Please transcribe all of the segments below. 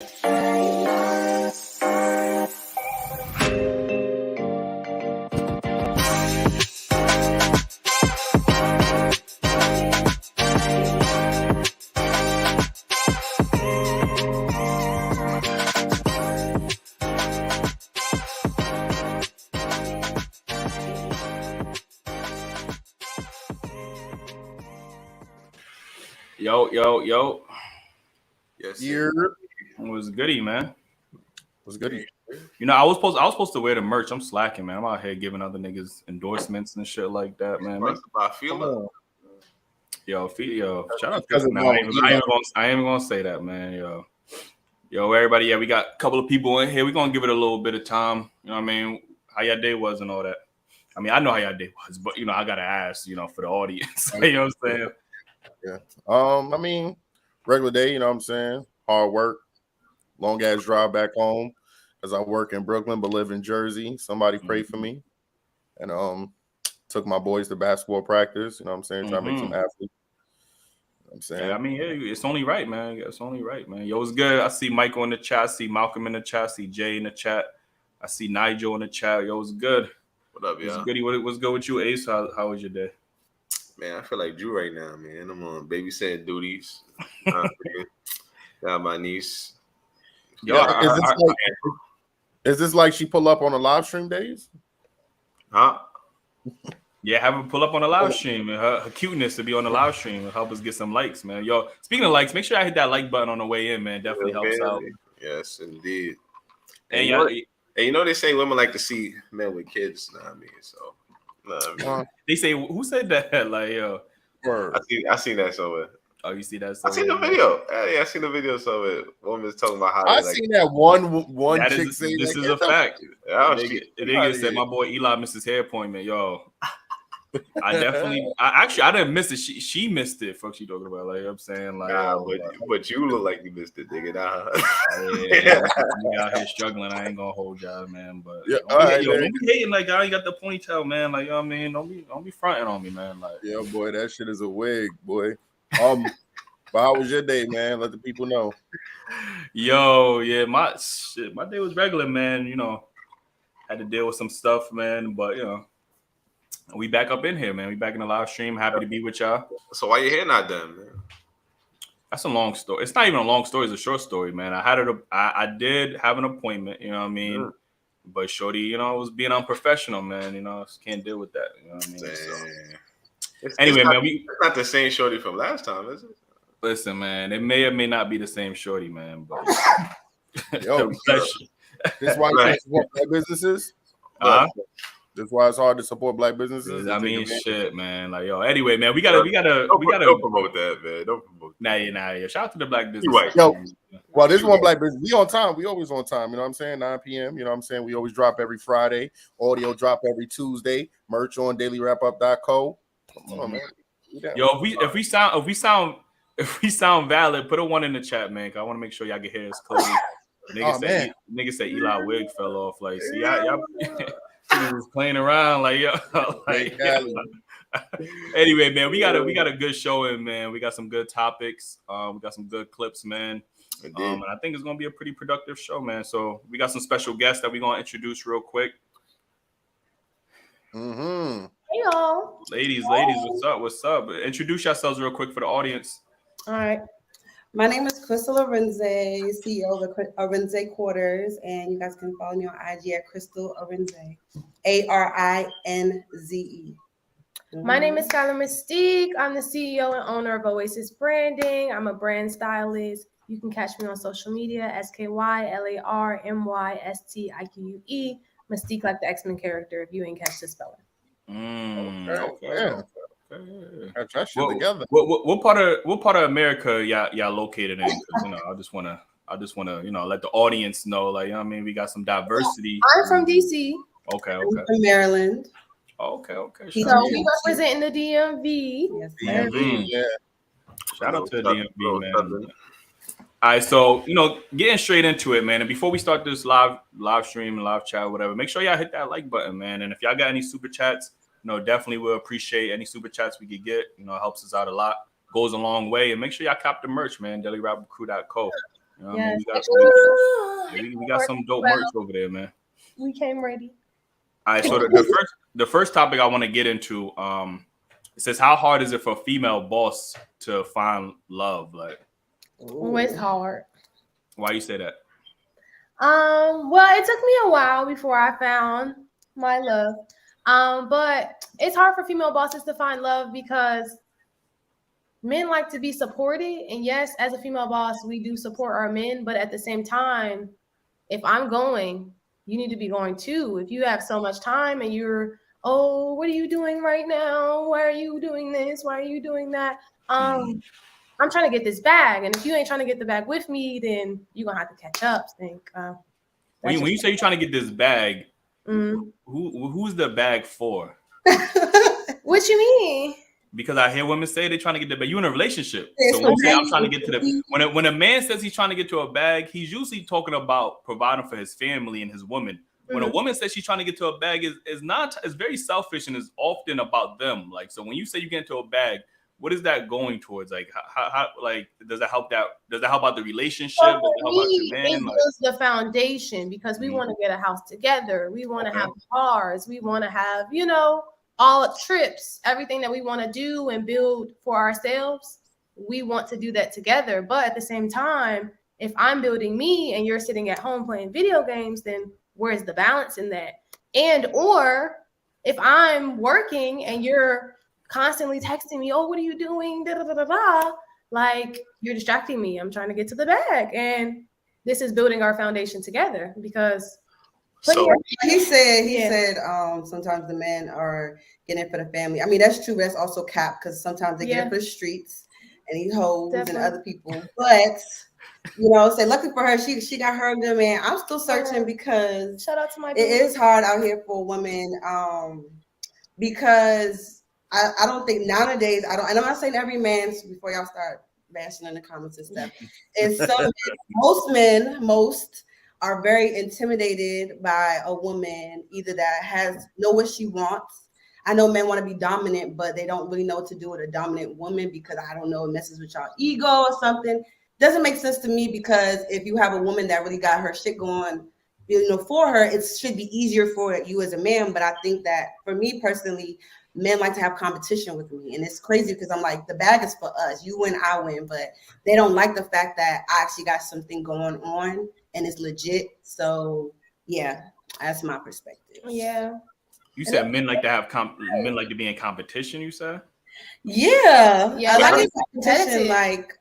Yo. Yes, Here Was goody, man. was good. You know, I was supposed to wear the merch. I'm slacking, man. I'm out here giving other niggas endorsements and shit like that, man. That's about feeling. Yo, shout out Because to of man. I ain't even gonna say that, man. Yo, everybody. Yeah, we got a couple of people in here. We're gonna give it a little bit of time. You know what I mean? How your day was and all that. I mean, I know how your day was, but I gotta ask, for the audience. You know what I'm saying? Yeah. I mean, regular day, you know what I'm saying? Hard work, long ass drive back home as I work in Brooklyn but live in Jersey. Somebody prayed for me. And took my boys to basketball practice, you know what I'm saying? Trying to make some athletes. You know what I'm saying? Yeah, I mean, it's only right, man. It's only right, man. Yo, it's good. I see Michael in the chat. I see Malcolm in the chat. I see Jay in the chat. I see Nigel in the chat. Yo, it's good. What up, y'all? It's goody. What's good with you, Ace? How was your day? Man, I feel like Drew right now, man. I'm on babysitting duties. Got my niece. Yo, is this like she pull up on the live stream days? Huh? Yeah, have her pull up on the live stream and her cuteness to be on the live stream and help us get some likes, man. Yo, speaking of likes, make sure I hit that like button on the way in, man. Definitely helps out. Yes, indeed. And you know they say women like to see men with kids. Know what I mean? So they say, who said that? Like, yo, I seen that somewhere. Oh, you see that? I seen the video. Yeah, I seen the video somewhere. Woman's talking about how I seen that one that chick is, say this like, is a fact. Nigga said here. my boy Eli missed his hair appointment. Yo, I didn't miss it. She missed it. Fuck, she talking about, like, you know what I'm saying, like, but you look like you missed it, nigga. Yeah, out here struggling. I ain't gonna hold y'all, man. But Yeah, don't be hating like I ain't got the ponytail, man. Like, you know what I mean, don't be fronting on me, man. Like, yeah, boy, that shit is a wig, boy. But how was your day, man? Let the people know. Yo, yeah, my day was regular, man. Had to deal with some stuff, man. But we back up in here, man. We back in the live stream. Happy to be with y'all. So why your hair not done, man? That's a long story. It's not even a long story. It's a short story, man. I did have an appointment. You know what I mean? Mm. But shorty, was being unprofessional, man. Can't deal with that. You know what I mean? So, anyway, man, it's not the same shorty from last time, is it? Listen, man, it may or may not be the same shorty, man. But Yo, this why you can't support black businesses? That's why it's hard to support black businesses. I mean, shit, man. Like, yo. Anyway, man, we gotta don't promote that, man. Don't promote that. Nah. Shout out to the black business. Right. Yo, well, this one black business. We on time. We always on time. You know what I'm saying? 9 p.m. You know what I'm saying? We always drop every Friday. Audio drop every Tuesday. Merch on dailyrapupcrew.co. Come on, man. Yo, if we sound valid, put a 1 in the chat, man. Cause I want to make sure y'all can hear us clearly. Niggas say Eli wig fell off. Like, see, y'all was playing around, like, yo, like. Anyway, man, we got a good showing, man. We got some good topics. We got some good clips, man. And I think it's gonna be a pretty productive show, man. So we got some special guests that we're gonna introduce real quick. Mm-hmm. Hey y'all. Ladies, what's up? Introduce yourselves real quick for the audience. All right. My name is Crystal Arinze, CEO of Arinze Quarters, and you guys can follow me on IG at Crystal Arinze, ARINZE. My name is Skylar Mystique. I'm the CEO and owner of Oasis Branding. I'm a brand stylist. You can catch me on social media, SkyLarmyStique, Mystique like the X-Men character, if you ain't catch the spelling. Okay. That shit together. What part of America y'all located in? Because I just wanna let the audience know, like, I mean, we got some diversity. I'm from DC. Okay. I'm from Maryland. Okay. So we representing the DMV. Yes, DMV. Yeah. Shout out to the DMV, man. All right, so getting straight into it, man. And before we start this live stream, live chat, whatever, make sure y'all hit that like button, man. And if y'all got any super chats, definitely will appreciate any super chats we could get. It helps us out a lot, goes a long way. And make sure y'all cop the merch, man. Dailyrapupcrew.co. You know what Yes. I mean? We got some dope merch over there, man. We came ready. All right, so the first topic I want to get into, it says, how hard is it for a female boss to find love? Like, Oh, it's hard. why you say that? Well, it took me a while before I found my love. But it's hard for female bosses to find love because men like to be supported. And yes, as a female boss, we do support our men. But at the same time, if I'm going, you need to be going too. If you have so much time and you're, oh, what are you doing right now? Why are you doing this? Why are you doing that? I'm trying to get this bag. And if you ain't trying to get the bag with me, then you're going to have to catch up. When you say you're trying to get this bag, who's the bag for? What you mean? Because I hear women say they're trying to get the bag. You in a relationship. So when you say I'm trying to get to the when a man says he's trying to get to a bag, he's usually talking about providing for his family and his woman. When a woman says she's trying to get to a bag, is very selfish and is often about them. Like, so when you say you get into a bag, what is that going towards? Like, how like does that help out the relationship? Does it help out your man? It builds the foundation because we want to get a house together. We want to have cars. We want to have, all trips, everything that we want to do and build for ourselves. We want to do that together. But at the same time, if I'm building me and you're sitting at home playing video games, then where's the balance in that? And or if I'm working and you're constantly texting me, oh, what are you doing? Da, da, da, da, da. Like, you're distracting me. I'm trying to get to the bag. And this is building our foundation together because he said sometimes the men are getting it for the family. I mean, that's true, but that's also cap because sometimes they get it for the streets and these hoes and other people. But say lucky for her, she got her good man. I'm still searching because shout out to my it is hard out here for women. Because I don't think nowadays and I'm not saying every man before y'all start bashing in the comments and stuff. It's most are very intimidated by a woman either that know what she wants. I know men want to be dominant, but they don't really know what to do with a dominant woman because I don't know, it messes with y'all ego or something. Doesn't make sense to me because if you have a woman that really got her shit going, for her, it should be easier for you as a man. But I think that for me personally, men like to have competition with me. And it's crazy because I'm like, the bag is for us. You win, I win. But they don't like the fact that I actually got something going on and it's legit. So yeah, that's my perspective. Yeah. You said men like to have men like to be in competition, you said? Yeah. I like competition. Like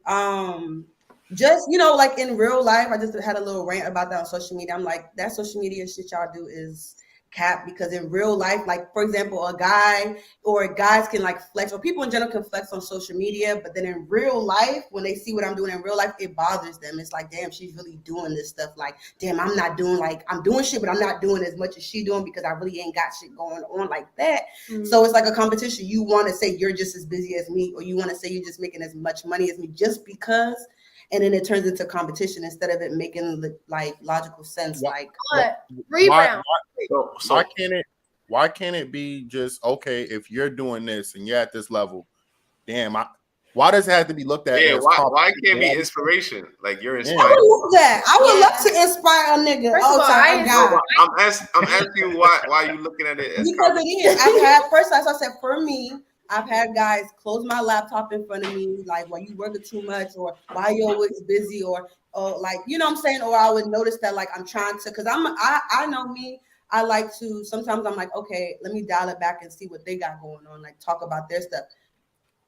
just like in real life, I just had a little rant about that on social media. I'm like, that social media shit y'all do is cap because in real life, like for example, a guy or guys can like flex or people in general can flex on social media, but then in real life, when they see what I'm doing in real life, it bothers them. It's like, damn, she's really doing this stuff. Like, damn, I'm doing shit, but I'm not doing as much as she doing because I really ain't got shit going on like that. So it's like a competition. You want to say you're just as busy as me, or you want to say you're just making as much money as me just because. And then it turns into competition instead of it making like logical sense. Rebound. Why can't it be just okay if you're doing this and you're at this level? Damn, why does it have to be looked at? Yeah, why can't it be inspiration? Like you're inspired. I would love that. I would love to inspire a nigga. I'm asking you why you looking at it as because it is. I've had first, as I said, for me. I've had guys close my laptop in front of me, like, while you working too much, or why you always busy, or like, you know what I'm saying? Or I would notice that, like, I'm trying to, because I know me, I like to, sometimes I'm like, okay, let me dial it back and see what they got going on, like, talk about their stuff.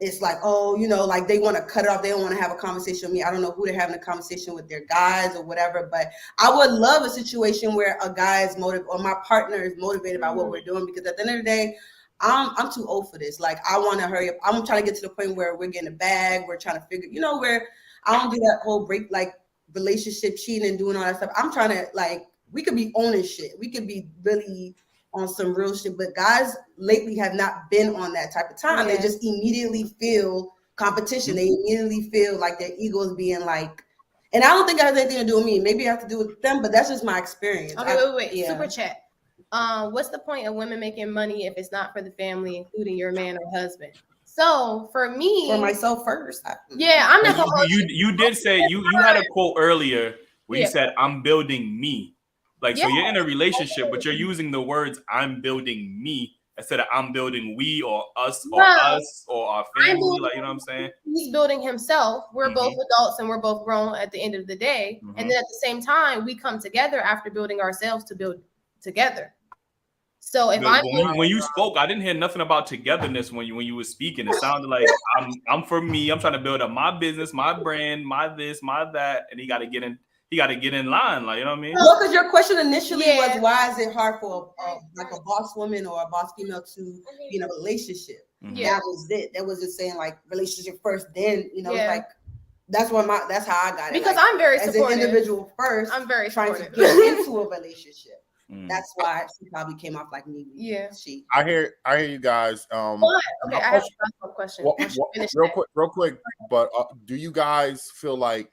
It's like, oh, like, they want to cut it off. They don't want to have a conversation with me. I don't know who they're having a conversation with, their guys or whatever, but I would love a situation where a guy is motivated, or my partner is motivated by what we're doing, because at the end of the day, I'm too old for this. Like, I want to hurry up. I'm trying to get to the point where we're getting a bag. We're trying to figure, where I don't do that whole break, like relationship cheating and doing all that stuff. I'm trying to, like, we could be owning shit. We could be really on some real shit. But guys lately have not been on that type of time. Yeah. They just immediately feel competition. They immediately feel like their ego is being like, and I don't think it has anything to do with me. Maybe it has to do with them, but that's just my experience. Okay, wait. Yeah. Super chat. What's the point of women making money if it's not for the family, including your man or husband? So for me, for myself first. I'm not gonna. You did say you had a quote earlier where you said, "I'm building me." Like, so you're in a relationship, but you're using the words "I'm building me" instead of "I'm building we" or us or us or our family. Like, you know what I'm saying? He's building himself. We're both adults and we're both grown at the end of the day. And then at the same time, we come together after building ourselves to build together. So if when you spoke, I didn't hear nothing about togetherness when you were speaking. It sounded like I'm for me. I'm trying to build up my business, my brand, my this, my that, and he got to get in line. Like, you know what I mean? Well, because your question initially was, why is it hard for like a boss woman or a boss female to be in a relationship? That was it. That was just saying like relationship first, then like that's how I got it. Because like, I'm very supportive. As an individual first, I'm very trying supportive. to get into a relationship. That's why she probably came off like me. I hear you guys. Okay, I have a question. Real quick. But do you guys feel like,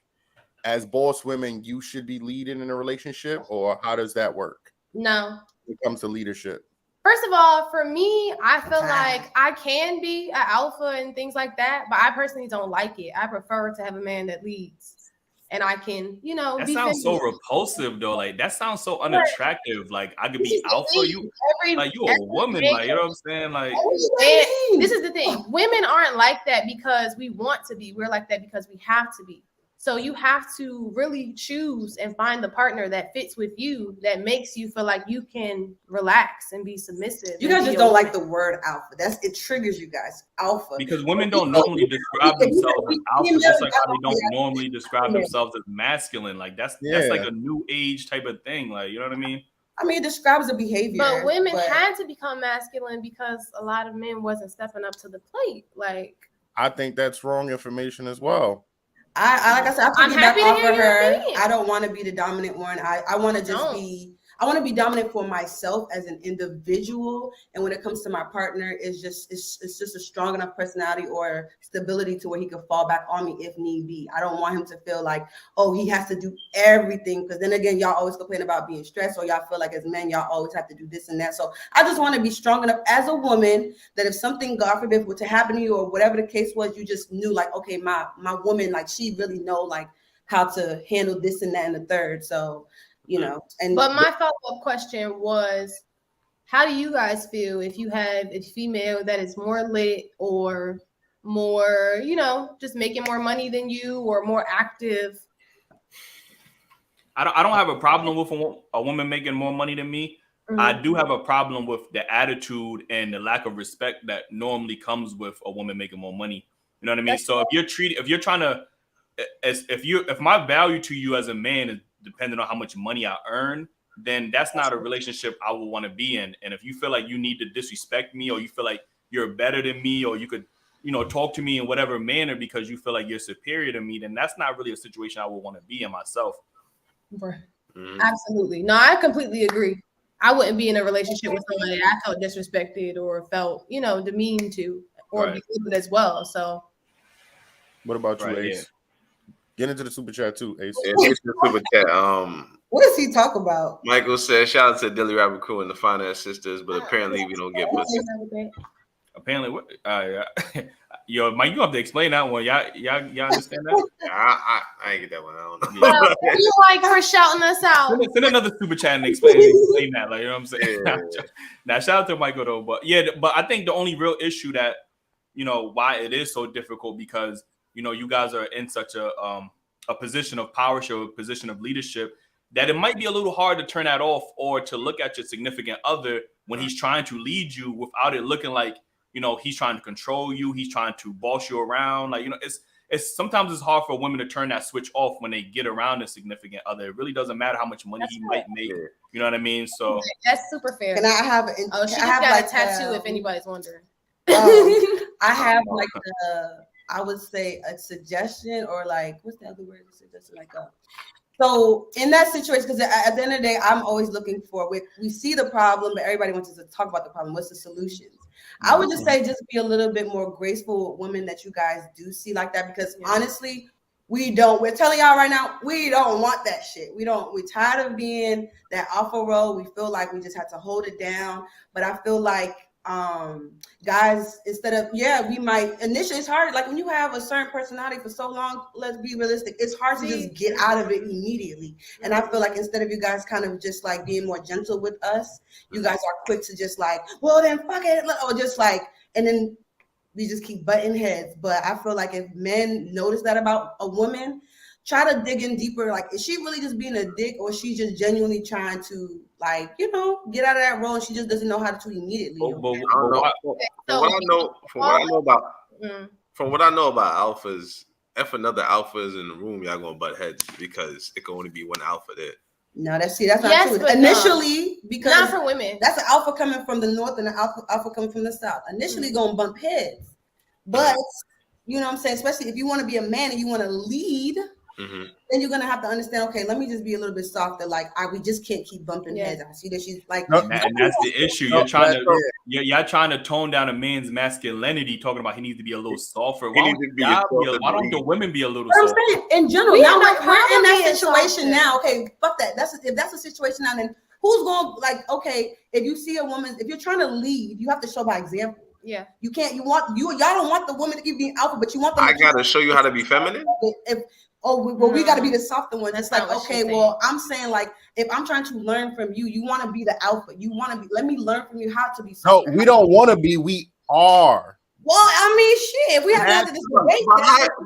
as boss women, you should be leading in a relationship, or how does that work? No. When it comes to leadership. First of all, for me, I feel like I can be an alpha and things like that, but I personally don't like it. I prefer to have a man that leads. And I can, that sounds so repulsive though. Like, that sounds so unattractive. Like, I could be alpha, you a woman. Like, you know what I'm saying? Like, this is the thing. Women aren't like that because we want to be. We're like that because we have to be. So you have to really choose and find the partner that fits with you, that makes you feel like you can relax and be submissive. You guys just don't like the word alpha. It triggers you guys. Alpha. Because women don't normally describe themselves as alpha, just like how they don't normally describe themselves as masculine. Like, that's like a new age type of thing. Like, you know what I mean? I mean, it describes a behavior. But women had to become masculine because a lot of men wasn't stepping up to the plate. Like, I think that's wrong information as well. Like I said, I'm happy to hear her. I don't want to be the dominant one. I want to just be. I want to be dominant for myself as an individual, and when it comes to my partner, it's just a strong enough personality or stability to where he can fall back on me if need be. I don't want him to feel like, oh, he has to do everything, because then again, y'all always complain about being stressed, or y'all feel like as men, y'all always have to do this and that. So I just want to be strong enough as a woman that if something, God forbid, were to happen to you or whatever the case was, you just knew like, okay, my woman, like she really know like how to handle this and that and the third. So. But my follow-up question was, how do you guys feel if you had a female that is more lit or more, just making more money than you or more active? I don't have a problem with a woman making more money than me. I do have a problem with the attitude and the lack of respect that normally comes with a woman making more money. You know what I mean? So if my value to you as a man is depending on how much money I earn, then that's not a relationship I would want to be in. And if you feel like you need to disrespect me, or you feel like you're better than me, or you could, talk to me in whatever manner because you feel like you're superior to me, then that's not really a situation I would want to be in myself. Right. Absolutely. No, I completely agree. I wouldn't be in a relationship with somebody that I felt disrespected or felt, demeaned to, or belittled as well. So what about you, Ace? Yeah. Get into the super chat too, Ace. Yeah, super chat. What does he talk about? Michael says, "Shout out to Dailyrapupcrew and the Finance Sisters," but apparently we don't get pussy. Apparently, what? Yo, Mike, you have to explain that one. Y'all understand that? I ain't get that one. I don't know. You like for shouting us out? Send another super chat and explain that. Like, you know what I'm saying? Yeah. Now, shout out to Michael though, but I think the only real issue that why it is so difficult, because you guys are in such a position of power, a position of leadership, that it might be a little hard to turn that off, or to look at your significant other when he's trying to lead you without it looking like, he's trying to control you, he's trying to boss you around. Like, it's sometimes it's hard for women to turn that switch off when they get around a significant other. It really doesn't matter how much money he might make. You know what I mean? So that's super fair. Can I have she just got a tattoo if anybody's wondering. I have like I would say a suggestion, or like, what's the other word? Suggestion, like so in that situation, because at the end of the day, I'm always looking for, we see the problem, but everybody wants us to talk about the problem. What's the solutions? I would just say, just be a little bit more graceful with women that you guys do see like that, because honestly, we're telling y'all right now, we don't want that shit. We're tired of being that alpha role. We feel like we just have to hold it down. But I feel like guys, instead of we might initially, it's hard, like when you have a certain personality for so long, let's be realistic, it's hard to just get out of it immediately. And I feel like instead of you guys kind of just like being more gentle with us, you guys are quick to just like, well then fuck it, or just like, and then we just keep butting heads. But I feel like if men notice that about a woman, try to dig in deeper. Like, is she really just being a dick, or is she just genuinely trying to, like, you know, get out of that role and she just doesn't know how to immediately? From what I know about alphas, if another alpha is in the room, y'all gonna butt heads because it can only be one alpha there. No, that's not true. Initially, because not for women. That's an alpha coming from the north and an alpha coming from the south. Initially, gonna bump heads, but you know what I'm saying. Especially if you want to be a man and you want to lead, then you're gonna have to understand. Okay, let me just be a little bit softer. Like, we just can't keep bumping heads. I see that she's like, and that's the issue. You're trying to tone down a man's masculinity, talking about he needs to be a little softer. Why don't the women be a little softer? I'm saying in general. Now we're in that situation now. Okay, fuck that. If that's a situation now, then who's going, like, okay, if you see a woman, if you're trying to lead, you have to show by example. Yeah. You can't. Y'all don't want the woman to keep being alpha, but you want them. I gotta show you how to be feminine. We got to be the softer one. It's like, okay, well, I'm saying, like, if I'm trying to learn from you, you want to be the alpha. You want to be. Let me learn from you how to be softer. No, we don't want to be. We are. Well, I mean, shit. We have to this debate.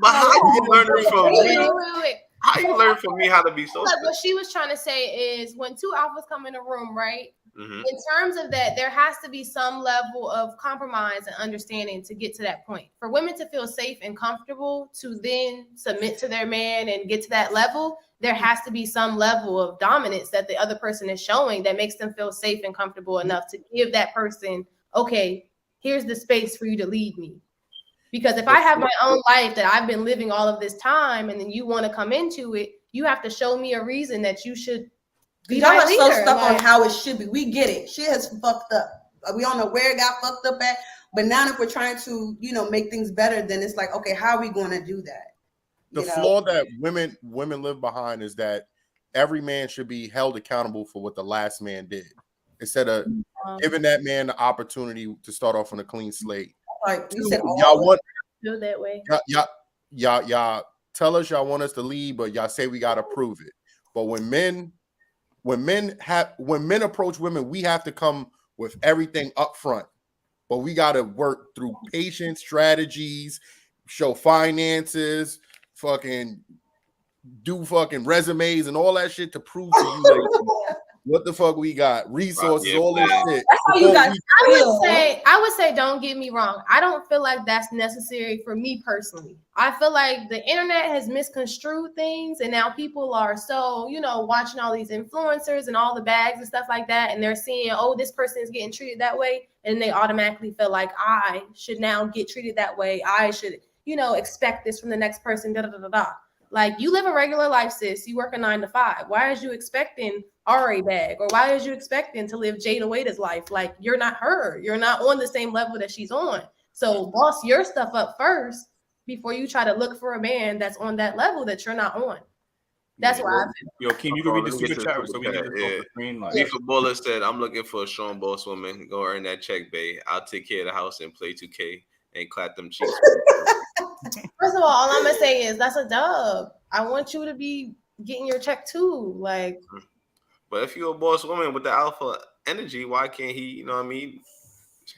But how you learning from me? How you learn from me how to be softer? What she was trying to say is, when two alphas come in a room, right? In terms of that, there has to be some level of compromise and understanding to get to that point. For women to feel safe and comfortable to then submit to their man and get to that level, there has to be some level of dominance that the other person is showing that makes them feel safe and comfortable enough to give that person, okay, here's the space for you to lead me. Because if I have my own life that I've been living all of this time, and then you want to come into it, you have to show me a reason that you should. Y'all are so stuck on how it should be. We get it. Shit has fucked up. We don't know where it got fucked up at. But now if we're trying to, you know, make things better, then it's like, okay, how are we going to do that? The flaw that women live behind is that every man should be held accountable for what the last man did, instead of giving that man the opportunity to start off on a clean slate. Like you said, y'all want feel that way. Y'all tell us y'all want us to lead, but y'all say we gotta prove it. But when men approach women, we have to come with everything up front. But we gotta work through patience, strategies, show finances, fucking do fucking resumes and all that shit to prove to you like, what the fuck we got, resources, all this shit. That's how you guys feel. I would say, don't get me wrong. I don't feel like that's necessary for me personally. I feel like the internet has misconstrued things, and now people are so, you know, watching all these influencers and all the bags and stuff like that, and they're seeing, oh, this person is getting treated that way, and they automatically feel like I should now get treated that way. I should, you know, expect this from the next person. Da da da da da. Like, you live a regular life, sis. You work a 9 to 5. Why is you expecting RA bag, or why is you expecting to live Jada Waita's life? Like, you're not her. You're not on the same level that she's on. So boss your stuff up first before you try to look for a man that's on that level that you're not on. That's why I feel. Yo, Kim, you can read the super chat so we can get this off the screen. Like, Baller said, I'm looking for a strong boss woman. Go earn that check, babe. I'll take care of the house and play 2K and clap them cheeks. First of all I'm gonna say is that's a dub. I want you to be getting your check too. Like, but if you're a boss woman with the alpha energy, why can't he, you know what I mean,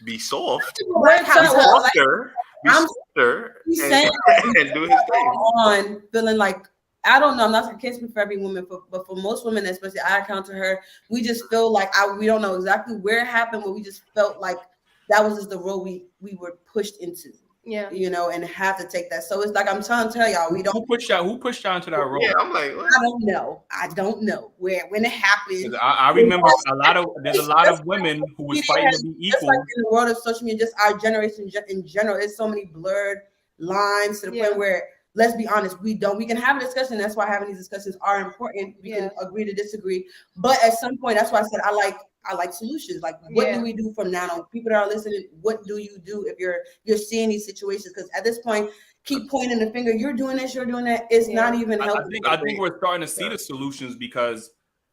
be soft? Softer, and do his thing. On feeling like, I don't know, I'm not gonna speak for every woman, but for most women, especially I encounter her, we just feel like we don't know exactly where it happened, but we just felt like that was just the role we were pushed into. Yeah, you know, and have to take that. So it's like, I'm trying to tell y'all, we don't. Who pushed y'all into that role? Yeah, I'm like, what? I don't know when it happened. I remember there's a lot of women who was fighting to be equal. Just like in the world of social media, just our generation in general, there's so many blurred lines to the point where, let's be honest, we can have a discussion. That's why having these discussions are important. We can agree to disagree, but at some point, that's why I said I like solutions. Like, what do we do from now on? People that are listening, what do you do if you're seeing these situations? Because at this point, keep pointing the finger. You're doing this. You're doing that. It's not even helping. I think we're starting to see the solutions, because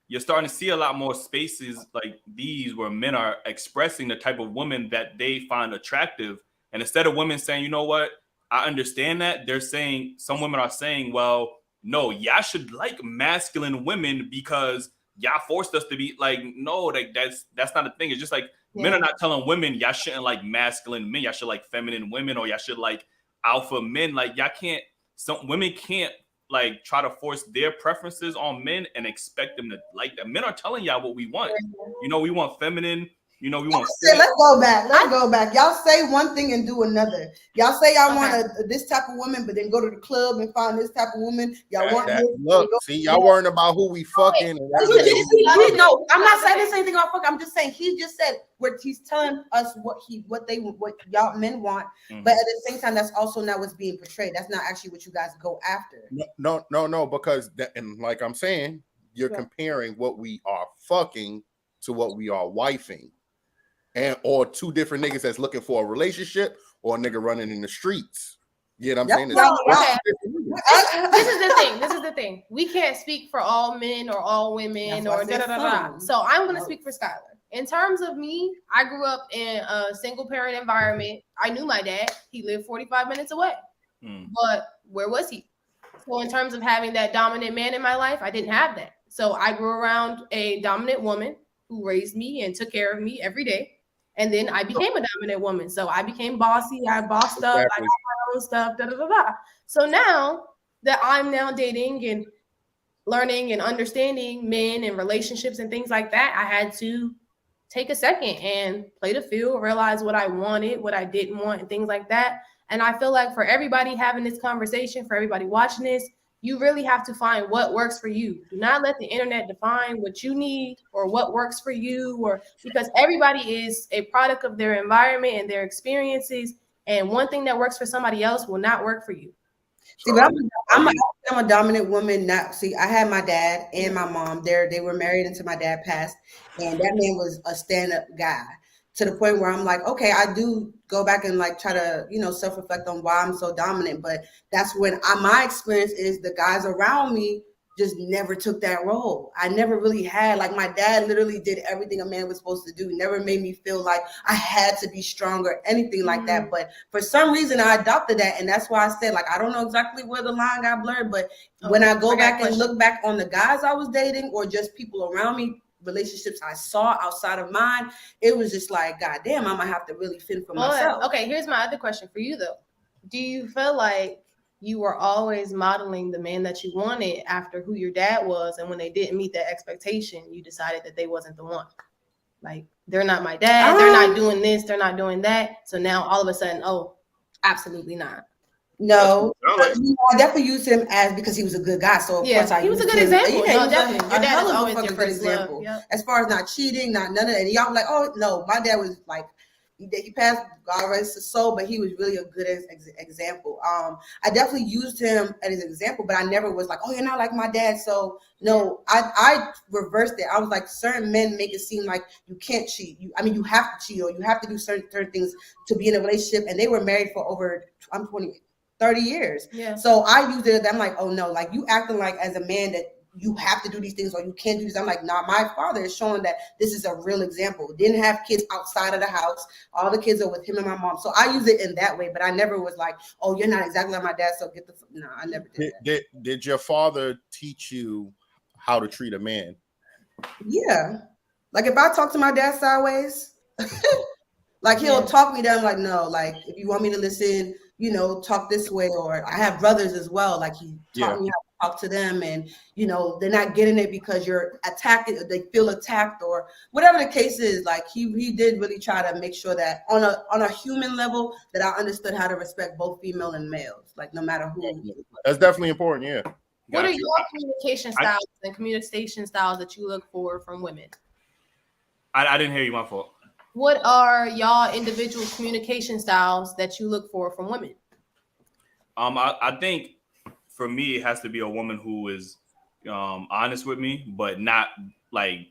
you're starting to see a lot more spaces like these where men are expressing the type of woman that they find attractive. And instead of women saying, you know what, I understand that, they're saying, some women are saying, well, no, y'all should like masculine women because y'all forced us to be like, no, like that's not a thing. It's just like men are not telling women y'all shouldn't like masculine men, y'all should like feminine women, or y'all should like alpha men. Like y'all can't, some women can't like try to force their preferences on men and expect them to like that. Men are telling y'all what we want. You know, we want feminine. You know, we want. Let's go back. Let's go back. Y'all say one thing and do another. Y'all say y'all want this type of woman, but then go to the club and find this type of woman. Y'all want that. Look, see, y'all worrying about who we fucking. No, I'm not saying this anything about fuck. I'm just saying he just said where he's telling us what y'all men want, but at the same time, that's also not what's being portrayed. That's not actually what you guys go after. No, because and like I'm saying, you're comparing what we are fucking to what we are wifing. And or two different niggas that's looking for a relationship, or a nigga running in the streets. You know what I'm saying? This is the thing. We can't speak for all men or all women or da-da-da-da. So I'm going to speak for Skylar. In terms of me, I grew up in a single parent environment. I knew my dad. He lived 45 minutes away. But where was he? So in terms of having that dominant man in my life, I didn't have that. So I grew around a dominant woman who raised me and took care of me every day. And then I became a dominant woman. So I became bossy. I bossed up. I got my own stuff. So now that I'm now dating and learning and understanding men and relationships and things like that, I had to take a second and play the field, realize what I wanted, what I didn't want, and things like that. And I feel like for everybody having this conversation, for everybody watching this, you really have to find what works for you. Do not let the internet define what you need or what works for you, or because everybody is a product of their environment and their experiences. And one thing that works for somebody else will not work for you. See, but I'm a dominant woman now. See, I had my dad and my mom there. They were married until my dad passed. And that man was a stand-up guy, to the point where I'm like, okay, I do go back and like try to, self-reflect on why I'm so dominant. But that's when my experience is the guys around me just never took that role. I never really had, like, my dad literally did everything a man was supposed to do. He never made me feel like I had to be strong or anything like that. But for some reason I adopted that. And that's why I said, like, I don't know exactly where the line got blurred, but when I go back and look back on the guys I was dating or just people around me, relationships I saw outside of mine, it was just like, God damn, I'm gonna have to really fend for myself. Okay, here's my other question for you though. Do you feel like you were always modeling the man that you wanted after who your dad was, and when they didn't meet that expectation, you decided that they wasn't the one? Like, they're not my dad, they're not doing this, they're not doing that. So now all of a sudden, absolutely not. No, I definitely used him as because he was a good guy. So of course he was a good example. Yeah, no, definitely. Your dad is always your good example. As far as not cheating, not none of that. And y'all like, oh no, my dad was like, he passed, God rest his soul, but he was really a good example. I definitely used him as an example, but I never was like, oh, you're not like my dad. So no, I reversed it. I was like, certain men make it seem like you can't cheat. You have to cheat, or you have to do certain things to be in a relationship. And they were married for over 30 years. Yeah. So I used it. I'm like, oh no, like you acting like as a man that you have to do these things or you can't do this. I'm like, nah, my father is showing that this is a real example. Didn't have kids outside of the house. All the kids are with him and my mom. So I use it in that way, but I never was like, oh, you're not exactly like my dad, so get the no, I never did that. Did your father teach you how to treat a man? Yeah. Like if I talk to my dad sideways, like he'll talk me down, like, no, like if you want me to listen, talk this way. Or I have brothers as well. Like he taught me how to talk to them, and they're not getting it because you're attacking, they feel attacked or whatever the case is. Like he did really try to make sure that on a human level that I understood how to respect both female and males, like no matter who. That's definitely important. Yeah. What are your communication styles and communication styles that you look for from women? I didn't hear you, my fault. What are y'all individual communication styles that you look for from women? I think for me, it has to be a woman who is honest with me, but not like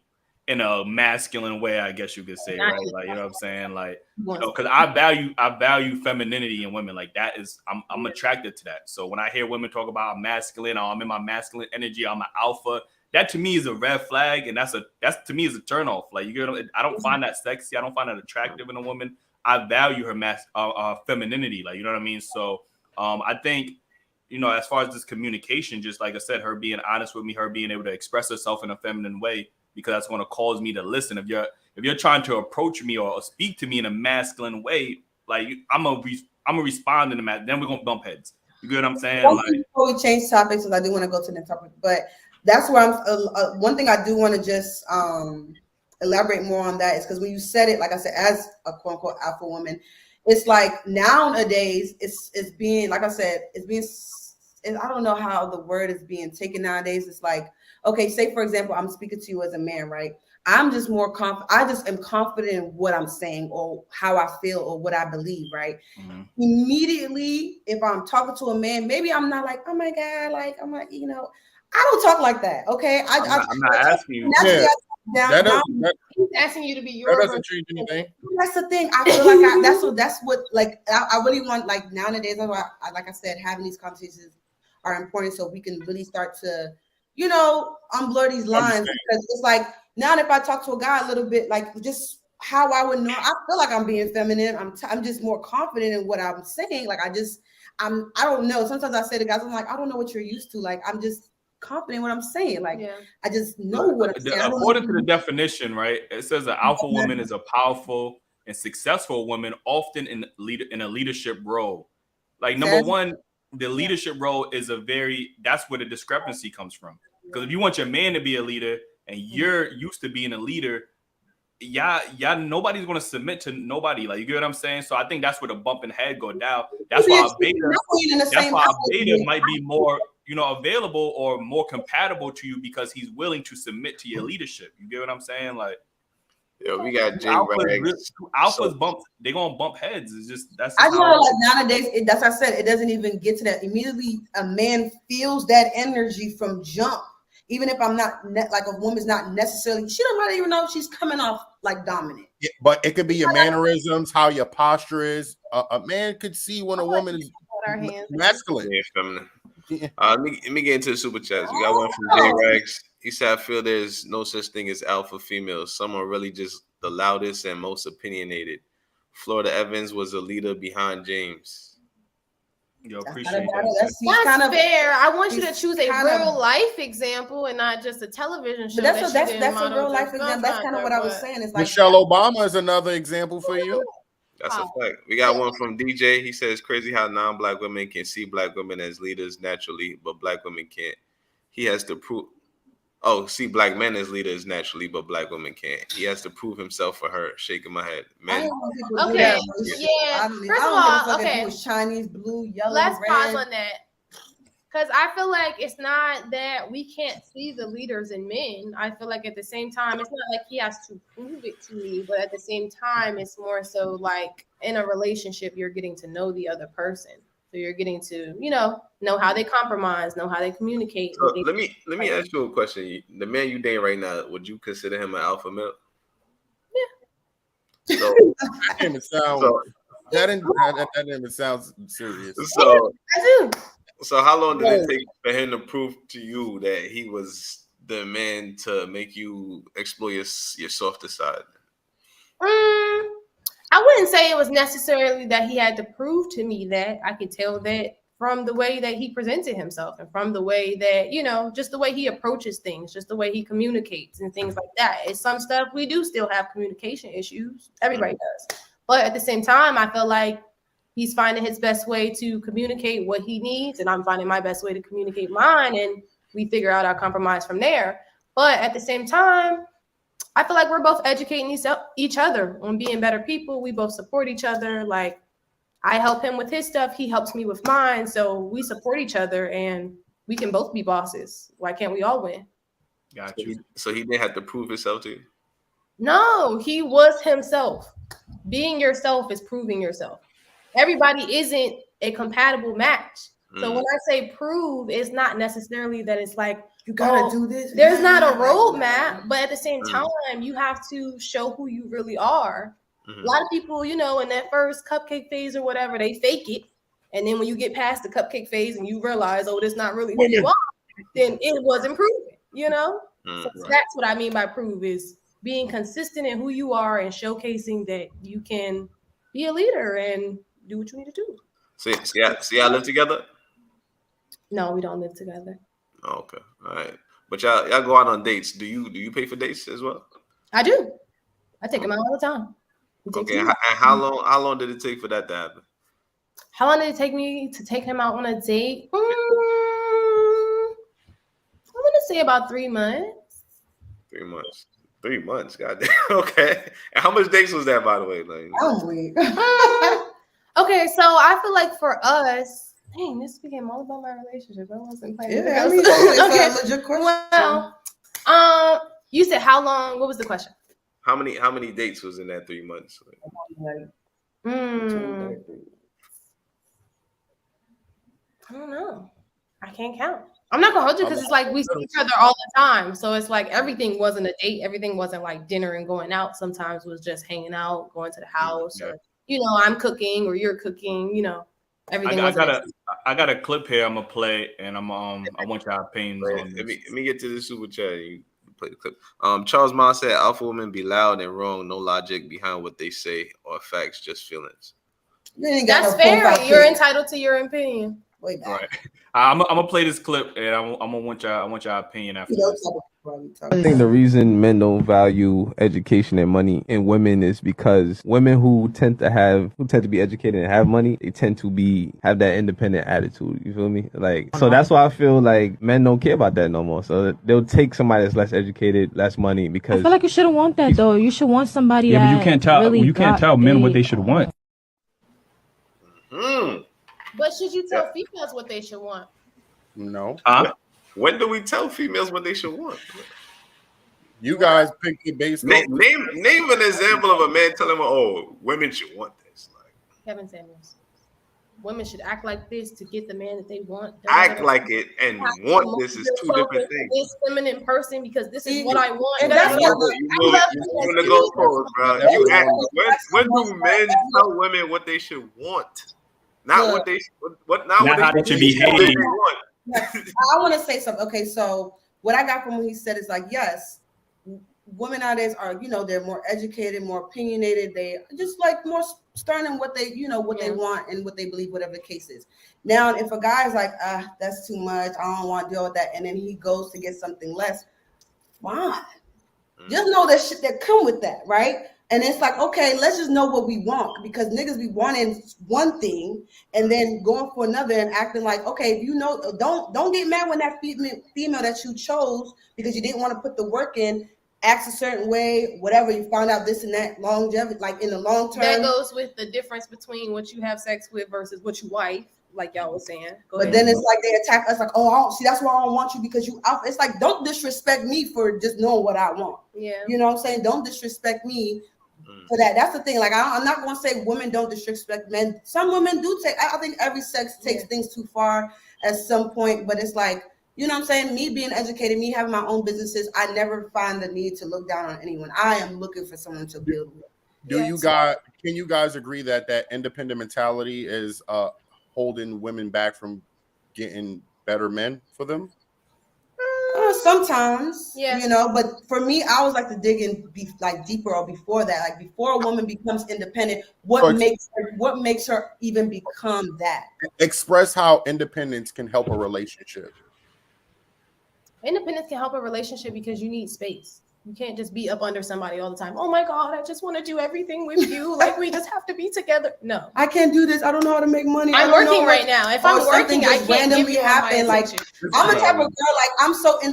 in a masculine way, I guess you could say, right? Like, you know what I'm saying? Like, because I value femininity in women. Like that is, I'm attracted to that. So when I hear women talk about I'm masculine, or I'm in my masculine energy, I'm an alpha, that to me is a red flag, and that's to me is a turnoff. Like you get, I don't find that sexy. I don't find that attractive in a woman. I value her femininity. Like you know what I mean. So I think, you know, as far as this communication, just like I said, her being honest with me, her being able to express herself in a feminine way, because that's going to cause me to listen. If you're trying to approach me or speak to me in a masculine way, like I'm gonna respond in the mat. Then we're gonna bump heads. You get what I'm saying? Like, before we change topics, because I do want to go to the next topic, but that's where I'm. One thing I do want to just elaborate more on that is because when you said it, like I said, as a quote unquote alpha woman, it's like nowadays it's being, like I said, it's being. I don't know how the word is being taken nowadays. It's like, okay, say for example, I'm speaking to you as a man, right? I'm just more confident. I just am confident in what I'm saying or how I feel or what I believe, right? Mm-hmm. Immediately, if I'm talking to a man, maybe I'm not like, oh my God, like I'm like, you know, I don't talk like that. Okay, I'm not asking you. He's asking you to be your. That doesn't change anything. That's the thing. I feel like that's what like I really want. Like nowadays, that's why like I said, having these conversations are important so we can really start to, you know, unblur these lines, because it's like now if I talk to a guy a little bit, like just how I would know, I feel like I'm being feminine. I'm just more confident in what I'm saying. Like I don't know. Sometimes I say to guys, I'm like, I don't know what you're used to. Like I'm just confident in what I'm saying. Like I just know what I'm saying. According to the definition, right, it says an alpha woman is a powerful and successful woman, often in a leadership role. Like number one, the leadership role is that's where the discrepancy comes from. Because if you want your man to be a leader and you're used to being a leader, nobody's going to submit to nobody. Like, you get what I'm saying? So I think that's where the bumping head go down. That's why a beta might be more, you know, available or more compatible to you because he's willing to submit to your leadership. You get what I'm saying? Like, yo, we got alphas bump. They're gonna bump heads. It's just that's. I know, like nowadays, that's what I said. It doesn't even get to that. Immediately, a man feels that energy from jump. Even if I'm not like a woman's not necessarily, she don't even know she's coming off like dominant. Yeah, but it could be your mannerisms, how your posture is. A man could see when a woman is masculine. Yeah, feminine. Yeah. Let me get into the super chats. We got one from J Rags. He said, I feel there's no such thing as alpha females. Some are really just the loudest and most opinionated. Florida Evans was a leader behind James. Yo, appreciate that. That's fair. I want you to choose a real life example and not just a television show. But that's a real life example. That's kind of what I was saying. It's like Michelle Obama is another example for you. That's a fact. We got one from DJ. He says, crazy how non-black women can see black women as leaders naturally, but black women can't. He has to prove. See black men as leaders naturally, but black women can't. He has to prove himself for her. Shaking my head. Men. Okay. Yeah. First of all, okay. It was Chinese, blue, yellow, Let's red. pause on that. Because I feel like it's not that we can't see the leaders in men. I feel like at the same time, it's not like he has to prove it to me, but at the same time, it's more so like in a relationship, you're getting to know the other person. So you're getting to, you know how they compromise, know how they communicate. So let me ask you a question. The man you dating right now, would you consider him an alpha male? Yeah. So, that didn't even sound serious. So I do. So how long did it take for him to prove to you that he was the man to make you explore your softer side? I wouldn't say it was necessarily that he had to prove to me that. I could tell that from the way that he presented himself and from the way that, just the way he approaches things, just the way he communicates and things like that. It's some stuff we do still have communication issues. Everybody does. But at the same time, I feel like he's finding his best way to communicate what he needs, and I'm finding my best way to communicate mine, and we figure out our compromise from there. But at the same time, I feel like we're both educating each other on being better people. We both support each other. Like, I help him with his stuff. He helps me with mine. So we support each other, and we can both be bosses. Why can't we all win? Got you. So he didn't have to prove himself to you? No, he was himself. Being yourself is proving yourself. Everybody isn't a compatible match. So when I say prove, it's not necessarily that it's like, you gotta do this. There's not a roadmap, but at the same time, you have to show who you really are. A lot of people, in that first cupcake phase or whatever, they fake it. And then when you get past the cupcake phase and you realize, oh, that's not really who you are, then it wasn't proven. you know? Mm. So that's what I mean by prove is being consistent in who you are and showcasing that you can be a leader and do what you need to do. See, y'all live together? No, we don't live together. Oh, okay, all right. But y'all go out on dates. Do you pay for dates as well? I do. I take them out all the time. Okay, and how long did it take for that to happen? How long did it take me to take him out on a date? I'm gonna say about 3 months. 3 months. 3 months, goddamn. Okay. And how much dates was that, by the way? Like, I'm weak. Okay, so I feel like for us, dang, this became all about my relationship. I wasn't playing. Yeah, I mean, it's a legit question. Well, you said how long? What was the question? how many dates was in that 3 months? I don't know. I can't count. I'm not gonna hold you because it's like we see each other all the time. So it's like everything wasn't a date. Everything wasn't like dinner and going out. Sometimes it was just hanging out, going to the house, or I'm cooking or you're cooking. Everything. I got a clip here. I'm gonna play, and I want y'all opinions on this. Let me get to the super chat. You play the clip. Charles Ma said, "Alpha women be loud and wrong. No logic behind what they say or facts, just feelings." That's fair. You're entitled to your opinion. Right. I'm gonna play this clip, and I want y'all opinion after this. I think the reason men don't value education and money in women is because women who tend to be educated and have money, they tend to have that independent attitude. You feel me? Like, so that's why I feel like men don't care about that no more. So they'll take somebody that's less educated, less money, because I feel like you shouldn't want that though. You should want somebody that but you can't tell men what they should want. But should you tell females what they should want? No. When do we tell females what they should want? You guys pick the base. Name an example of a man telling them, "Oh, women should want this." Like Kevin Samuels. Women should act like this to get the man that they want. Act like it and want this is two different things. This feminine person because this is what I want. And that's what you go forward, bro. When do men tell women what they should want? Not what they how they should behave. I want to say something. Okay, so what I got from what he said is like, yes, women nowadays are, they're more educated, more opinionated. They just like more stern in what they, what they want and what they believe, whatever the case is. Now, if a guy's like, that's too much, I don't want to deal with that, and then he goes to get something less, fine. Just know that shit that come with that, right? And it's like, okay, let's just know what we want, because niggas be wanting one thing and then going for another and acting like, okay, if don't get mad when that female that you chose because you didn't want to put the work in, acts a certain way, whatever, you found out this and that, longevity, like in the long term. That goes with the difference between what you have sex with versus what you wife, like y'all was saying. But then it's like they attack us like, oh, that's why I don't want you because you out. It's like, don't disrespect me for just knowing what I want. Yeah. You know what I'm saying? Don't disrespect me for that. That's the thing. Like, I'm not going to say women don't disrespect men. Some women do take, I think every sex takes things too far at some point, but it's like, you know what I'm saying? Me being educated, me having my own businesses, I never find the need to look down on anyone. I am looking for someone to build with. Can you guys agree that independent mentality is holding women back from getting better men for them? Sometimes, but for me, I always like to dig in deeper or before that. Like before a woman becomes independent, what makes her even become that? Express how independence can help a relationship. Independence can help a relationship because you need space. You can't just be up under somebody all the time. Oh my God, I just want to do everything with you. Like we just have to be together. No, I can't do this. I don't know how to make money. I'm working right now. If I'm working, I can't randomly happen. Like I'm the type of girl. Like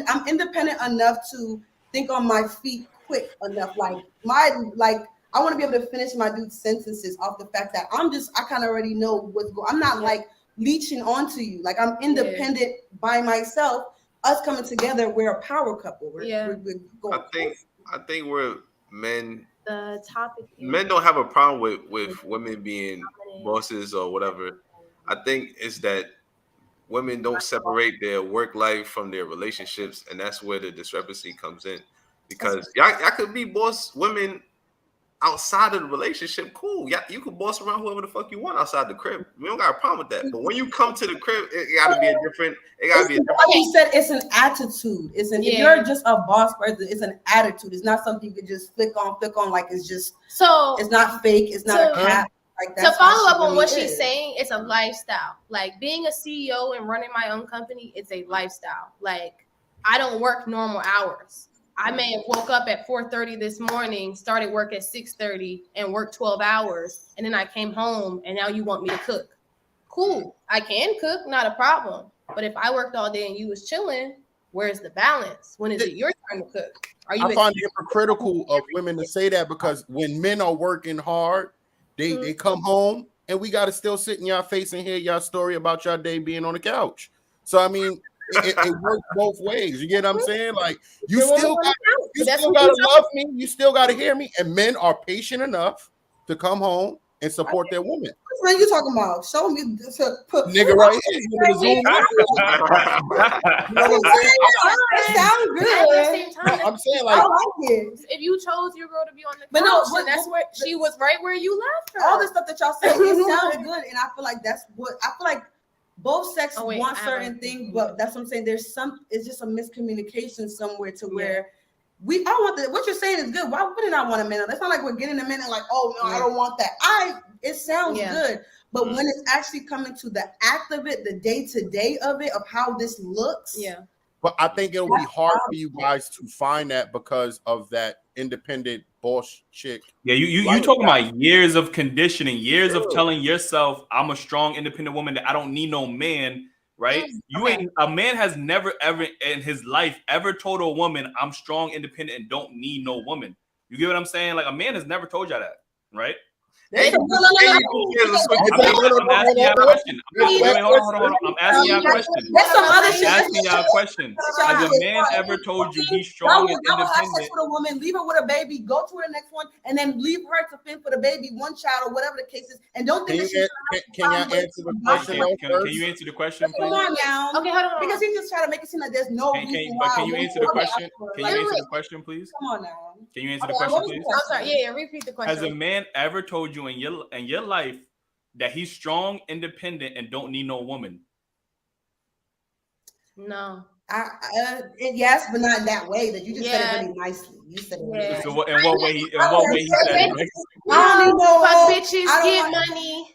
I'm independent enough to think on my feet quick enough. Like I want to be able to finish my dude's sentences off the fact that I kind of already know what's going. I'm not like leeching onto you. Like I'm independent by myself. Us coming together, we're a power couple. We're going I think we're men. The topic. Men don't have a problem with women being bosses or whatever. I think it's that women don't separate their work life from their relationships, and that's where the discrepancy comes in. Because y'all could be boss women outside of the relationship, cool. Yeah, you can boss around whoever the fuck you want outside the crib. We don't got a problem with that. But when you come to the crib, it gotta be a different. It gotta be a different. Like you said, it's an attitude. If you're just a boss person, it's an attitude. It's not something you can just flick on like it's just. So it's not fake. It's not a cap. Like to follow up on what she's saying, it's a lifestyle. Like being a CEO and running my own company, it's a lifestyle. Like I don't work normal hours. I may have woke up at 4:30 this morning, started work at 6:30 and worked 12 hours. And then I came home and now you want me to cook. Cool. I can cook, not a problem. But if I worked all day and you was chilling, where's the balance? When is it your turn to cook? Are you? I find it hypocritical of women to say that because when men are working hard, they come home and we got to still sit in y'all face and hear y'all story about your day being on the couch. So, I mean, it works both ways. You get what I'm saying? Like you still gotta love me. You still gotta hear me. And men are patient enough to come home and support their women. What are you talking about? Show me nigga right here. You know what I'm saying? Sounds good. At the same time, I'm saying like I like it. If you chose your girl to be on the couch, that's where she was right where you left her. All the stuff that y'all said, it sounded good, and I feel like that's what I feel like. Both sexes want certain things, but that's what I'm saying. It's just a miscommunication somewhere to where I want what you're saying is good. Why wouldn't I want a minute? That's not like we're getting a minute like, oh no, I don't want that. It sounds good. But when it's actually coming to the act of it, the day-to-day of it, of how this looks. Yeah. But I think it'll be hard for you guys to find that because of that independent boss chick. Yeah, you talking about years of conditioning, years of telling yourself, I'm a strong, independent woman that I don't need no man, right? A man has never ever in his life ever told a woman, I'm strong, independent, and don't need no woman. You get what I'm saying? Like a man has never told y'all that, right? I'm asking y'all a question. I'm asking y'all a question. That's some other shit. Asking y'all a question. Has a man ever told you he's strong and independent? Have sex with a woman, leave her with a baby, go to the next one, and then leave her to fend for the baby, one child or whatever the case is, and don't think can y'all answer the question? Can you answer the question, please? Come on now. Okay, hold on. Because he just trying to make it seem like there's no reason why. Can you answer the question? Can you answer the question, please? Come on now. Can you answer the question, please? I'm sorry. Yeah, repeat the question. Has a man ever told you in your life that he's strong, independent, and don't need no woman? No. Yes, but not in that way. That you just said it really nicely. You said it really nicely. So in what way he said it? I don't know. Fuck bitches, get money.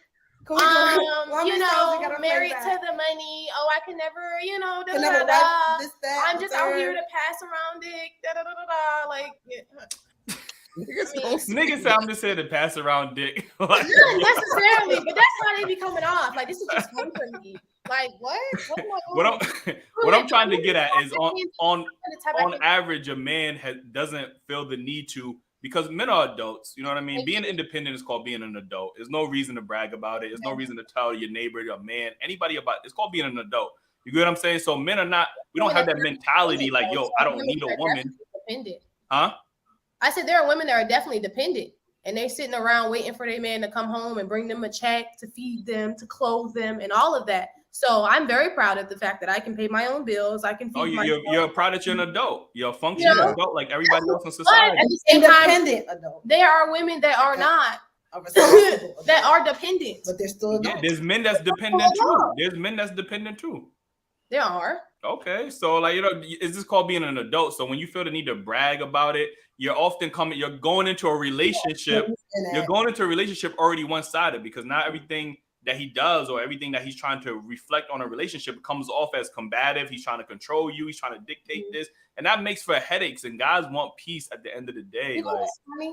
Married to the money. Oh, I can never, I'm just out here to pass around dick. Like, niggas sound to say to pass around dick. Not necessarily, but that's how they be coming off. Like, this is just fun for me. Like, what I'm trying to get at is on average, a man doesn't feel the need to, because men are adults. You know what I mean? Being independent is called being an adult. There's no reason to brag about it. There's no reason to tell your neighbor, your man, anybody about it. It's called being an adult. You get what I'm saying? So men are not, we don't have that mentality like, yo, I don't need a woman. Huh? I said there are women that are definitely dependent, and they're sitting around waiting for their man to come home and bring them a check to feed them, to clothe them, and all of that. So I'm very proud of the fact that I can pay my own bills. I can feed myself. You're proud that you're an adult. You're a functioning adult like everybody else in society. But at the same time, adult. There are women that are not that are dependent, but they're still adults. Yeah, there's men that's dependent too. There's men that's dependent too. There are. Okay, so like it's just called being an adult. So when you feel the need to brag about it, you're going into a relationship. You're going into a relationship already one-sided, because not everything that he does or everything that he's trying to reflect on a relationship comes off as combative. He's trying to control you. He's trying to dictate this, and that makes for headaches. And guys want peace at the end of the day.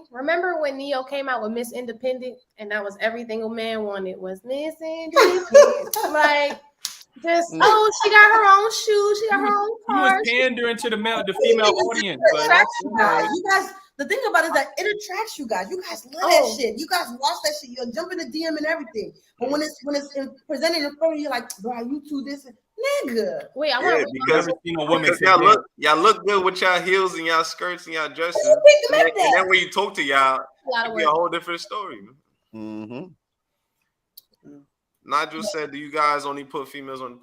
Remember when Neo came out with Miss Independent, and that was everything a man wanted was Miss Independent, like. She got her own shoes. She got her own car. He was pandering to the female audience. You guys, the thing about it is that it attracts you guys. You guys love that shit. You guys watch that shit. You'll jump in the DM and everything. But when it's presented in front of you, like, bro, you two this nigga. Wait, I want to. Y'all look good with y'all heels and y'all skirts and y'all dresses. And then when you talk to y'all, it'll be a whole different story. Mm-hmm. Nigel said, "Do you guys only put females on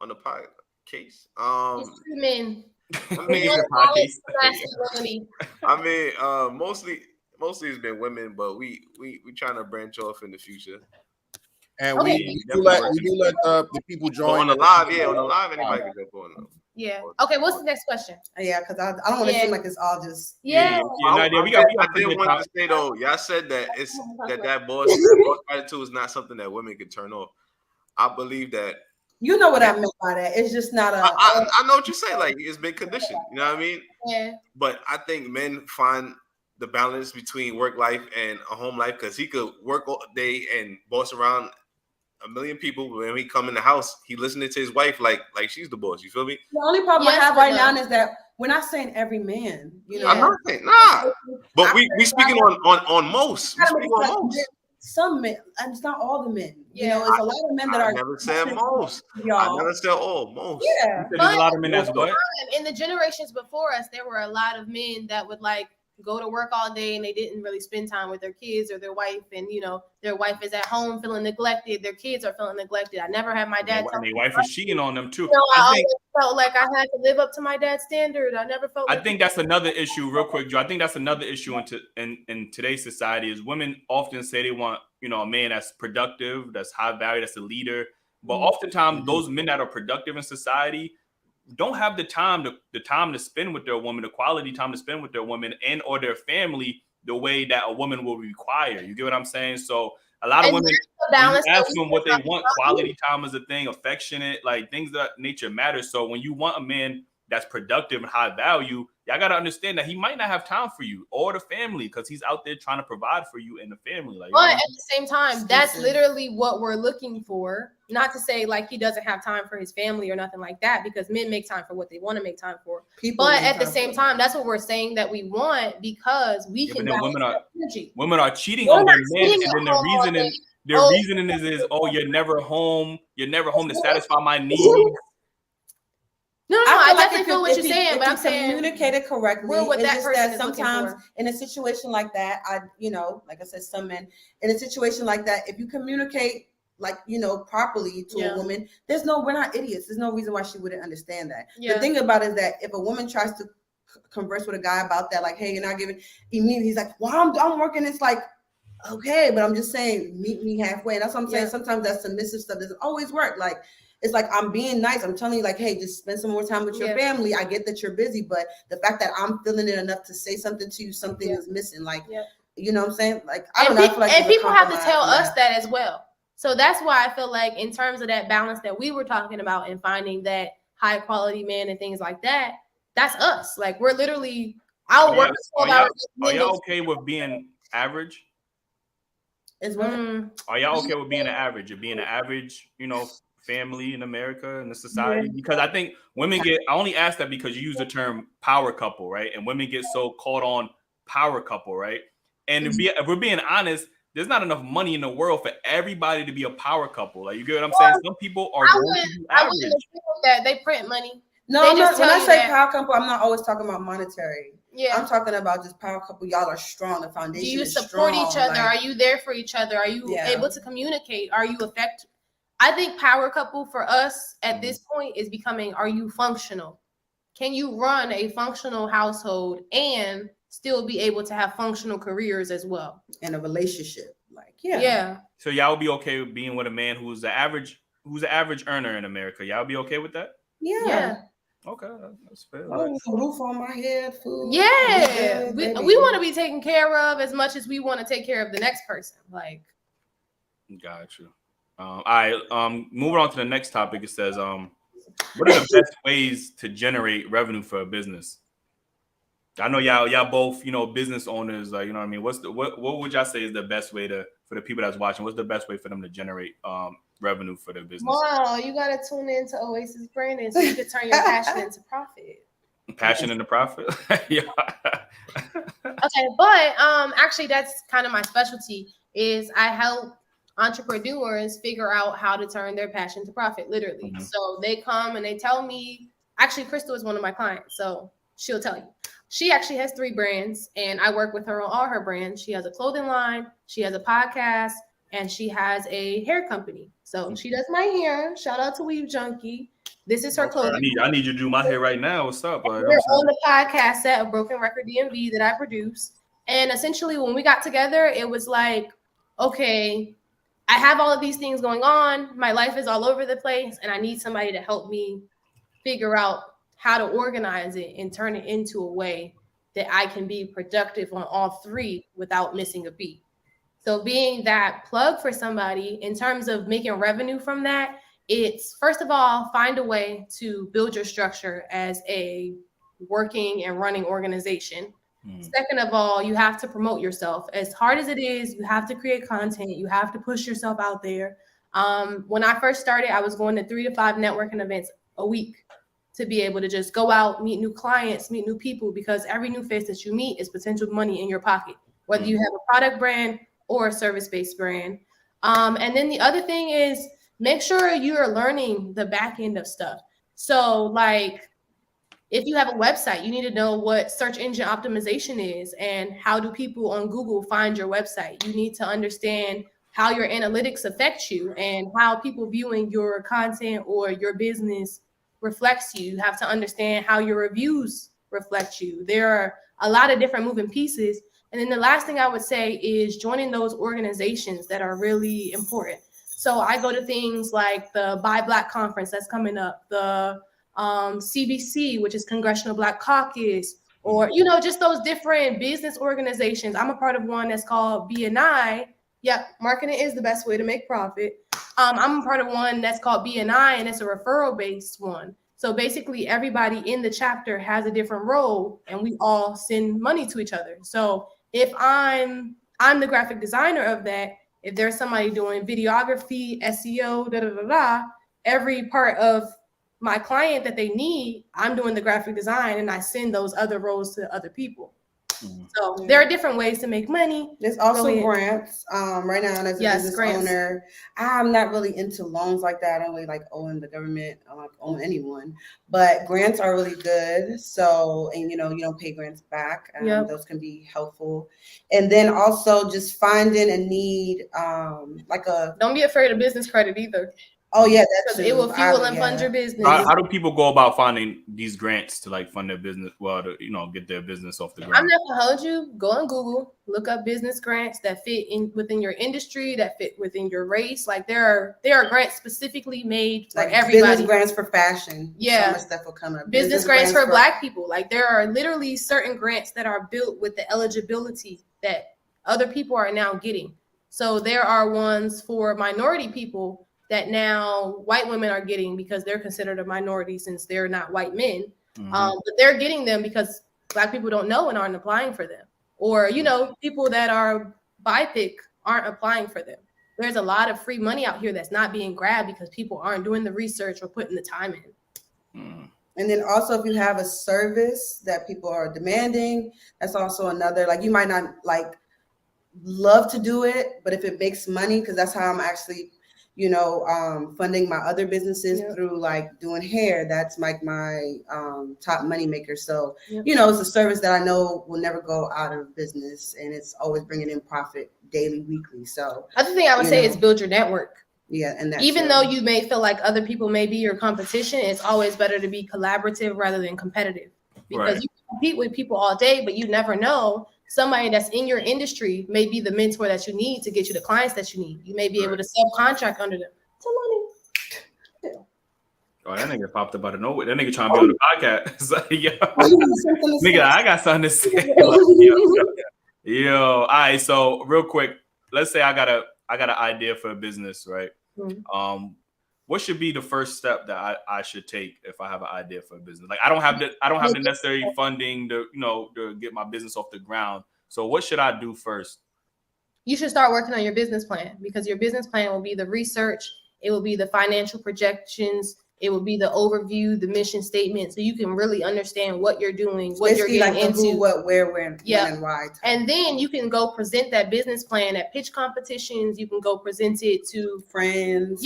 the pod case?" Men. Mostly mostly it's been women, but we trying to branch off in the future. And Okay. we do let the people join on the live. Yeah, on the live, anybody can jump on them. Yeah. Okay. What's the next question? Yeah, because I don't want to seem like it's all just. Yeah. I did want to say though, y'all said that it's that boss attitude is not something that women can turn off. I believe that. You know what I meant by that. It's just not a. I know what you say. Like it's been conditioned. You know what I mean? Yeah. But I think men find the balance between work life and a home life because he could work all day and boss around a million people. But when he come in the house, he listening to his wife like she's the boss. You feel me? The only problem I have right now is that we're not saying every man. You know, I'm not saying but we speaking on most. We speaking on most. Some men, and it's not all the men. You know, it's a lot of men that I are. Never said most. Y'all. I never said all. Most. Yeah, there's a lot of men that's what. In the generations before us, there were a lot of men that would like go to work all day and they didn't really spend time with their kids or their wife, and you know their wife is at home feeling neglected, their kids are feeling neglected. I never had my dad tell me their wife is cheating on them too. You know, I always felt like I had to live up to my dad's standard. I never felt I think that's another issue, real quick, Joe. I think that's another issue in today's society is women often say they want, you know, a man that's productive, that's high value, that's a leader. But oftentimes those men that are productive in society don't have the time to spend with their woman, the quality time to spend with their woman and or their family the way that a woman will require. You get what I'm saying? So a lot of women ask them what they want. Quality time is a thing, affectionate, like things of that nature matter. So when you want a man that's productive and high value, y'all got to understand that he might not have time for you or the family because he's out there trying to provide for you and the family. Like, but at the same time, that's literally what we're looking for. Not to say like he doesn't have time for his family or nothing like that, because men make time for what they want to make time for. But at the same time, that's what we're saying that we want because we can. Women are cheating on their men, and then the reasoning is oh, you're never home to satisfy my needs. No, I definitely feel what you're saying, but I'm saying communicate it correctly. What that person is sometimes in a situation like that, like I said, some men in a situation like that, if you communicate properly to a woman, we're not idiots. There's no reason why she wouldn't understand that. The thing about it is that if a woman tries to converse with a guy about that, like, hey, you're not giving, immediately he's like, well, I'm working. It's like, okay, but I'm just saying, meet me halfway. And that's what I'm saying. Sometimes that submissive stuff doesn't always work. Like, it's like, I'm being nice. I'm telling you, like, hey, just spend some more time with your family. I get that you're busy, but the fact that I'm feeling it enough to say something to you, something is missing. Like, you know what I'm saying? Like, I don't know. I feel like and people have to tell us that as well. So that's why I feel like in terms of that balance that we were talking about and finding that high quality man and things like that, that's us. Like, we're literally, I'll work 12 hours. Are y'all okay with being average? Are y'all okay with being an average? Or being an average, family in America and the society? Because I think women I only ask that because you use the term power couple, right? And women get so caught on power couple, right? And if we're being honest, there's not enough money in the world for everybody to be a power couple. Like, you get what I'm saying? Some people are going to be average. That they print money. No, when I say power couple, I'm not always talking about monetary. Yeah, I'm talking about just power couple. Y'all are strong. The foundation. Do you support each other? Are you there for each other? Are you able to communicate? Are you effective? I think power couple for us at this point is becoming, are you functional? Can you run a functional household and still be able to have functional careers as well? And a relationship. Yeah. So y'all would be okay with being with a man who's an average earner in America? Y'all be okay with that? Yeah. Okay, that's fair. Roof on my head, food. Yeah. We want to be taken care of as much as we want to take care of the next person. Like, got you. All right. Moving on to the next topic. It says, what are the best ways to generate revenue for a business? I know y'all both, business owners. Like, you know what I mean? What would y'all say is the best way for the people that's watching? What's the best way for them to generate revenue for their business? Wow, you gotta tune into Oasis Branding so you can turn your passion into profit. Passion into profit. Yeah. Okay, but actually, that's kind of my specialty. Is I help entrepreneurs figure out how to turn their passion to profit, literally. Mm-hmm. So they come and they tell me. Actually, Crystal is one of my clients, so she'll tell you. She actually has 3 brands, and I work with her on all her brands. She has a clothing line, she has a podcast, and she has a hair company. So she does my hair. Shout out to Weave Junkie. This is her clothing. I need you to do my hair right now. What's up? We're on the podcast set of Broken Record DMV that I produce. And essentially when we got together, it was like, okay, I have all of these things going on. My life is all over the place, and I need somebody to help me figure out how to organize it and turn it into a way that I can be productive on all three without missing a beat. So being that plug for somebody in terms of making revenue from that, it's first of all, find a way to build your structure as a working and running organization. Second of all, you have to promote yourself. As hard as it is, you have to create content. You have to push yourself out there. When I first started, I was going to 3 to 5 networking events a week to be able to just go out, meet new clients, meet new people, because every new face that you meet is potential money in your pocket, whether you have a product brand or a service-based brand. And then the other thing is make sure you're learning the back end of stuff. So like, if you have a website, you need to know what search engine optimization is and how do people on Google find your website. You need to understand how your analytics affect you and how people viewing your content or your business reflects you. You have to understand how your reviews reflect you. There are a lot of different moving pieces. And then the last thing I would say is joining those organizations that are really important. So I go to things like the Buy Black conference that's coming up, the CBC, which is Congressional Black Caucus, or, you know, just those different business organizations. I'm a part of one that's called BNI. Yep, marketing is the best way to make profit. I'm a part of one that's called BNI, and it's a referral-based one. So basically, everybody in the chapter has a different role, and we all send money to each other. So if I'm the graphic designer of that, if there's somebody doing videography, SEO, every part of my client that they need, I'm doing the graphic design, and I send those other roles to other people. So there are different ways to make money. There's also grants. Right now, as a business owner, I'm not really into loans like that. I don't really like owing the government. I don't like owing anyone. But grants are really good. So, and you know, you don't pay grants back. Those can be helpful. And then also just finding a need, don't be afraid of business credit either. Oh yeah, that's it will fuel and fund your business. How do people go about finding these grants to like fund their business? Well, to, you know, get their business off the ground. I'm not gonna hold you. Go on Google, look up business grants that fit in within your industry, that fit within your race. Like there are grants specifically made for everybody. Business grants for fashion. Yeah, so much stuff will come up. Business grants for Black people. Like there are literally certain grants that are built with the eligibility that other people are now getting. So there are ones for minority people that now white women are getting because they're considered a minority since they're not white men. But they're getting them because Black people don't know and aren't applying for them. Or, you know, people that are BIPOC aren't applying for them. There's a lot of free money out here that's not being grabbed because people aren't doing the research or putting the time in. And then also if you have a service that people are demanding, that's also another, like you might not like love to do it, but if it makes money, because that's how I'm actually funding my other businesses through like doing hair. That's like my top money maker. So, it's a service that I know will never go out of business, and it's always bringing in profit daily, weekly. So other thing I would say is build your network. Yeah. And even though you may feel like other people may be your competition, it's always better to be collaborative rather than competitive, because you can compete with people all day, but you never know. Somebody that's in your industry may be the mentor that you need to get you the clients that you need. You may be able to subcontract under them. Oh, that nigga popped up out of nowhere. That nigga trying to be on the podcast. Nigga, I got something to say. Yo, all right. So real quick, let's say I got an idea for a business, right? What should be the first step that I should take if I have an idea for a business? Like I don't have the necessary funding to get my business off the ground. So what should I do first? You should start working on your business plan, because your business plan will be the research, it will be the financial projections, it will be the overview, the mission statement, so you can really understand what you're doing, what you're getting into, who, what, where, when, and why. And then you can go present that business plan at pitch competitions. You can go present it to friends,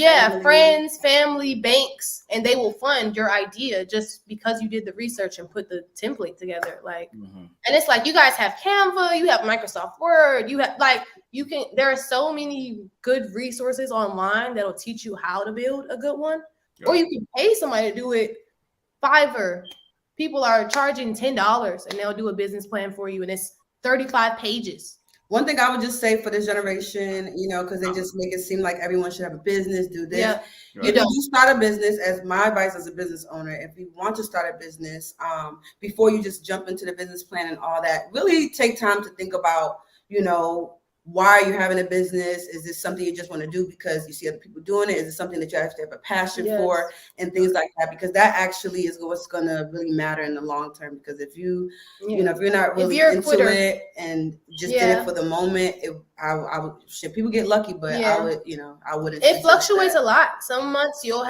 family, banks, and they will fund your idea just because you did the research and put the template together. Like, and it's like you guys have Canva, you have Microsoft Word, you have there are so many good resources online that'll teach you how to build a good one. Or you can pay somebody to do it. Fiverr. People are charging $10 and they'll do a business plan for you, and it's 35 pages. One thing I would just say for this generation, you know, because they just make it seem like everyone should have a business, do this. Yeah. If you start a business, as my advice as a business owner, if you want to start a business, before you just jump into the business plan and all that, really take time to think about, you know, why are you having a business? Is this something you just want to do because you see other people doing it? Is it something that you actually have a passion for and things like that? Because that actually is what's going to really matter in the long term. Because if you, you know, if you're not really into it and just did it for the moment, I would, people get lucky, but I would, you know, I wouldn't. It fluctuates a lot. Some months you'll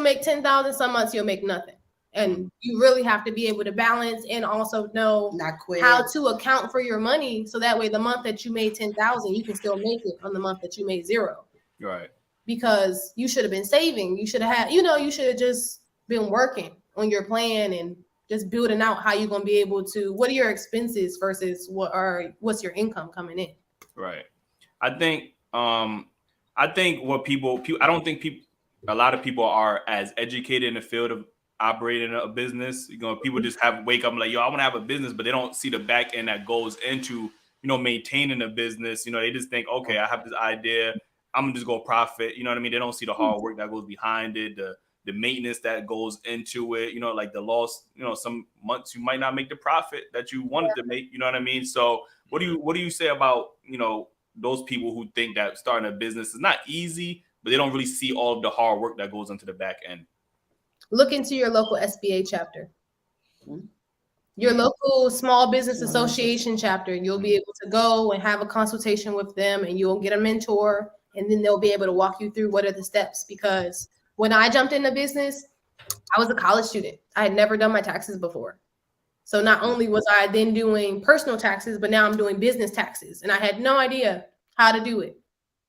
make 10,000, some months you'll make nothing. And you really have to be able to balance and also know how to account for your money. So that way the month that you made 10,000, you can still make it on the month that you made 0. Right. Because you should have been saving. You should have had, you know, you should have just been working on your plan and just building out how you're going to be able to, what are your expenses versus what's your income coming in? Right. I think what people, I don't think a lot of people are as educated in the field of operating a business. You know, people just wake up and like, yo, I want to have a business, but they don't see the back end that goes into, you know, maintaining a business. You know, they just think, okay, I have this idea, I'm gonna just go profit. You know what I mean? They don't see the hard work that goes behind it, the maintenance that goes into it. You know, like the loss. You know, some months you might not make the profit that you wanted to make. You know what I mean? So, what do you say about, you know, those people who think that starting a business is not easy, but they don't really see all of the hard work that goes into the back end? Look into your local SBA chapter, your local small business association chapter. You'll be able to go and have a consultation with them and you'll get a mentor and then they'll be able to walk you through what are the steps. Because when I jumped into business, I was a college student. I had never done my taxes before. So not only was I then doing personal taxes, but now I'm doing business taxes and I had no idea how to do it.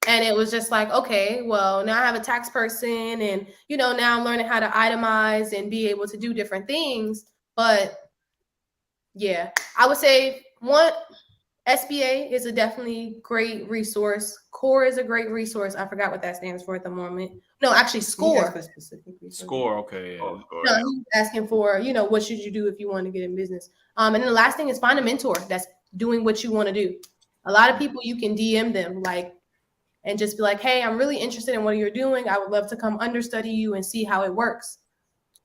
And it was just like, okay, well, now I have a tax person and, you know, now I'm learning how to itemize and be able to do different things. But yeah, I would say SBA is a definitely great resource. CORE is a great resource. I forgot what that stands for at the moment. No, actually SCORE. SCORE, okay. Yeah. No, he's asking for, you know, what should you do if you want to get in business? And then the last thing is find a mentor that's doing what you want to do. A lot of people, you can DM them and just be like, hey, I'm really interested in what you're doing. I would love to come understudy you and see how it works.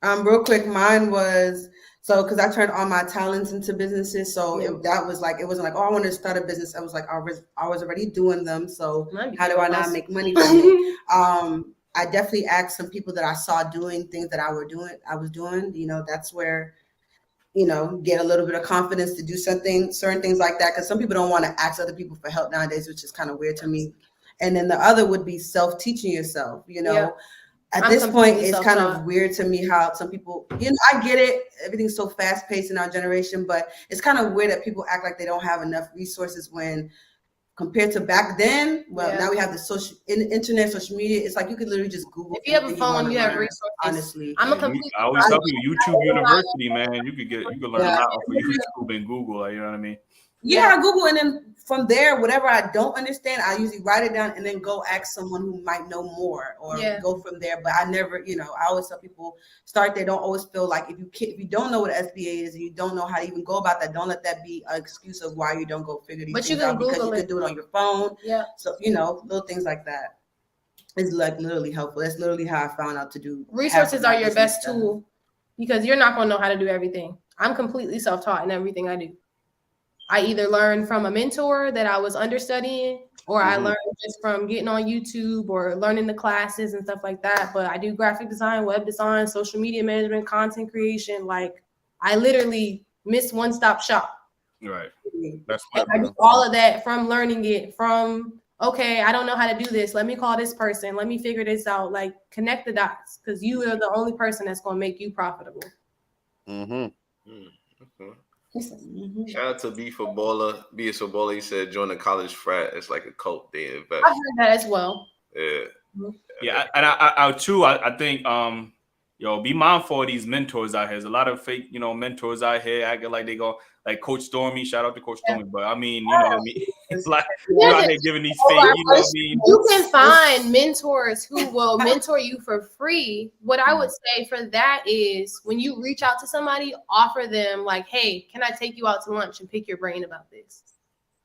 Real quick, mine was, because I turned all my talents into businesses. So that was like, it wasn't like, oh, I want to start a business. I was like, I was already doing them. So how do I not make money from it? I definitely asked some people that I saw doing things that I was doing. You know, that's where, you know, get a little bit of confidence to do certain things like that. Because some people don't want to ask other people for help nowadays, which is kind of weird to me. And then the other would be self-teaching yourself, you know. At this point, it's kind of weird to me how some people, you know, I get it. Everything's so fast-paced in our generation, but it's kind of weird that people act like they don't have enough resources when compared to back then. Well, now we have the internet, social media. It's like you could literally just Google. If you have a phone, you have resources. Honestly, I always tell you, YouTube University, man. You could learn a lot off of YouTube and Google. You know what I mean? Yeah, I Google, and then from there, whatever I don't understand, I usually write it down and then go ask someone who might know more or go from there. But I never, you know, I always tell people they don't always feel like if you don't know what SBA is and you don't know how to even go about that, don't let that be an excuse of why you don't go figure these things out, because you can do it on your phone. Yeah. So, you know, little things like that is like literally helpful. That's literally how I found out to do. Resources are your best tool because you're not going to know how to do everything. I'm completely self-taught in everything I do. I either learned from a mentor that I was understudying, or I learned just from getting on YouTube or learning the classes and stuff like that. But I do graphic design, web design, social media management, content creation. Like I literally miss one-stop shop. Right. I do all of that from learning it from, okay, I don't know how to do this. Let me call this person. Let me figure this out. Like connect the dots because you are the only person that's going to make you profitable. Shout out to B a Footballer. He said join a college frat. It's like a cult. They invest. I heard that as well. Yeah. Yeah, and I too. I think yo, be mindful of these mentors out here. There's a lot of fake, mentors out here acting like they go like Coach Stormy. Shout out to Coach Stormy, but I mean, you know what I mean. It's like you out here giving these fake, you know what I mean. You can find mentors who will mentor you for free. What I would say for that is when you reach out to somebody, offer them like, hey, can I take you out to lunch and pick your brain about this?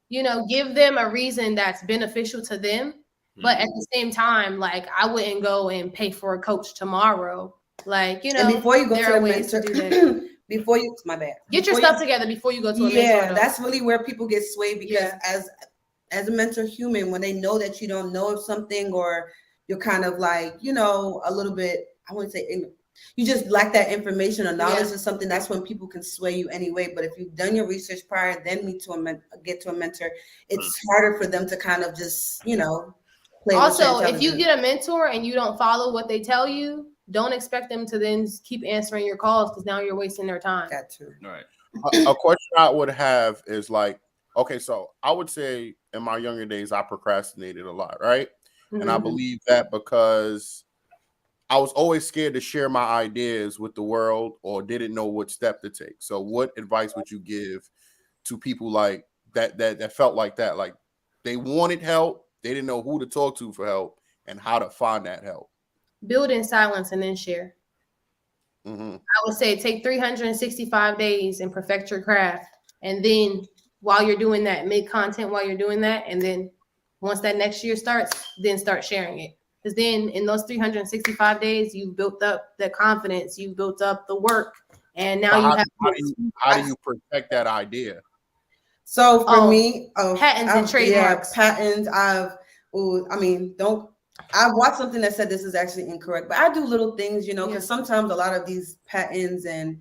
Give them a reason that's beneficial to them. But at the same time, like I wouldn't go and pay for a coach tomorrow. Like, and before you go there to are the ways mentor, to do that. before you, my bad. Get your stuff together before you go to a mentor. Yeah, that's really where people get swayed because as a mentor human, when they know that you don't know of something or you're kind of like, a little bit, I wouldn't say you just lack that information or knowledge of something, that's when people can sway you anyway. But if you've done your research prior, then get to a mentor, it's harder for them to kind of just, play. Also, if you get a mentor and you don't follow what they tell you, don't expect them to then keep answering your calls because now you're wasting their time. That too. Right. A question I would have is like, okay, so I would say in my younger days, I procrastinated a lot, right? Mm-hmm. And I believe that because I was always scared to share my ideas with the world or didn't know what step to take. So what advice would you give to people like that felt like that? Like they wanted help, they didn't know who to talk to for help and how to find that help. Build in silence and then share. Mm-hmm. I would say take 365 days and perfect your craft. And then while you're doing that, make content while you're doing that. And then once that next year starts, then start sharing it. Because then in those 365 days, you've built up the confidence, you've built up the work. And now how do you protect that idea? So for me, patents and trademarks. Patents. I watched something that said this is actually incorrect, but I do little things, because sometimes a lot of these patents and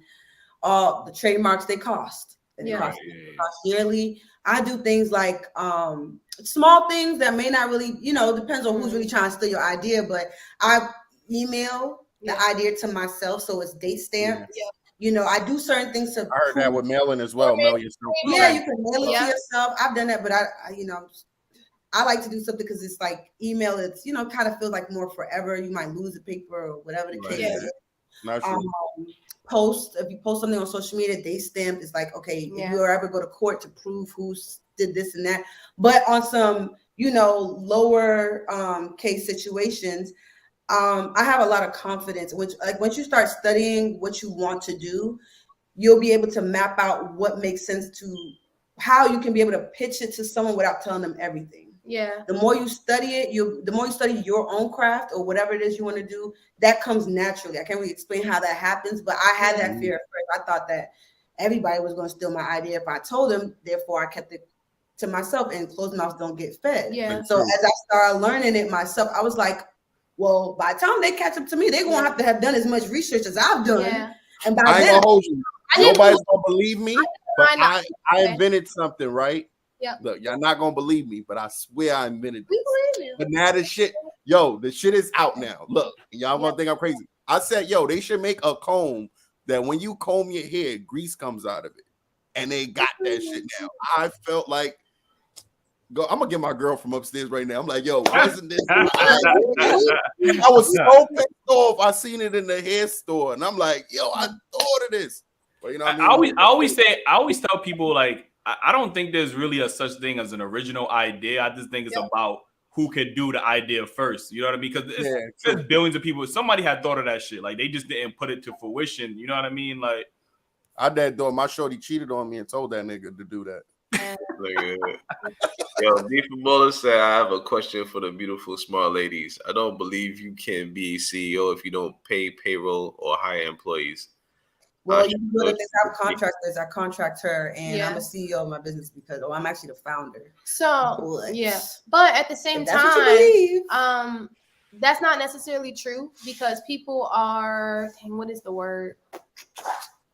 all the trademarks, they cost. They cost yearly. I do things like small things that may not really, depends on who's really trying to steal your idea, but I email the idea to myself so it's date stamped. Yeah. I do certain things to. I heard that with mailing as well. Mail yourself. Yeah, you can mail it to yourself. I've done that, but I like to do something because it's like email. It's kind of feels like more forever. You might lose the paper or whatever the case is. Not true. If you post something on social media, they stamped. It's like, okay, if you ever go to court to prove who did this and that. But on some lower case situations, I have a lot of confidence. Which like once you start studying what you want to do, you'll be able to map out what makes sense to how you can be able to pitch it to someone without telling them everything. Yeah. The more you study it, the more you study your own craft or whatever it is you want to do, that comes naturally. I can't really explain how that happens, but I had that fear at first. I thought that everybody was going to steal my idea if I told them. Therefore, I kept it to myself, and closed mouths don't get fed. Yeah. So as I started learning it myself, I was like, well, by the time they catch up to me, they're going to have done as much research as I've done. Yeah. And by I ain't then, gonna hold you. Nobody's gonna believe me, but I invented something, right? Yeah. Look, y'all not gonna believe me, but I swear I invented this. We believe you. But now the shit, the shit is out now. Look, y'all gonna think I'm crazy. I said, they should make a comb that when you comb your hair, grease comes out of it. And they got that shit now. I felt like, I'm gonna get my girl from upstairs right now. I'm like, wasn't this? I was so pissed off. I seen it in the hair store, and I'm like, I thought of this. But you know what I mean? I always tell people like, I don't think there's really a such thing as an original idea. I just think it's about who could do the idea first. You know what I mean? Because there's billions of people. Somebody had thought of that shit. Like they just didn't put it to fruition. You know what I mean? Like I did though. My shorty cheated on me and told that nigga to do that. Yo, D for Buller said, I have a question for the beautiful smart ladies. I don't believe you can be a CEO if you don't pay payroll or hire employees. Well, you know, if I have contractors, I contract her, and I'm a CEO of my business because I'm actually the founder. So but at the same time, that's not necessarily true because people are. What is the word?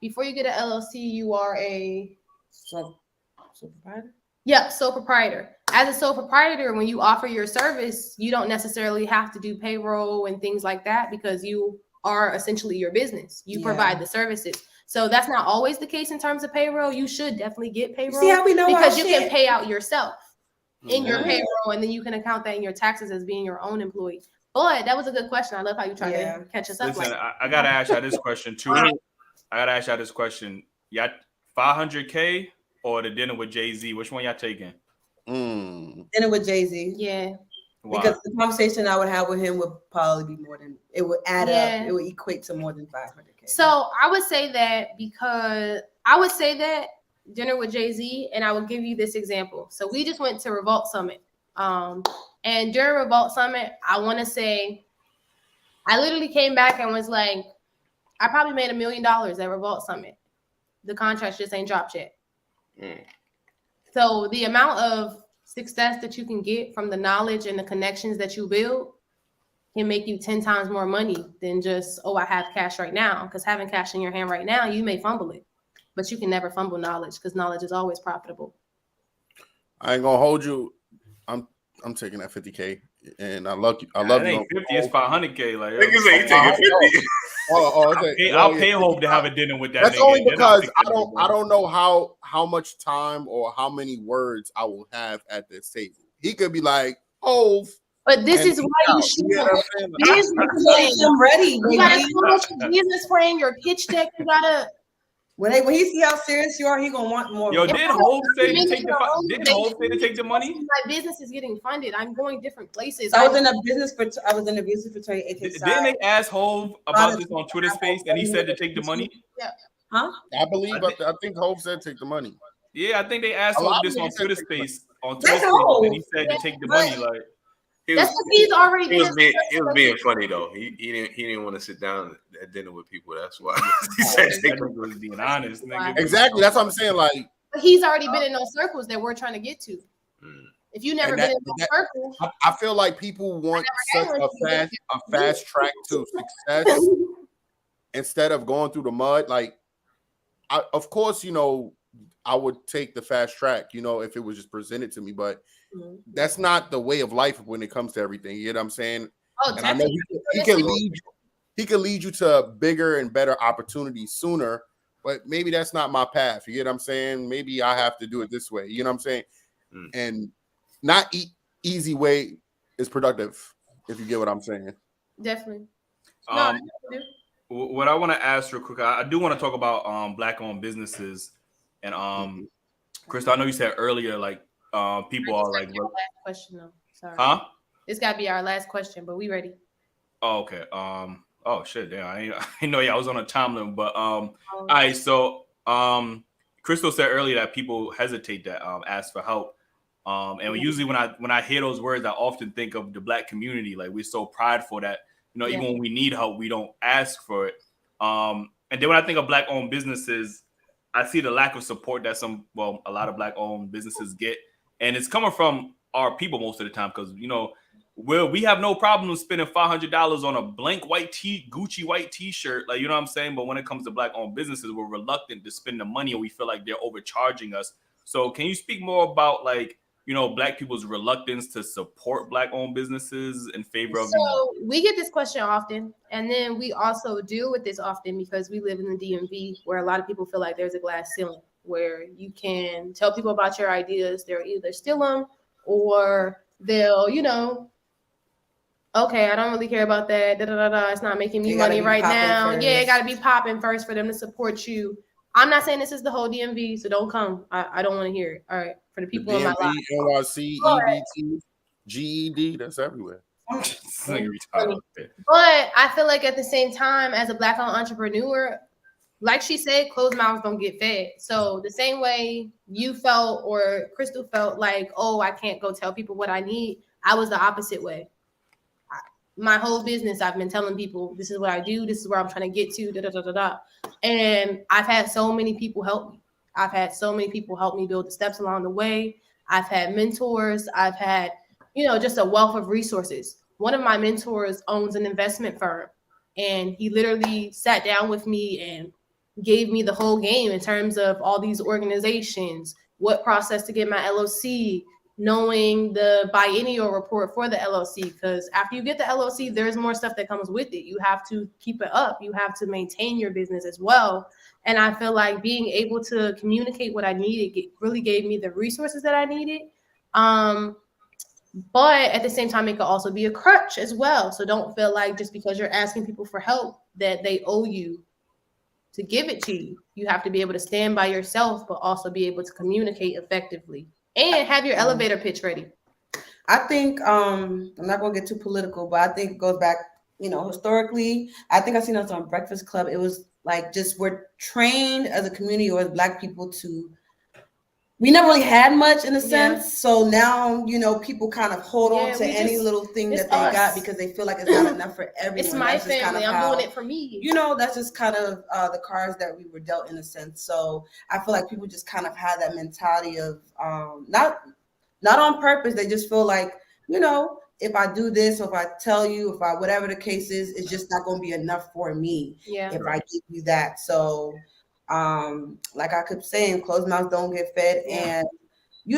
Before you get an LLC, you are a sole proprietor. Yeah, sole proprietor. As a sole proprietor, when you offer your service, you don't necessarily have to do payroll and things like that because you are essentially your business. You provide the services. So that's not always the case in terms of payroll. You should definitely get payroll. See how we know because you can pay out yourself in your payroll, and then you can account that in your taxes as being your own employee. But that was a good question. I love how you try to catch us up. Listen, I gotta ask y'all this question too. Y'all 500K or the dinner with Jay-Z? Which one y'all taking? Dinner with Jay-Z. Yeah. Why? Because the conversation I would have with him would probably be more than it would add up. It would equate to more than 500K. So I would say that dinner with Jay-Z, and I will give you this example. So we just went to Revolt Summit. And during Revolt Summit, I want to say I literally came back and was like, I probably made $1 million at Revolt Summit. The contracts just ain't dropped yet. So the amount of success that you can get from the knowledge and the connections that you build can make you 10 times more money than just, I have cash right now. Because having cash in your hand right now, you may fumble it, but you can never fumble knowledge because knowledge is always profitable. I ain't gonna hold you. I'm taking that 50K, and I love you. I love you. 50, it's 500K. Like niggas say you taking 50. I'll pay Hope to have a dinner with that. That's nigga. only because I don't know how much time or how many words I will have at this table. He could be like, "Oh." But this is why you should business ready. You gotta come up with business plan, your pitch deck. You gotta. When he see how serious you are, he gonna want more. Yo, did Hope say to take the money? My business is getting funded. I'm going different places. I was in a business fraternity. Didn't they ask Hope about this on Twitter Space, and he said to take the money? Yeah. Huh? I think Hope said take the money. Yeah, I think they asked Hope this on Twitter Space. And he said to take the money. Like. He was being funny though. He didn't want to sit down at dinner with people. That's why he said he was being honest. Nigga. Exactly. That's what I'm saying. Like, but he's already been in those circles that we're trying to get to. If you never been in those circles, I feel like people want such a fast track to success instead of going through the mud. Like, of course, I would take the fast track, if it was just presented to me, but that's not the way of life when it comes to everything. You know what I'm saying? Oh, and I know he can lead you to bigger and better opportunities sooner, but maybe that's not my path. You get what I'm saying? Maybe I have to do it this way. You know what I'm saying? And not easy way is productive, if you get what I'm saying. Definitely. What I want to ask real quick, I do want to talk about Black-owned businesses. And Chris, I know you said earlier, like people are like, last question though. Sorry. Huh? This gotta be our last question, but we ready. Oh, okay. Oh shit, damn. I know. Yeah, I was on a time limit, but all right. So Crystal said earlier that people hesitate to ask for help. And usually when I hear those words, I often think of the Black community. Like, we're so prideful that even when we need help, we don't ask for it. And then when I think of Black-owned businesses, I see the lack of support that a lot of Black-owned businesses get, and it's coming from our people most of the time because we have no problem spending $500 on a blank Gucci white T-shirt, like, you know what I'm saying. But when it comes to Black-owned businesses, we're reluctant to spend the money, and we feel like they're overcharging us. So, can you speak more about Black people's reluctance to support Black-owned businesses in favor of? So we get this question often, and then we also deal with this often because we live in the DMV, where a lot of people feel like there's a glass ceiling where you can tell people about your ideas. They'll either steal them or they'll, okay, I don't really care about that. It's not making me money right now. First. Yeah, it got to be popping first for them to support you. I'm not saying this is the whole DMV, so don't come. I don't want to hear it. All right. For the people in my life. NYC, EBT, GED, that's everywhere. But I feel like at the same time, as a Black-owned entrepreneur, like she said, closed mouths don't get fed. So the same way you felt or Crystal felt like, I can't go tell people what I need, I was the opposite way. My whole business, I've been telling people, this is what I do, this is where I'm trying to get to, And I've had so many people help me. I've had so many people help me build the steps along the way. I've had mentors. I've had, just a wealth of resources. One of my mentors owns an investment firm, and he literally sat down with me and gave me the whole game in terms of all these organizations, what process to get my LLC, knowing the biennial report for the LLC, because after you get the LLC, there's more stuff that comes with it. You have to keep it up. You have to maintain your business as well. And I feel like being able to communicate what I needed really gave me the resources that I needed. But at the same time, it could also be a crutch as well. So don't feel like just because you're asking people for help that they owe you to give it to you. You have to be able to stand by yourself, but also be able to communicate effectively and have your elevator pitch ready. I think I'm not gonna get too political, but I think it goes back, historically. I think I seen us on Breakfast Club. It was like just we're trained as a community or as Black people to. We never really had much in a sense, so now people kind of hold on to any little thing that they got because they feel like it's not enough for everyone. It's my family. Kind of I'm doing it for me. That's just kind of the cards that we were dealt in a sense. So I feel like people just kind of had that mentality of not on purpose. They just feel like if I do this, or if I tell you, if I whatever the case is, it's just not going to be enough for me. If I give you that, so. Like I kept saying, closed mouths don't get fed. And I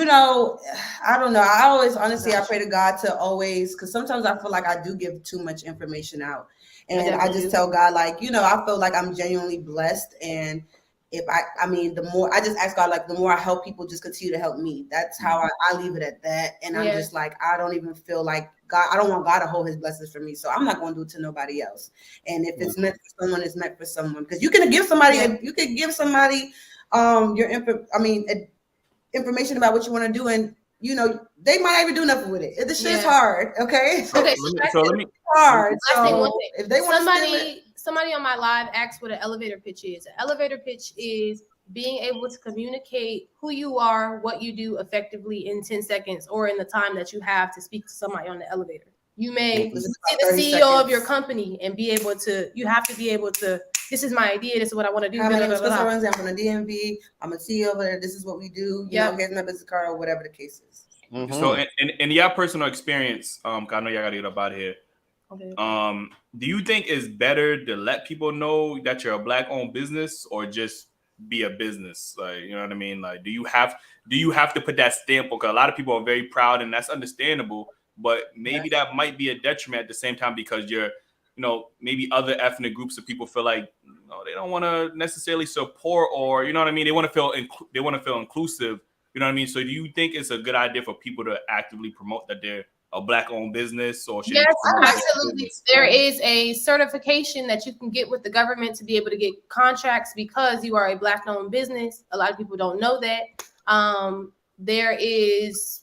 don't know. I always honestly I pray to God to always, because sometimes I feel like I do give too much information out. And I just tell God, like, I feel like I'm genuinely blessed. And if the more I just ask God, like, the more I help people, just continue to help me. That's how I leave it at that. And I'm just like, I don't even feel like God, I don't want God to hold his blessings for me. So I'm not going to do it to nobody else. And if it's meant for someone, it's meant for someone. Because you can give somebody, your information about what you want to do, and they might not even do nothing with it. This shit's hard. Okay. So let me hard. So if they want somebody on my live asked what an elevator pitch is. An elevator pitch is being able to communicate who you are, what you do effectively in 10 seconds or in the time that you have to speak to somebody on the elevator. You may be the CEO of your company and you have to be able to, this is my idea, this is what I want to do. I'm from the DMV, I'm a CEO over there, this is what we do, here's my business card or whatever the case is. Mm-hmm. So in your personal experience, I know y'all gotta get up out of here. Okay. Do you think it's better to let people know that you're a Black owned business or just be a business? Like, you know what I mean? Like, do you have to put that stamp? Because a lot of people are very proud, and that's understandable, but maybe that might be a detriment at the same time because you're, maybe other ethnic groups of people feel like, they don't want to necessarily support, or, you know what I mean? They want to feel inclusive. You know what I mean? So do you think it's a good idea for people to actively promote that they're a Black owned business? Or yes, absolutely. There is a certification that you can get with the government to be able to get contracts because you are a Black owned business. A lot of people don't know that. There's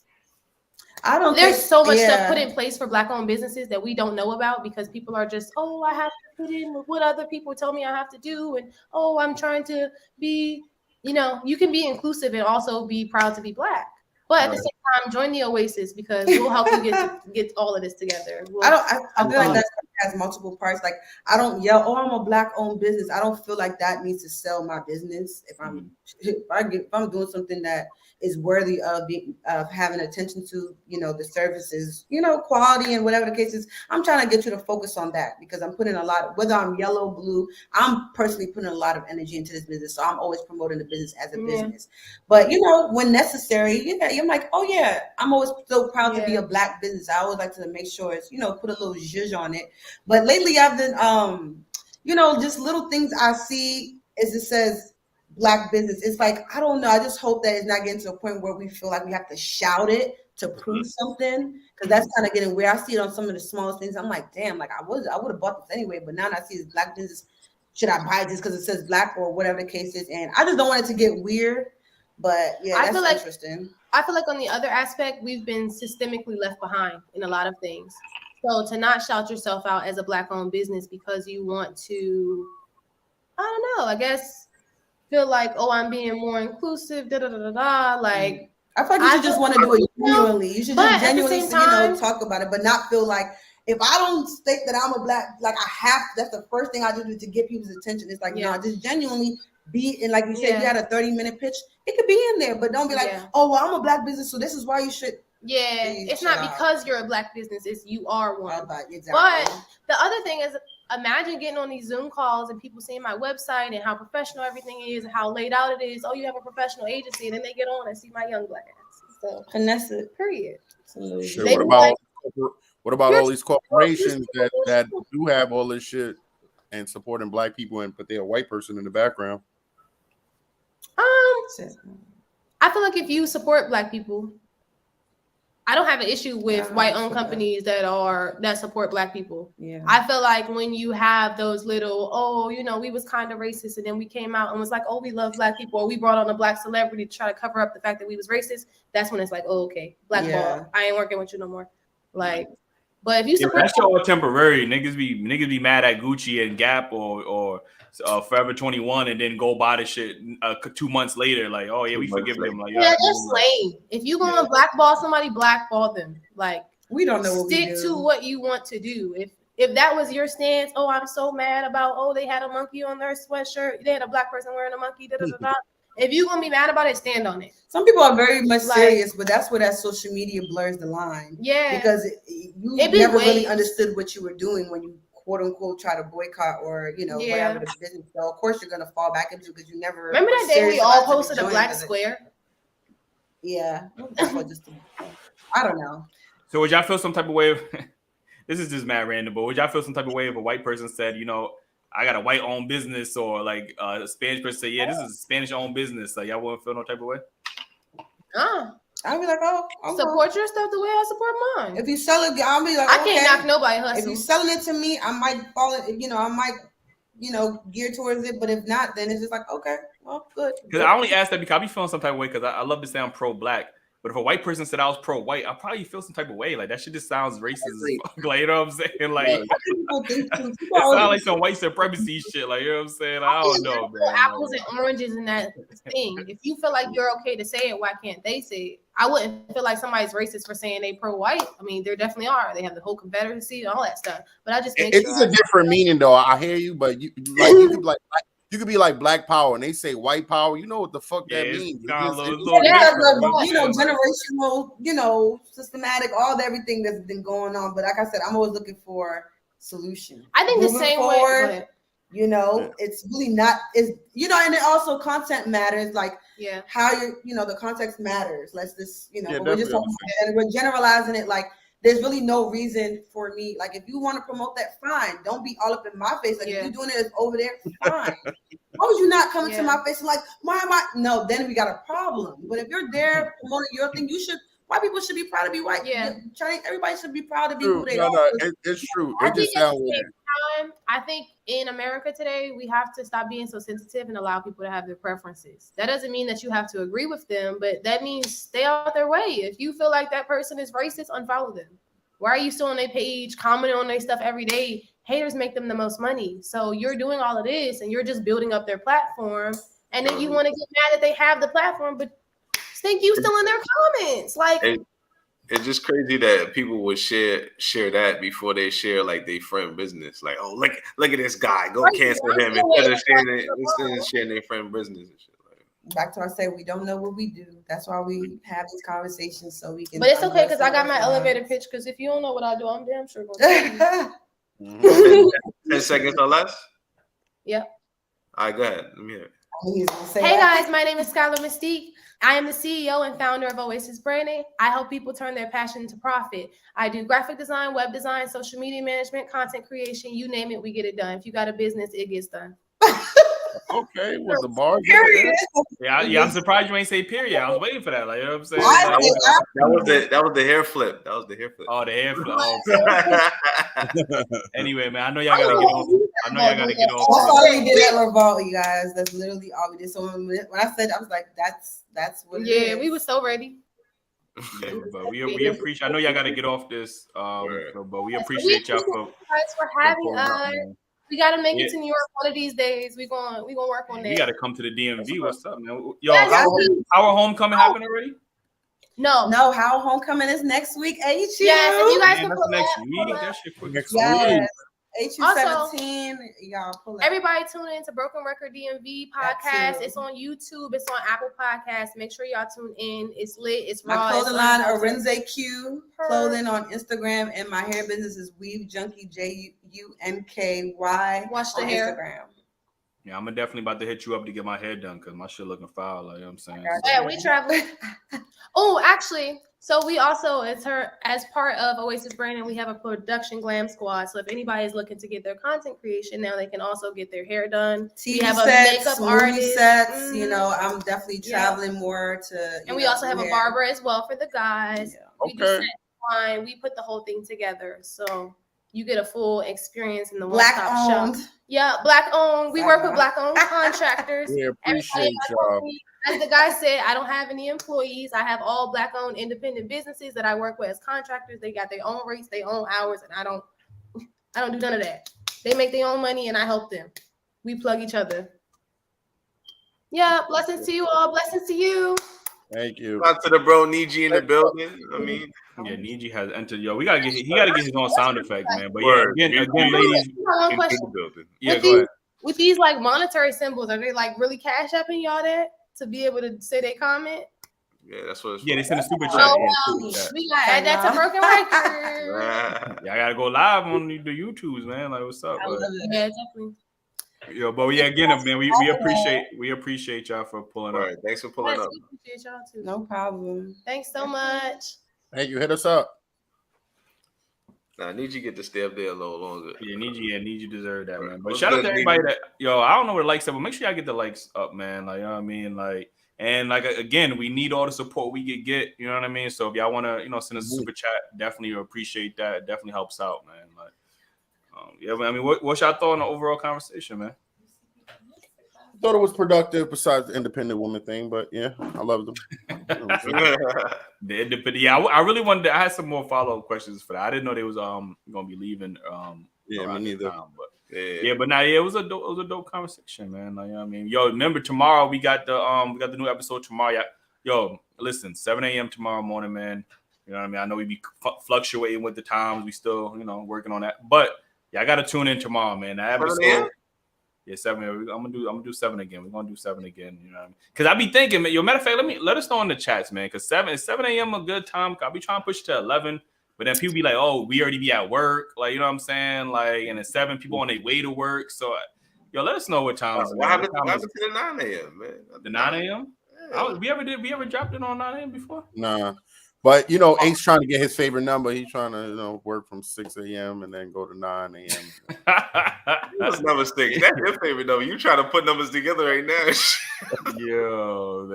so much stuff put in place for Black owned businesses that we don't know about because people are just, I have to put in what other people tell me I have to do. And, I'm trying to be, you can be inclusive and also be proud to be Black. But at the same time, join the Oasis because we'll help you get all of this together. I feel like that has multiple parts. Like, I don't yell, I'm a Black owned business. I don't feel like that needs to sell my business. If I'm doing something that is worthy of having attention to, the services, quality and whatever the case is, I'm trying to get you to focus on that because I'm putting a lot, whether I'm yellow, blue, I'm personally putting a lot of energy into this business. So I'm always promoting the business as a business. But, when necessary, I'm like, I'm always so proud to be a Black business. I always like to make sure it's, put a little zhuzh on it. But lately I've been, just little things I see as it says, Black business. It's like, I don't know. I just hope that it's not getting to a point where we feel like we have to shout it to prove something, because that's kind of getting weird. I see it on some of the smallest things. I'm like, damn, like I would have bought this anyway, but now I see this Black business. Should I buy this because it says Black or whatever the case is? And I just don't want it to get weird. But that's interesting. I feel like on the other aspect, we've been systemically left behind in a lot of things. So to not shout yourself out as a Black owned business because you want to, I don't know, I guess feel like, I'm being more inclusive, like I feel like you should just want to do it genuinely. You should just genuinely talk about it, but not feel like if I don't state that I'm a Black, like I have, that's the first thing I do to get people's attention. It's like, no, just genuinely be, and like you said, you had a 30-minute pitch, it could be in there, but don't be like, I'm a Black business, so this is why you should. Yeah, it's not because you're a Black business, it's you are one. Exactly. But the other thing is, imagine getting on these Zoom calls and people seeing my website and how professional everything is and how laid out it is. You have a professional agency, and then they get on and see my young Black ass. So finesse it. Period. Sure. What about all these corporations that do have all this shit and supporting Black people and put their white person in the background? I feel like if you support Black people, I don't have an issue with white-owned companies that support Black people. Yeah. I feel like when you have those little, we was kind of racist, and then we came out and was like, we love Black people, or we brought on a Black celebrity to try to cover up the fact that we was racist. That's when it's like, okay, blackball. I ain't working with you no more. Like, but if you support that's all temporary. Niggas be mad at Gucci and Gap or Forever 21 and then go buy the shit 2 months later. Like, oh yeah, we forgive them. Like, that's lame. If you gonna blackball somebody, blackball them. Like, we don't know what we do. Stick to what you want to do. If that was your stance, I'm so mad about they had a monkey on their sweatshirt, they had a Black person wearing a monkey. If you gonna be mad about it, stand on it. Some people are very much serious, but that's where that social media blurs the line. Yeah, because you never really understood what you were doing when you quote unquote try to boycott or whatever the business. So of course you're gonna fall back into because you never remember that day we all posted a Black square. Yeah, I don't know. So would y'all feel some type of way? This is just mad random, but would y'all feel some type of way if a white person said, I got a white-owned business, or like a Spanish person say, yeah, this is a Spanish-owned business. Like, y'all wouldn't feel no type of way? I'll be like, support your stuff the way I support mine. If you sell it, I'll be like, I can't knock nobody hustle. If you're selling it to me, I might fall in, I might, gear towards it. But if not, then it's just like, okay, well, good. Because I only asked that because I be feeling some type of way because I love to say I'm pro-Black. But if a white person said I was pro-white, I'd probably feel some type of way. Like, that shit just sounds racist as fuck. Like, you know what I'm saying? Like, it sounds like some white supremacy shit. Like, you know what I'm saying? Like, I don't know, man. Apples and oranges in that thing. If you feel like you're okay to say it, why can't they say it? I wouldn't feel like somebody's racist for saying they pro-white. I mean, there definitely are. They have the whole Confederacy and all that stuff. But I just think it's a different meaning, though. I hear you, but you could be like. You could be like Black Power, and they say white power. You know what the fuck that means? Generational, systematic, everything that's been going on. But like I said, I'm always looking for solutions. I think moving the same forward, way. It's really not. And it also content matters. Like how the context matters. Let's just but we're just talking about it, and we're generalizing it like. There's really no reason for me. Like, if you want to promote that, fine. Don't be all up in my face. Like, if you're doing it over there, fine. Why would you not come into my face and like, why am I? No, then we got a problem. But if you're there promoting your thing, white people should be proud to be white. Yeah. Everybody should be proud to be who they are. It's true. It just sounds weird. I think in America today, we have to stop being so sensitive and allow people to have their preferences. That doesn't mean that you have to agree with them, but that means stay out their way. If you feel like that person is racist, unfollow them. Why are you still on their page, commenting on their stuff every day? Haters make them the most money. So you're doing all of this and you're just building up their platform. And then you want to get mad that they have the platform, but think you still in their comments. Like, it's just crazy that people would share that before they share like their friend business. Like, oh, look at this guy, go cancel him instead of sharing their friend business and shit. Like, back to I say we don't know what we do. That's why we have these conversations so we can. But it's okay because I got my elevator pitch. Because if you don't know what I do, I'm damn sure going to. 10 seconds or less. Yep. All right, go ahead. Let me hear it. Hey guys, my name is Skylar Mystique. I am the CEO and founder of Oasis Branding. I help people turn their passion into profit. I do graphic design, web design, social media management, content creation, you name it, we get it done. If you got a business, it gets done. Okay, with the bar. Yeah, I'm surprised you ain't say period. I was waiting for that. Like, you know what I'm saying? That was the hair flip. That was the hair flip. Oh, the hair flip. Oh, anyway, man, I know y'all gotta get off. That's all we did at Revolt, you guys. That's literally all we did. So when I said, I was like, that's what. Yeah, we were so ready. Yeah, but we appreciate. I know y'all gotta get off this. But we appreciate y'all for having us. We gotta make it to New York one of these days. We gonna work on that. We gotta come to the DMV. What's up, man? Yo, our homecoming happened already? No, how homecoming is next week. HU. Yes, if you guys can pull next week. That shit quick. Next week. HU17, y'all pull up. Everybody tune in to Broken Record DMV podcast. It's on YouTube. It's on Apple Podcasts. Make sure y'all tune in. It's lit. It's raw. My clothing line, Arenze Q clothing on Instagram, and my hair business is Weave Junkie JUNKY. Watch the hair. Instagram. Yeah, I'm definitely about to hit you up to get my hair done because my shit looking foul. Like, you know what I'm saying? Yeah, we travel. Oh, actually, so we also, as part of Oasis Branding, we have a production glam squad. So if anybody is looking to get their content creation now, they can also get their hair done. TV we have sets, a makeup artist. Sets, I'm definitely traveling more to. And we also have a barber as well for the guys. Yeah. We do set wine. We put the whole thing together, so you get a full experience in the one-stop shop. Yeah, black owned. We work with black owned contractors. We appreciate y'all. As the guy said, I don't have any employees. I have all black owned independent businesses that I work with as contractors. They got their own rates, their own hours, and I don't do none of that. They make their own money and I help them. We plug each other. Yeah, blessings to you all. Blessings to you. Thank you. Shout out to the bro Niji in the building. I mean, yeah, Niji has entered. Yo, he gotta get his own sound effect, man. But yeah, again, ladies. One question. Yeah, go ahead. With these like monetary symbols, are they like really cash apping y'all that to be able to say they comment? Yeah, that's what. They send a super chat. Oh, well, we gotta add that to broken record. Yeah, I gotta go live on the YouTubes, man. Like, what's up? Yeah, definitely. Yo, but yeah, again, man, we appreciate y'all for pulling up. Thanks for pulling up. We appreciate y'all too. No problem. Thanks so much. Thank you. Hit us up. I need you to get to stay up there a little longer. Yeah, need you deserve that, man. But shout out to everybody that I don't know where the likes are, but make sure y'all get the likes up, man. Like, you know what I mean? Like, and like again, we need all the support we could get, you know what I mean? So if y'all wanna, send us a super chat, definitely appreciate that. It definitely helps out, man. Like I mean, what's y'all thought on the overall conversation, man? I thought it was productive besides the independent woman thing, but yeah, I love them. The independent, yeah, I really wanted I had some more follow-up questions for that. I didn't know they was gonna be leaving me neither. But it was a dope conversation, man. Like, you know what I mean? Yo, remember tomorrow we got the new episode tomorrow. Yo, listen, 7 a.m. tomorrow morning, man. You know what I mean? I know we be fluctuating with the times. We still, working on that. But I gotta tune in tomorrow, man. That episode. Yeah, 7. I'm gonna do 7 again. We're gonna do 7 again. You know what I mean? Because I be thinking, man. Matter of fact, let us know in the chats, man. Because 7 a.m. a good time. I'll be trying to push to 11, but then people be like, "Oh, we already be at work." Like, you know what I'm saying? Like, and at 7, people on their way to work. So, let us know what time. What happened to the 9 a.m., man? The 9 a.m. Yeah. We ever dropped it on 9 a.m. before? Nah. But Ace trying to get his favorite number. He's trying to work from 6 a.m. and then go to 9 a.m. That's number 6. That's your favorite number. You trying to put numbers together right now? Yo.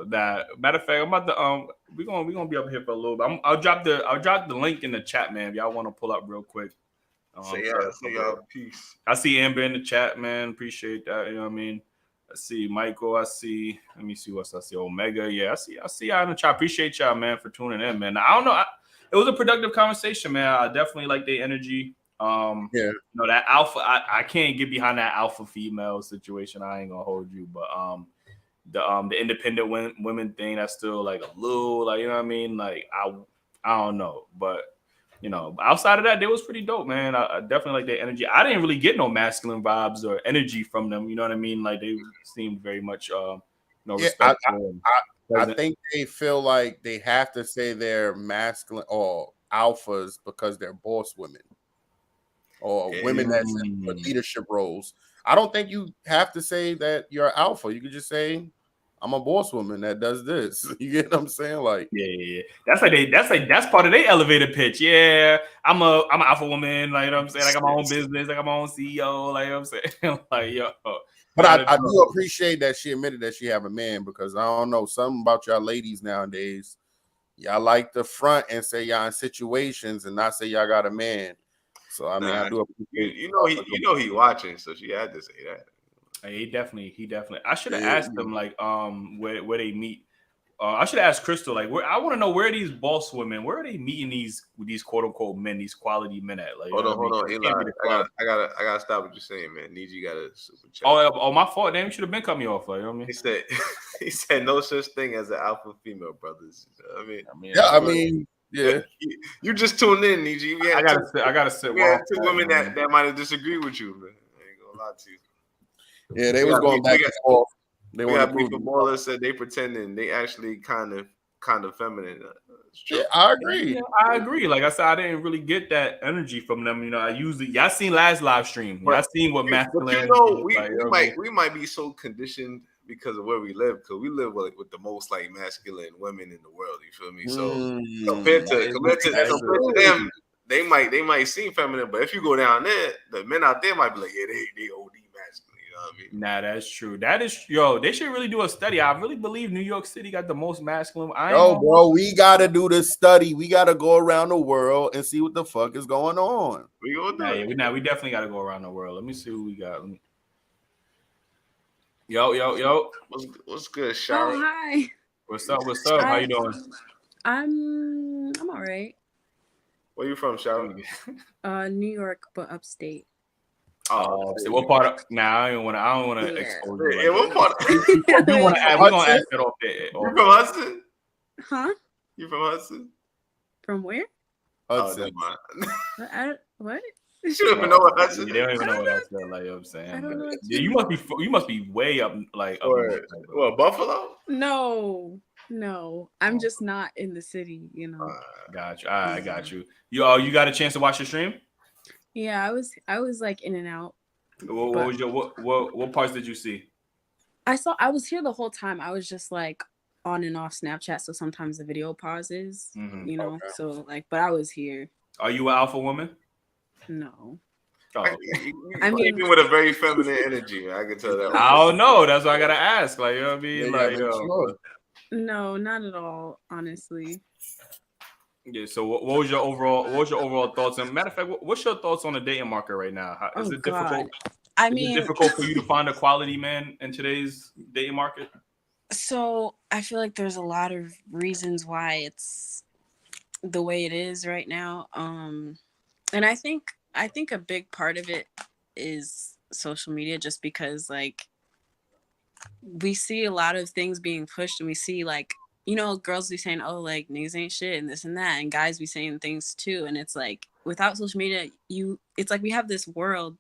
That matter of fact, I'm about to we're gonna be up here for a little bit. I'll drop the link in the chat, man. If y'all want to pull up real quick. Say y'all peace. I see Amber in the chat, man. Appreciate that. You know what I mean? I see Michael. Let me see what I see. Omega. Yeah, I see y'all in the chat. Appreciate y'all, man, for tuning in, man. I don't know. It was a productive conversation, man. I definitely like their energy. That alpha. I can't get behind that alpha female situation. I ain't gonna hold you, but the independent women thing, that's still like a little, like, you know what I mean? Like I don't know, but. Outside of that, they was pretty dope, man. I definitely like their energy. I didn't really get no masculine vibes or energy from them. You know what I mean? Like, they seemed very much, respectful. I think they feel like they have to say they're masculine or alphas because they're boss women or women that's in leadership roles. I don't think you have to say that you're alpha. You could just say, I'm a boss woman that does this. You get what I'm saying? Like, yeah. That's part of their elevator pitch. Yeah, I'm an alpha woman. Like, you know what I'm saying? I got my own business. I got my own CEO. Like, you know what I'm saying? Like, yo. But I do appreciate that she admitted that she have a man, because I don't know, something about y'all ladies nowadays. Y'all like the front and say y'all in situations and not say y'all got a man. So I mean, I do appreciate. He watching, so she had to say that. He definitely. I should have asked them like where they meet. I should ask Crystal, like, where I want to know where these boss women, where are they meeting these quote unquote men, these quality men at? Like, hold on, Eli. I gotta stop what you're saying, man. Need you gotta super chat. Oh, my fault. Damn, you should have been cut me off. Like, you know what I mean? He said no such thing as an alpha female, brothers. I mean, yeah. You just tuned in, Niji. I gotta sit. We had 2 women that might have disagreed with you, man. I ain't gonna lie to you. Yeah, they was going back and forth. They got people ballers said they pretending they actually kind of feminine. Yeah, I agree. Yeah, I agree. Like I said, I didn't really get that energy from them. Y'all seen last live stream. Y'all seen what masculine. We might be so conditioned because of where we live, because we live with the most like masculine women in the world. You feel me? So compared to them, they might seem feminine, but if you go down there, the men out there might be like, yeah, they OD masculine. You know what I mean? Nah, that's true. That is, they should really do a study. I really believe New York City got the most masculine. Bro, we gotta do the study. We gotta go around the world and see what the fuck is going on. We gonna do it. We definitely gotta go around the world. Let me see who we got. Yo. What's good, Sharon? Oh, hi. What's up? How you doing? I'm all right. Where you from, Sharon? New York, but upstate. Oh, so what part of? Nah, I don't want to expose you. Yeah, what part? We're gonna ask that off there. You from Hudson? Huh? You from Hudson? From where? Hudson. What? You don't even know what Hudson. They don't even know what else. Like, you know what I'm saying? I don't know You must be way up, like up. What, Buffalo? No. I'm just not in the city, you know. Got you. I got you. You got a chance to watch the stream? Yeah, I was like in and out. What parts did you see? I was here the whole time. I was just like on and off Snapchat, so sometimes the video pauses, you know. Okay. So like, but I was here. Are you an alpha woman? No. Oh, I mean, with a very feminine energy, I can tell that. I don't know. That's why I gotta ask. Like, you know what I mean? Like, no, not at all. Honestly. Yeah. So, what was your overall thoughts? And matter of fact, what's your thoughts on the dating market right now? Is it difficult? Is it difficult for you to find a quality man in today's dating market? So I feel like there's a lot of reasons why it's the way it is right now. And I think a big part of it is social media, just because like we see a lot of things being pushed, and we see like, you know, girls be saying, oh, like niggas ain't shit and this and that, and guys be saying things too. And it's like, without social media, it's like we have this world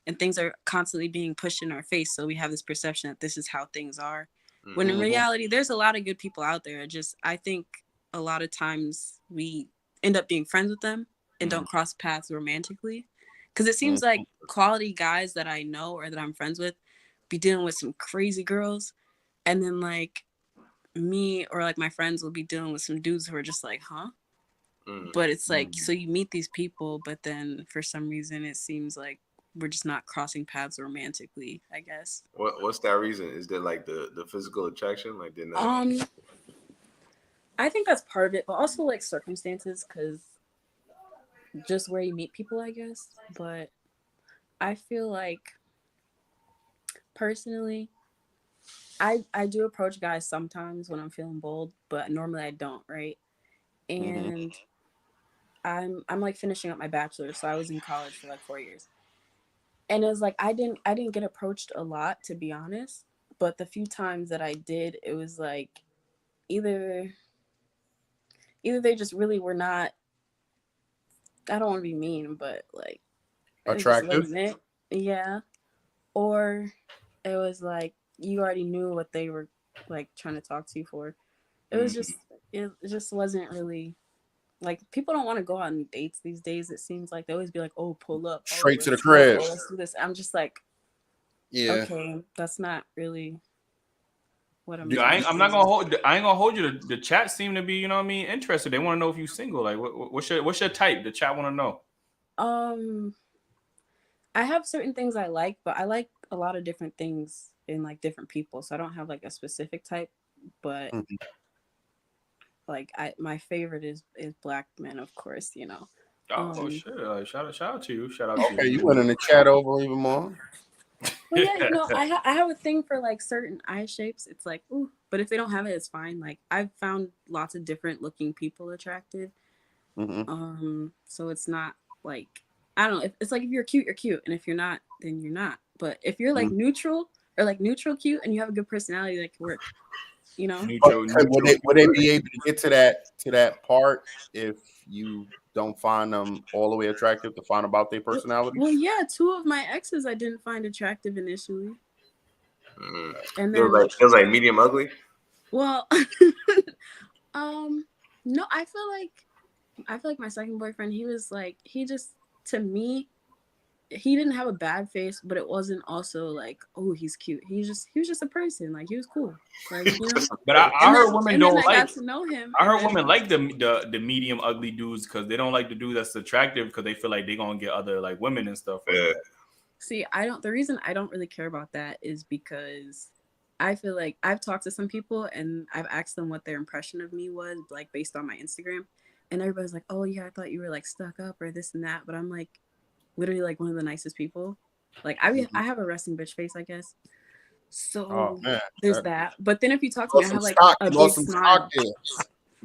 and things are constantly being pushed in our face. So we have this perception that this is how things are. When in reality, there's a lot of good people out there. I think a lot of times we end up being friends with them and don't cross paths romantically. Because it seems like quality guys that I know or that I'm friends with be dealing with some crazy girls. And then like me or like my friends will be dealing with some dudes who are just like, huh? But it's like, so you meet these people, but then for some reason it seems like we're just not crossing paths romantically, I guess. What's that reason? Is there like the physical attraction? Like they're not... I think that's part of it, but also like circumstances, because just where you meet people, I guess. But I feel like personally, I do approach guys sometimes when I'm feeling bold, but normally I don't, right? And I'm like finishing up my bachelor's, so I was in college for like 4 years. And it was like I didn't get approached a lot, to be honest. But the few times that I did, it was like either they just really were not, I don't want to be mean, but like attractive. Yeah. Or it was like you already knew what they were like trying to talk to you for. It was just, it just wasn't really, like, people don't want to go on dates these days. It seems like they always be like, oh, pull up. Straight to the crib. Let's do this. I'm just like, okay, that's not really what I'm doing. I ain't gonna hold you. The chat seem to be, you know what I mean, interested. They want to know if you single. Like, what's your type? The chat want to know. I have certain things I like, but I like a lot of different things in like different people. So I don't have like a specific type, but like my favorite is black men, of course, you know. Oh shit! Shout out to you. Okay, you went in the chat over even more. Well, yeah, you know, I have a thing for like certain eye shapes. It's like, ooh, but if they don't have it, it's fine. Like I've found lots of different looking people attractive. So it's not like, I don't know. It's like if you're cute, you're cute, and if you're not, then you're not. But if you're like neutral or like neutral cute, and you have a good personality, that can work. You know, would they be able to get to that part if you don't find them all the way attractive to find about their personality? Well, yeah, 2 of my exes I didn't find attractive initially. And then it was like medium ugly. Well, no, I feel like my second boyfriend, he was like, he just, to me, he didn't have a bad face, but it wasn't also like, oh, he's cute. He was just a person. Like, he was cool. Like, you know? But I heard women don't like. Got to know him. I heard women like the medium ugly dudes because they don't like the dude that's attractive because they feel like they're gonna get other like women and stuff. Like that. See, the reason I don't really care about that is because I feel like I've talked to some people and I've asked them what their impression of me was, like based on my Instagram. And everybody's like, oh yeah, I thought you were like stuck up or this and that. But I'm like literally like one of the nicest people. Like I have a resting bitch face, I guess. So there's that. But then if you talk to me, I have like a big smile.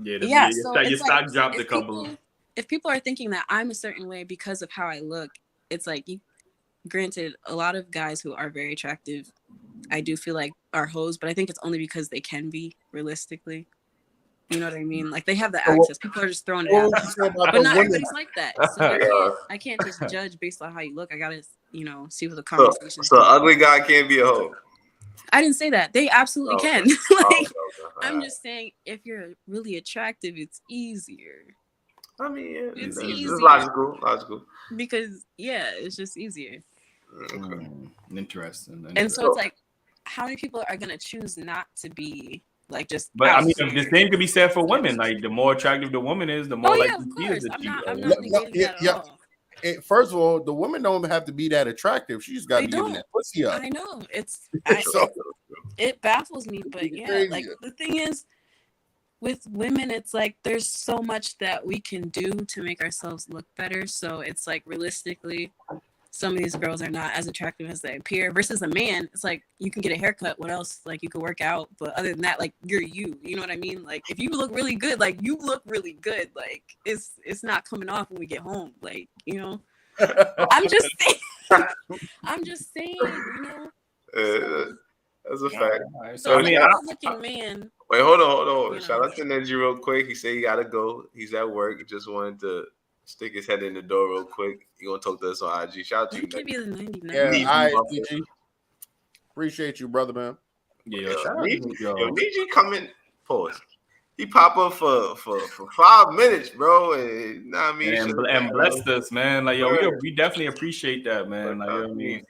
Yeah, so your stock like, dropped a couple. If people are thinking that I'm a certain way because of how I look, it's like granted, a lot of guys who are very attractive, I do feel like are hoes, but I think it's only because they can be realistically. You know what I mean? Like they have the access. People are just throwing it out. But not everybody's like that. So I can't just judge based on how you look. I gotta, see what the conversation. So ugly guy can't be a hoe. I didn't say that. They absolutely can. I'm just saying if you're really attractive, it's easier. I mean, it's logical. Because it's just easier. Okay. Interesting. And so it's like, how many people are gonna choose not to be like just? But I mean, the same could be said for women. Like the more attractive the woman is, the more likely she is to cheat. I'm not negating that at all. First of all, the women don't have to be that attractive. She just got to be giving that pussy up. I know it baffles me, but like the thing is, with women, it's like there's so much that we can do to make ourselves look better. So it's like realistically, some of these girls are not as attractive as they appear. Versus a man, it's like you can get a haircut. What else? Like you could work out, but other than that, like you're you. You know what I mean? Like if you look really good, like you look really good. Like it's not coming off when we get home. Like I'm just saying. That's a fact. Right. So I mean, looking man. Wait, hold on. Shout out to Neji real quick. He said he gotta go. He's at work. He just wanted to stick his head in the door real quick. You gonna talk to us on IG? Shout out to you. Yeah, DG. Appreciate you, brother, man. Yeah, DG coming. Pause. He pop up for 5 minutes, bro, and and blessed us, man. Like we definitely appreciate that, man. Like man.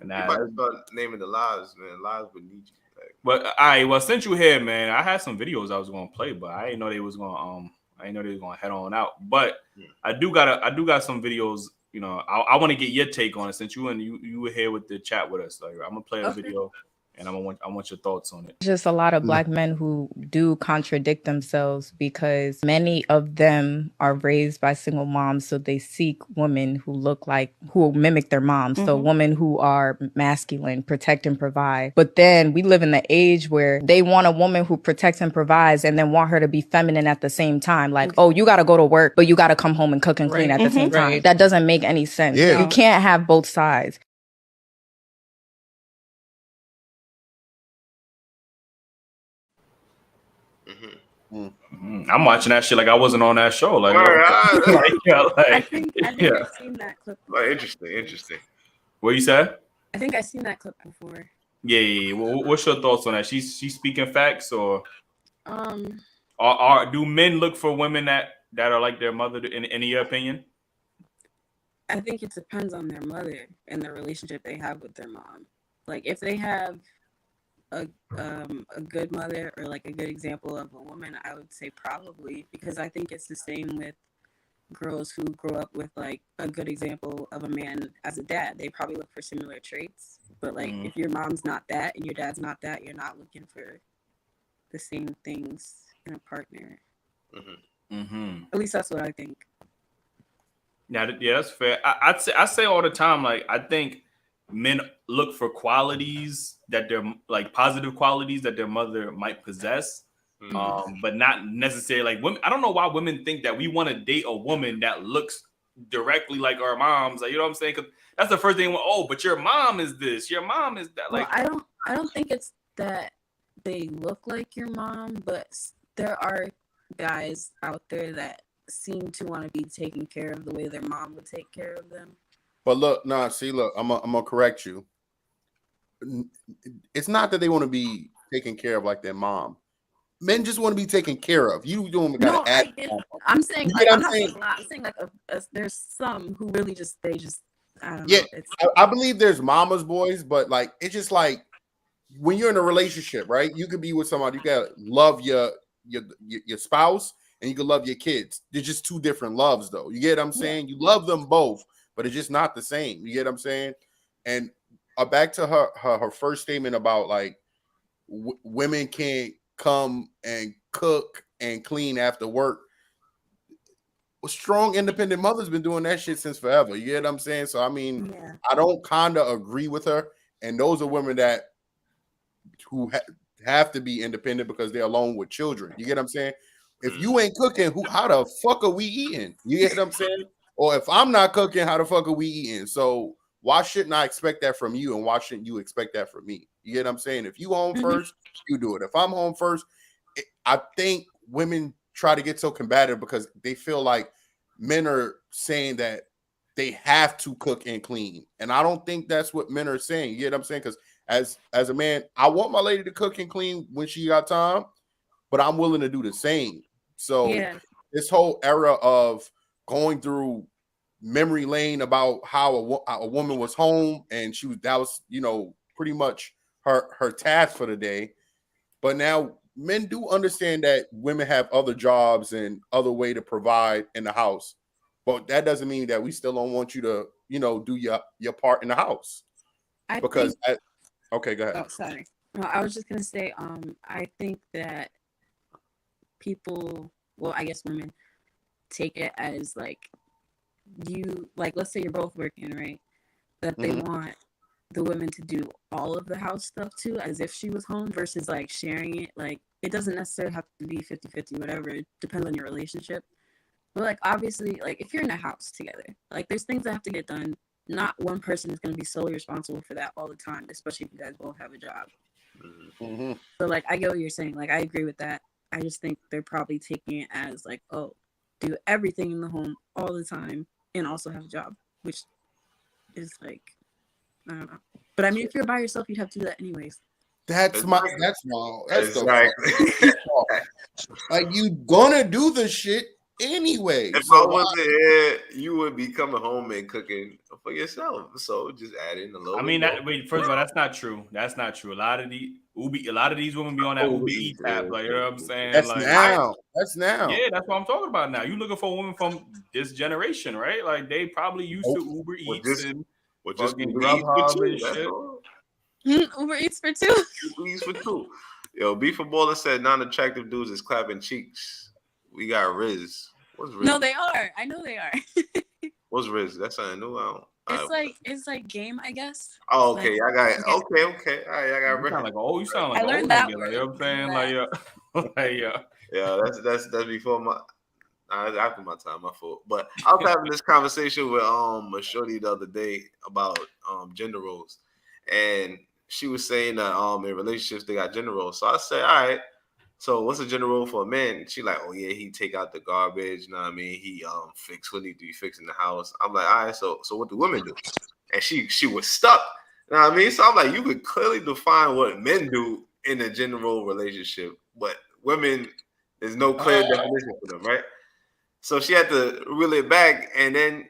Nah, about to start naming the lives, man. Lives with Nietzsche. But all right, well, since you here, man, I had some videos I was gonna play, but I didn't know they was gonna head on out. But I do got some videos. I want to get your take on it since you were here with the chat with us. Like I'm gonna play a video. And I want your thoughts on it. Just a lot of Black men who do contradict themselves because many of them are raised by single moms. So they seek women who mimic their moms. Mm-hmm. So women who are masculine, protect and provide. But then we live in the age where they want a woman who protects and provides and then want her to be feminine at the same time. Like, oh, you got to go to work, but you got to come home and cook and clean at the same time. That doesn't make any sense. Yeah. You can't have both sides. I'm watching that shit like I wasn't on that show. Like, I think I've seen that clip. Interesting. What you said? I think I've seen that clip before. Yeah. Well, what's your thoughts on that? She's speaking facts, or do men look for women that are like their mother? In your opinion? I think it depends on their mother and the relationship they have with their mom. Like if they have a good mother or like a good example of a woman, I would say probably, because I think it's the same with girls who grow up with like a good example of a man as a dad. They probably look for similar traits, but like if your mom's not that and your dad's not that, you're not looking for the same things in a partner. At least that's what I think. Yeah, that's fair. I say all the time, like I think men look for qualities that they're like positive qualities that their mother might possess, but not necessarily like women. I don't know why women think that we want to date a woman that looks directly like our moms. Like, you know what I'm saying? Because that's the first thing. Oh, but your mom is this. Your mom is that. Like, well, I don't think it's that they look like your mom, but there are guys out there that seem to want to be taken care of the way their mom would take care of them. But look, I'm gonna correct you. It's not that they want to be taken care of like their mom. Men just want to be taken care of. You don't gotta act. I'm saying, like, I'm saying like there's some who really they just I don't know. I believe there's mama's boys, but like it's just like when you're in a relationship, right? You could be with somebody. You gotta love your spouse, and you can love your kids. They're just two different loves, though. You get what I'm saying? You love them both. but it's just not the same. You get what I'm saying? And back to her first statement about like women can't come and cook and clean after work. Strong independent mothers been doing that shit since forever. You get what I'm saying? So I mean, I don't kind of agree with her. And those are women that who have to be independent because they're alone with children. You get what I'm saying? If you ain't cooking, how the fuck are we eating? You get what I'm saying? Or if I'm not cooking, how the fuck are we eating? So why shouldn't I expect that from you? And why shouldn't you expect that from me? You get what I'm saying? If you home first, you do it. If I'm home first, I think women try to get so combative because they feel like men are saying that they have to cook and clean. And I don't think that's what men are saying. You get what I'm saying? Because as a man, I want my lady to cook and clean when she got time, but I'm willing to do the same. So this whole era of going through memory lane about how a woman was home and that was pretty much her task for the day. But now men do understand that women have other jobs and other way to provide in the house. But that doesn't mean that we still don't want you to, do your part in the house. Okay, go ahead. Oh, sorry. No, I was just gonna say, I think that people, well, I guess women take it as like let's say you're both working, right? That they want the women to do all of the house stuff too, as if she was home, versus like sharing it. Like it doesn't necessarily have to be 50-50, whatever. It depends on your relationship. But like obviously, like if you're in a house together, like there's things that have to get done. Not one person is going to be solely responsible for that all the time, especially if you guys both have a job. So like I get what you're saying. Like I agree with that. I just think they're probably taking it as like, oh, do everything in the home all the time and also have a job, which is like, I don't know. But I mean, if you're by yourself, you'd have to do that anyways. That's wrong. That's exactly. Like you gonna do the shit anyway. If I wasn't here, you would be coming home and cooking for yourself. So just add in a little. I mean, first of all, that's not true. That's not true. A lot of these women be on that Uber Eats app. Like, you know what I'm saying? That's like, now. That's now. Yeah, that's what I'm talking about now. You looking for a woman from this generation, right? Like they probably used to Uber Eats and fucking Grubhub and shit. Uber Eats for two. Uber Eats for two. Yo, Beef and Baller said non-attractive dudes is clapping cheeks. We got Riz. What's Riz? No, they are. I know they are. What's Riz? That's something new. It's like game, I guess. Oh, okay. I got it. Okay. All right, I got Riz. You sound like I learned that. Like, you know what I'm saying? Yeah, that's before my after my time, my fault. But I was having this conversation with a shorty the other day about gender roles, and she was saying that in relationships they got gender roles. So I said, all right. So what's a gender role for a man? She like, oh yeah, he take out the garbage. You know what I mean? He fix what he do, fixing the house. I'm like, all right, so what do women do? And she was stuck. You know what I mean? So I'm like, you could clearly define what men do in a gender role relationship, but women, there's no clear definition for them, right? So she had to reel it back. And then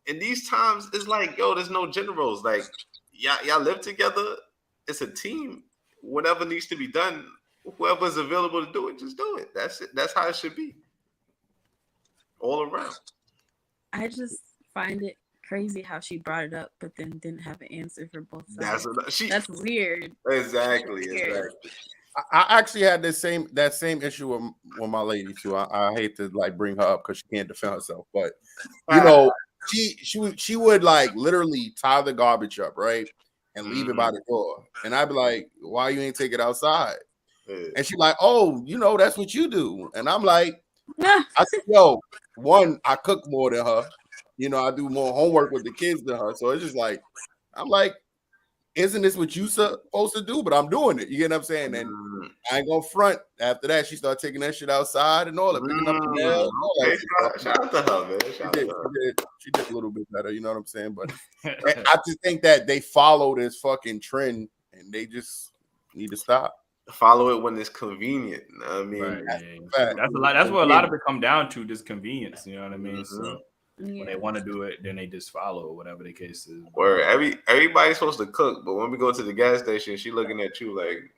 in these times, it's like, yo, there's no gender roles. Like, y'all live together. It's a team. Whatever needs to be done, whoever's available to do it, just do it. That's it. That's how it should be. All around. I just find it crazy how she brought it up, but then didn't have an answer for both sides. That's weird. Exactly. I actually had that same issue with my lady too. I hate to like bring her up because she can't defend herself, but she would like literally tie the garbage up, right, and leave it by the door, and I'd be like, why you ain't take it outside? And she's like, oh, that's what you do. And I'm like, I said, yo, one, I cook more than her. I do more homework with the kids than her. So it's just like, I'm like, isn't this what you supposed to do? But I'm doing it. You get what I'm saying? And I ain't gonna front. After that, she started taking that shit outside and all that, picking up the mail. Shout out to her, man. She did a little bit better. You know what I'm saying? But I just think that they follow this fucking trend and they just need to stop. Follow it when it's convenient. I mean, that's what a lot of it come down to, just convenience. You know what I mean? So when they want to do it, then they just follow whatever the case is. Where everybody's supposed to cook, but when we go to the gas station, she looking at you like,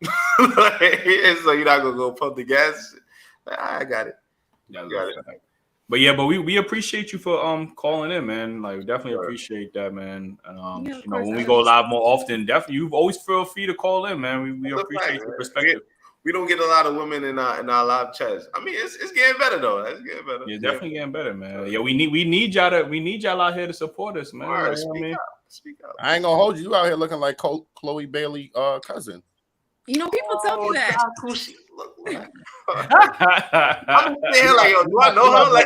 so you're not gonna go pump the gas. I got it. Got it. But yeah, but we appreciate you for calling in, man. Like definitely appreciate that, man. And you know, when we go live more often, definitely you've always feel free to call in, man. We appreciate your perspective. We don't get a lot of women in our live chats. I mean, it's getting better though. It's getting better. Yeah, definitely getting better, man. Yeah, we need y'all out here to support us, man. Right, like, speak out. I ain't gonna hold you out here looking like Chloe Bailey cousin. You know, people tell me that. Who she look like? I'm saying like, yo, do I know her? Like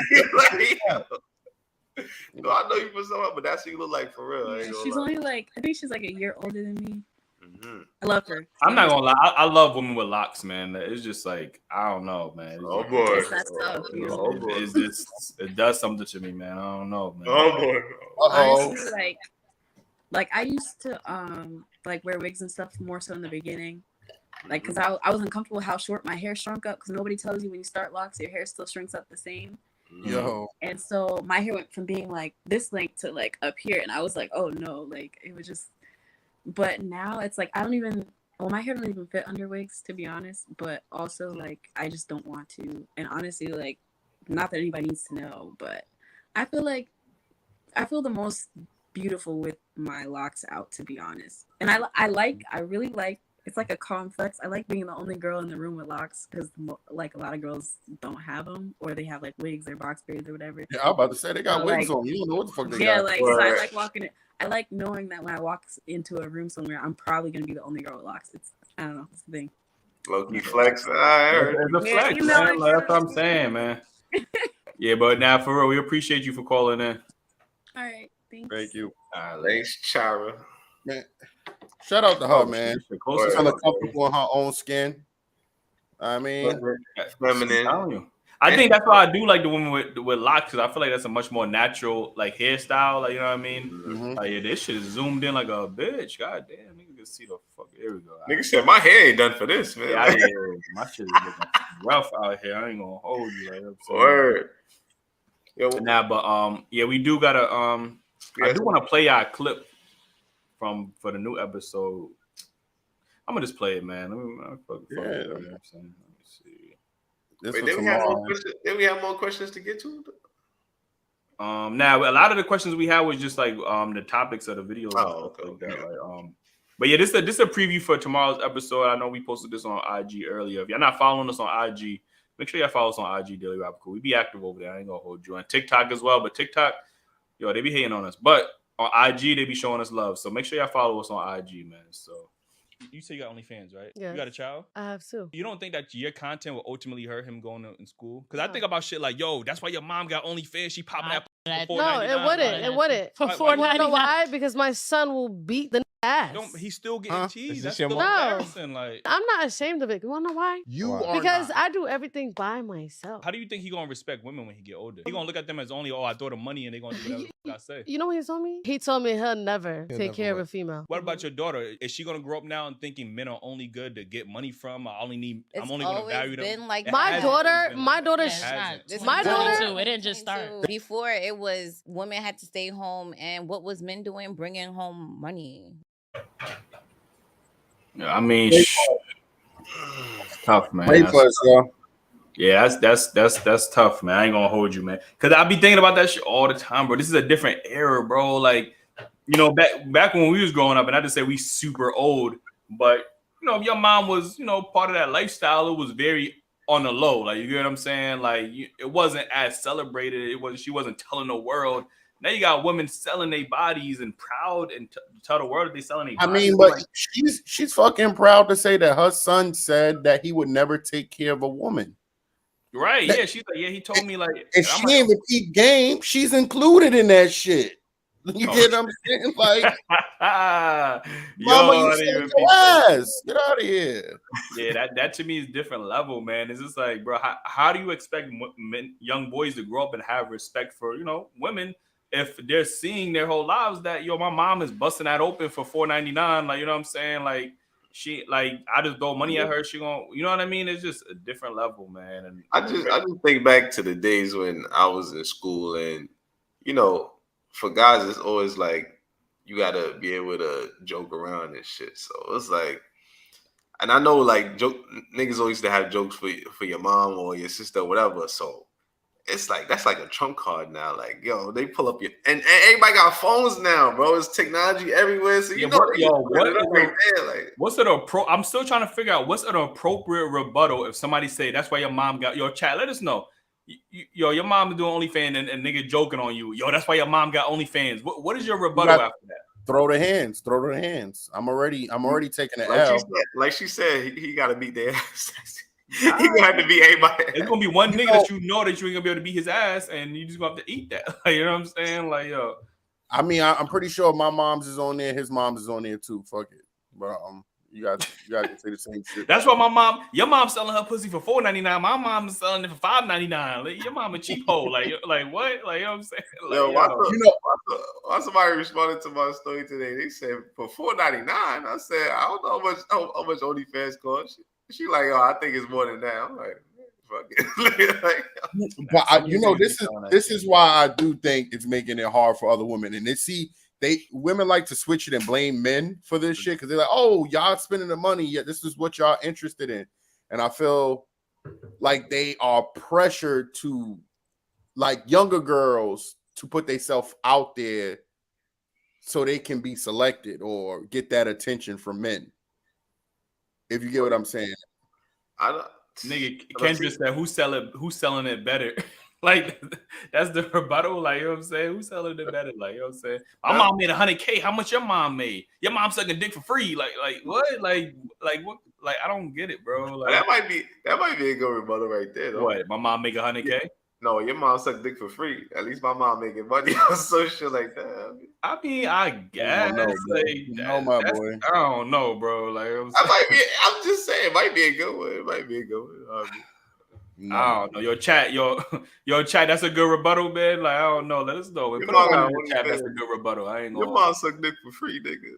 no, I know you for someone, but that's who you look like for real. Yeah, she's only like, I think she's like a year older than me. Mm-hmm. I love her. I'm not gonna lie, I love women with locks, man. It's just like I don't know, man. Oh boy, that's tough. It's just it does something to me, man. I don't know, man. Oh boy. Honestly, like I used to like wear wigs and stuff more so in the beginning. Like, because I was uncomfortable with how short my hair shrunk up, because nobody tells you when you start locks, your hair still shrinks up the same. Yo. And so my hair went from being like this length to like up here. And I was like, oh no, like it was just, but now it's like, my hair doesn't even fit under wigs, to be honest. But also like, I just don't want to. And honestly, like, not that anybody needs to know, but I feel the most beautiful with my locks out, to be honest. And I really like, it's like a complex. I like being the only girl in the room with locks, because like a lot of girls don't have them, or they have like wigs or box braids or whatever. Yeah, I'm about to say they got wigs on. You don't know what the fuck they got. Yeah, like so I like walking it. I like knowing that when I walk into a room somewhere, I'm probably gonna be the only girl with locks. I don't know, it's the thing. Low-key flex. It's a flex, man. Like, that's what I'm saying, man. Yeah, but now for real, we appreciate you for calling in. All right, thanks. Thank you. Thanks, Chara. Man, shout out to her, man. She's feeling comfortable in her own skin. I mean, feminine. I think that's why I do like the women with locks, because I feel like that's a much more natural like hairstyle. Like, you know what I mean? Mm-hmm. Like, yeah, this shit is zoomed in like a bitch. God damn, nigga can see the fuck. Here we go. Nigga said my hair ain't done for this, man. Yeah, my shit is looking rough out here. I ain't gonna hold you. Like, word. But yeah, we do gotta I do want to play our clip for the new episode. I'm gonna just play it, man. Let me see. Wait, did we have more questions to get to? Now a lot of the questions we had was just like the topics of the videos. But yeah, this is a preview for tomorrow's episode. I know we posted this on IG earlier. If you're not following us on IG, make sure you follow us on IG, Dailyrapupcrew. We be active over there. I ain't gonna hold you. On TikTok as well, but TikTok, yo, they be hating on us. But on IG, they be showing us love. So make sure y'all follow us on IG, man. So you say you got OnlyFans, right? Yeah. You got a child? I have two. You don't think that your content will ultimately hurt him going in school? Because I think about shit like, yo, that's why your mom got OnlyFans. She popping that for $4.99. No, it wouldn't. It wouldn't. For $4.99. You know why? Because my son will beat the ass. He's still getting teased. That's still no, embarrassing. Like, I'm not ashamed of it. You wanna know why? You are because not. I do everything by myself. How do you think he gonna respect women when he get older? He gonna look at them as only, I throw the money and they gonna do whatever I say. You know what he told me? He told me he'll never take care of a female. What about your daughter? Is she gonna grow up now and thinking men are only good to get money from? I'm only gonna value them. Like my daughter. It didn't just start. Before it was women had to stay home, and what was men doing? Bringing home money. Yeah, I mean, it's tough, man. Yeah, that's tough, man. I ain't gonna hold you, man. Cause I be thinking about that shit all the time, bro. This is a different era, bro. Like, you know, back when we was growing up, and I just say we super old, but you know, if your mom was, you know, part of that lifestyle, it was very on the low. Like, you get what I'm saying? Like, it wasn't as celebrated. She wasn't telling the world. Now you got women selling their bodies and proud and tell the world that they selling their bodies. I mean, but she's fucking proud to say that her son said that he would never take care of a woman. Right? Yeah, she's like, yeah, he told me like, if she ain't repeat game, she's included in that shit. You get what I'm saying? Like, mama, you saved your ass. Get out of here. Yeah, that to me is different level, man. It's just like, bro, how do you expect young boys to grow up and have respect for, you know, women if they're seeing their whole lives that, yo, my mom is busting that open for $4.99? Like, you know what I'm saying? Like, she, like, I just throw money at her. She gonna, you know what I mean? It's just a different level, man. And I just think back to the days when I was in school, and you know, for guys, it's always like you gotta be able to joke around and shit. So it's like, and I know like niggas always used to have jokes for your mom or your sister or whatever. So it's like that's like a trump card now. Like, yo, they pull up your and everybody got phones now, bro. It's technology everywhere. So you know, what's an I'm still trying to figure out what's an appropriate rebuttal if somebody say that's why your mom got your chat. Let us know. Yo, your mom is doing OnlyFans and nigga joking on you. Yo, that's why your mom got OnlyFans. What is your rebuttal after that? Throw the hands. I'm already taking an L. Like she said, he got to beat their ass. He gonna have to beat everybody. It's gonna be one nigga that you know that you ain't gonna be able to beat his ass, and you just gonna have to eat that. Like, you know what I'm saying? Like, yo. I mean, I'm pretty sure my mom's is on there. His mom's is on there too. Fuck it. But you got to say the same shit. That's why your mom's selling her pussy for $4.99. My mom's selling it for $5.99. Like, your mom a cheap hoe. Like what? Like, you know what I'm saying? Like, why somebody responded to my story today? They said for $4.99. I said I don't know how much OnlyFans costs. She like, oh, I think it's more than that. I'm like, fuck it. But this is why I do think it's making it hard for other women. And women like to switch it and blame men for this shit because they're like, oh, y'all spending the money, yet this is what y'all interested in. And I feel like they are pressured to, like younger girls, to put themselves out there so they can be selected or get that attention from men. If you get what I'm saying. Nigga, Kendra said, who's selling it better? Like, that's the rebuttal. Like, you know what I'm saying? Who's selling it better? Like, you know what I'm saying? My mom made $100K. How much your mom made? Your mom sucking dick for free. Like what? Like what? Like, I don't get it, bro. Like, that might be a good rebuttal right there, though. What? My mom make $100K? No, your mom suck dick for free. At least my mom making money on some shit like that. I mean, I guess. My boy. I don't know, bro. Like, I'm just saying, it might be a good one. It might be a good one. I don't know. Your chat, that's a good rebuttal, man. Like, I don't know. Let us know. Put it on the chat. That's a good rebuttal. I ain't gonna. Your mom suck dick for free, nigga.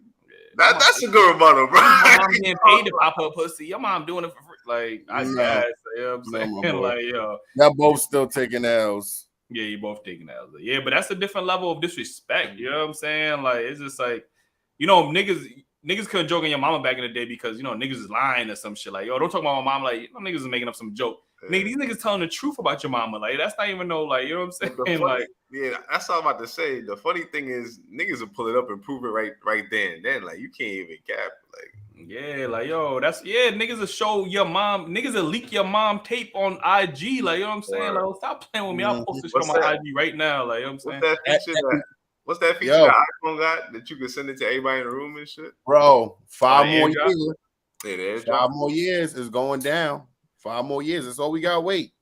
That's a good rebuttal, bro. My mom getting paid to pop her pussy. Your mom doing it for free. Like, I guess. You know what I'm saying? Like, yo. Y'all both still taking L's. Yeah, you both taking L's. Yeah, but that's a different level of disrespect. You know what I'm saying? Like, it's just like, you know, niggas couldn't joke on your mama back in the day because, you know, niggas is lying or some shit. Like, yo, don't talk about my mom. Like, you know, niggas is making up some joke. Nigga, these niggas telling the truth about your mama. Like, that's not even no, like, you know what I'm saying? Like, yeah, that's all I'm about to say. The funny thing is, niggas will pull it up and prove it right then and then. Like, you can't even cap. Like, yeah, like, yo, niggas will show your mom, niggas will leak your mom tape on IG. Like, you know what I'm saying? Like, stop playing with me. I'll post this shit on my IG right now. Like, you know what I'm saying? What's that feature that iPhone got that you can send it to everybody in the room and shit? Bro, 5 more years. 5 more years is going down. 5 more years. That's all we gotta wait.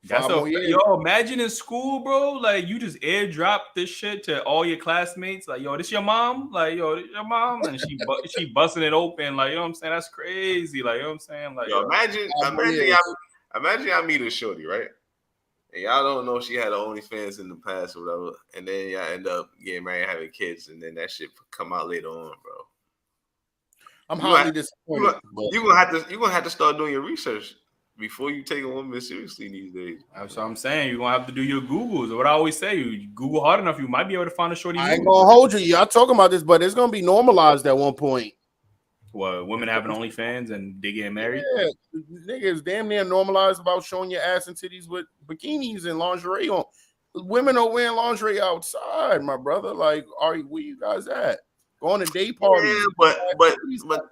Yo, imagine in school, bro. Like, you just airdrop this shit to all your classmates. Like, yo, this your mom? Like, yo, this your mom? And she busting it open. Like, you know what I'm saying? That's crazy. Like, you know what I'm saying? Like, yo, imagine y'all meet a shorty, right? And y'all don't know she had OnlyFans in the past or whatever. And then y'all end up getting married, having kids, and then that shit come out later on, bro. I'm highly disappointed. You're gonna have to start doing your research before you take a woman seriously these days. That's what I'm saying. You're gonna have to do your Googles. What I always say, you Google hard enough, you might be able to find a shorty. I ain't gonna hold you. Y'all talking about this, but it's gonna be normalized at one point. What, women having OnlyFans and they getting married? Yeah, niggas damn near normalized about showing your ass and titties with bikinis and lingerie on. Women are wearing lingerie outside, my brother. Like, where you guys at? Going to day parties. Yeah, but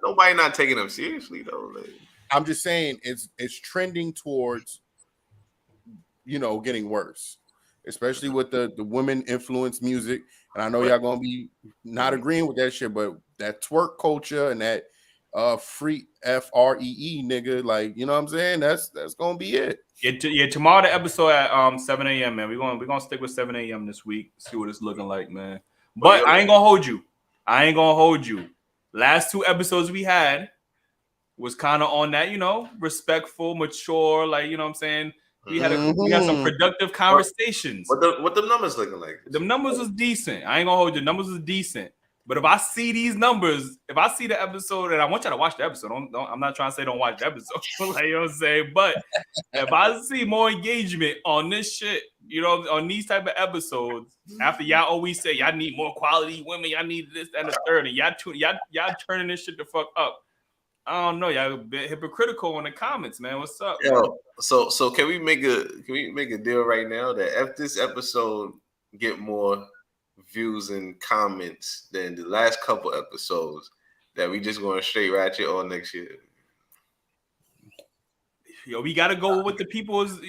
nobody not taking them seriously though. Like, I'm just saying it's trending towards, you know, getting worse, especially with the women influenced music. And I know y'all gonna be not agreeing with that shit, but that twerk culture and that free FREE nigga, like, you know what I'm saying? That's gonna be it. Yeah, tomorrow the episode at 7 a.m. man. We're gonna stick with 7 a.m. this week. See what it's looking like, man. But I ain't gonna hold you. Last 2 episodes we had was kind of on that, you know, respectful, mature, like, you know what I'm saying? We had some productive conversations. What the numbers looking like? The numbers was decent. I ain't gonna hold you. The numbers was decent. But if I see these numbers, if I see the episode, and I want y'all to watch the episode, I'm not trying to say don't watch the episode, like, you know what I'm saying? But if I see more engagement on this shit, you know, on these type of episodes, after y'all always say y'all need more quality women, y'all need this and the third, and y'all turning this shit the fuck up. I don't know. Y'all a bit hypocritical in the comments, man. What's up? Yo, so can we make a deal right now that if this episode get more views and comments than the last couple episodes, that we just going straight ratchet all next year? Yo, we gotta go with what the people is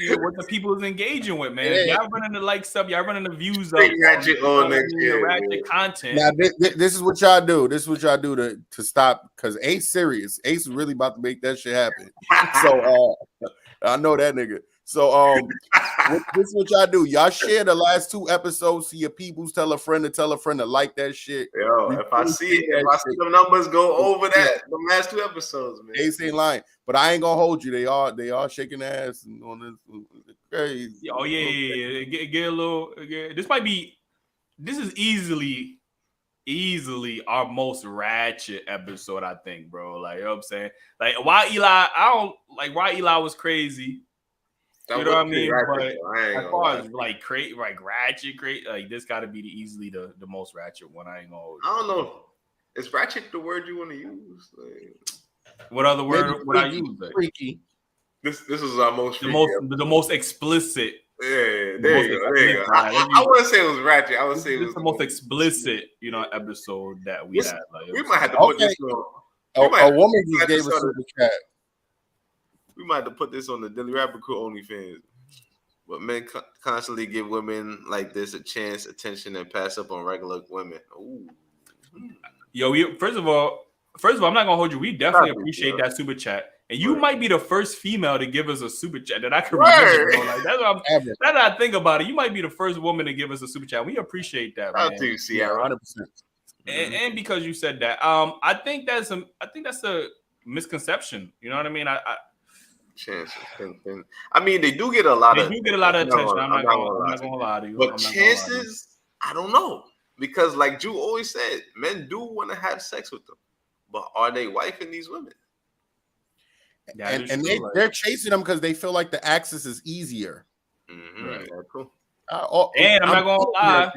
engaging with, man. If y'all running the likes up, y'all running the views up. Ratchet all next year. Ratchet content. Now this is what y'all do. This is what y'all do to stop, because Ace serious. Ace is really about to make that shit happen. So I know that nigga. So this is what y'all do. Y'all share the last 2 episodes to your peoples. Tell a friend to like that shit. Yo, if I see the numbers go over that, the last 2 episodes, man. Ace ain't lying, but I ain't gonna hold you. They are shaking ass on this. Crazy. Oh yeah. Get a little. This is easily our most ratchet episode, I think, bro. Like, you know what I'm saying? Like, why Eli was crazy. You know what I mean? But as far as like ratchet, like this got to be easily the most ratchet one. I ain't gonna. I don't know. Is ratchet the word you want to use? Like, what other word would I use? Like? Freaky. This is our most the most explicit. Yeah, there you go. I wouldn't say it was ratchet. I would say it was the most explicit, episode that we had. Like, we might have to put this on. A woman just gave us super chat. We might have to put this on the Dailyrapupcrew OnlyFans. But men constantly give women like this a chance, attention, and pass up on regular women. Ooh. Yo, first of all, I'm not gonna hold you. We definitely appreciate that super chat. And you might be the first female to give us a super chat that I can remember. Bro. Like that's what now that I think about it, you might be the first woman to give us a super chat. We appreciate that, man. I do, Sierra. 100%. And because you said that, I think that's a misconception. You know what I mean? Chances. I mean, they do get a lot of attention. I'm not gonna lie to you. But chances, I don't know. Because like Drew always said, men do want to have sex with them. But are they wifing these women? And they're chasing them because they feel like the access is easier. Mm-hmm. Right. Cool. And I'm not gonna lie.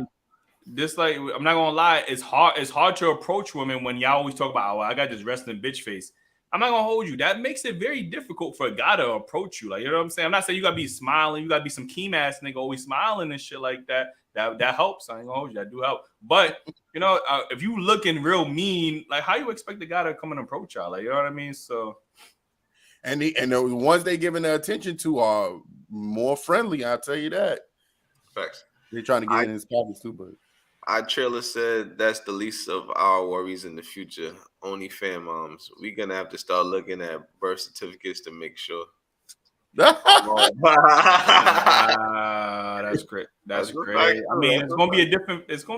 I'm not gonna lie. It's hard to approach women when y'all always talk about, I got this resting bitch face. I'm not gonna hold you. That makes it very difficult for a guy to approach you. Like, you know what I'm saying? I'm not saying you gotta be smiling. You gotta be some key ass nigga always smiling and shit like that. That helps. I ain't gonna hold you. That do help. But if you looking real mean, like how you expect the guy to come and approach y'all? Like, you know what I mean? So. And the ones they giving their attention to are more friendly. I'll tell you that. Facts. They're trying to get in his pockets too, but. Our trailer said that's the least of our worries in the future. Only fan moms. We're gonna have to start looking at birth certificates to make sure. That's great. That's great. I mean, it's gonna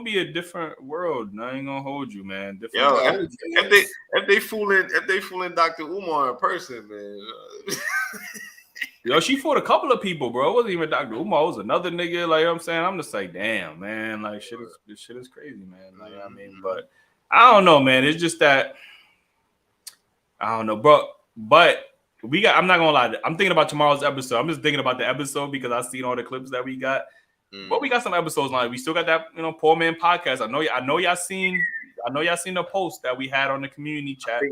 be a different world. I ain't gonna hold you, man. If they fooling Dr. Umar in person, man. Yo, she fooled a couple of people, bro. It wasn't even Dr. Umar. It was another nigga. Like, you know what I'm saying? I'm just like, damn, man. Like, this shit is crazy, man. Like, I mean, but I don't know, man. It's just that I don't know, bro. But I'm not gonna lie. I'm thinking about tomorrow's episode. I'm just thinking about the episode because I've seen all the clips that we got. But we got some episodes on. We still got that, Poor Man podcast. I know y'all seen the post that we had on the community chat.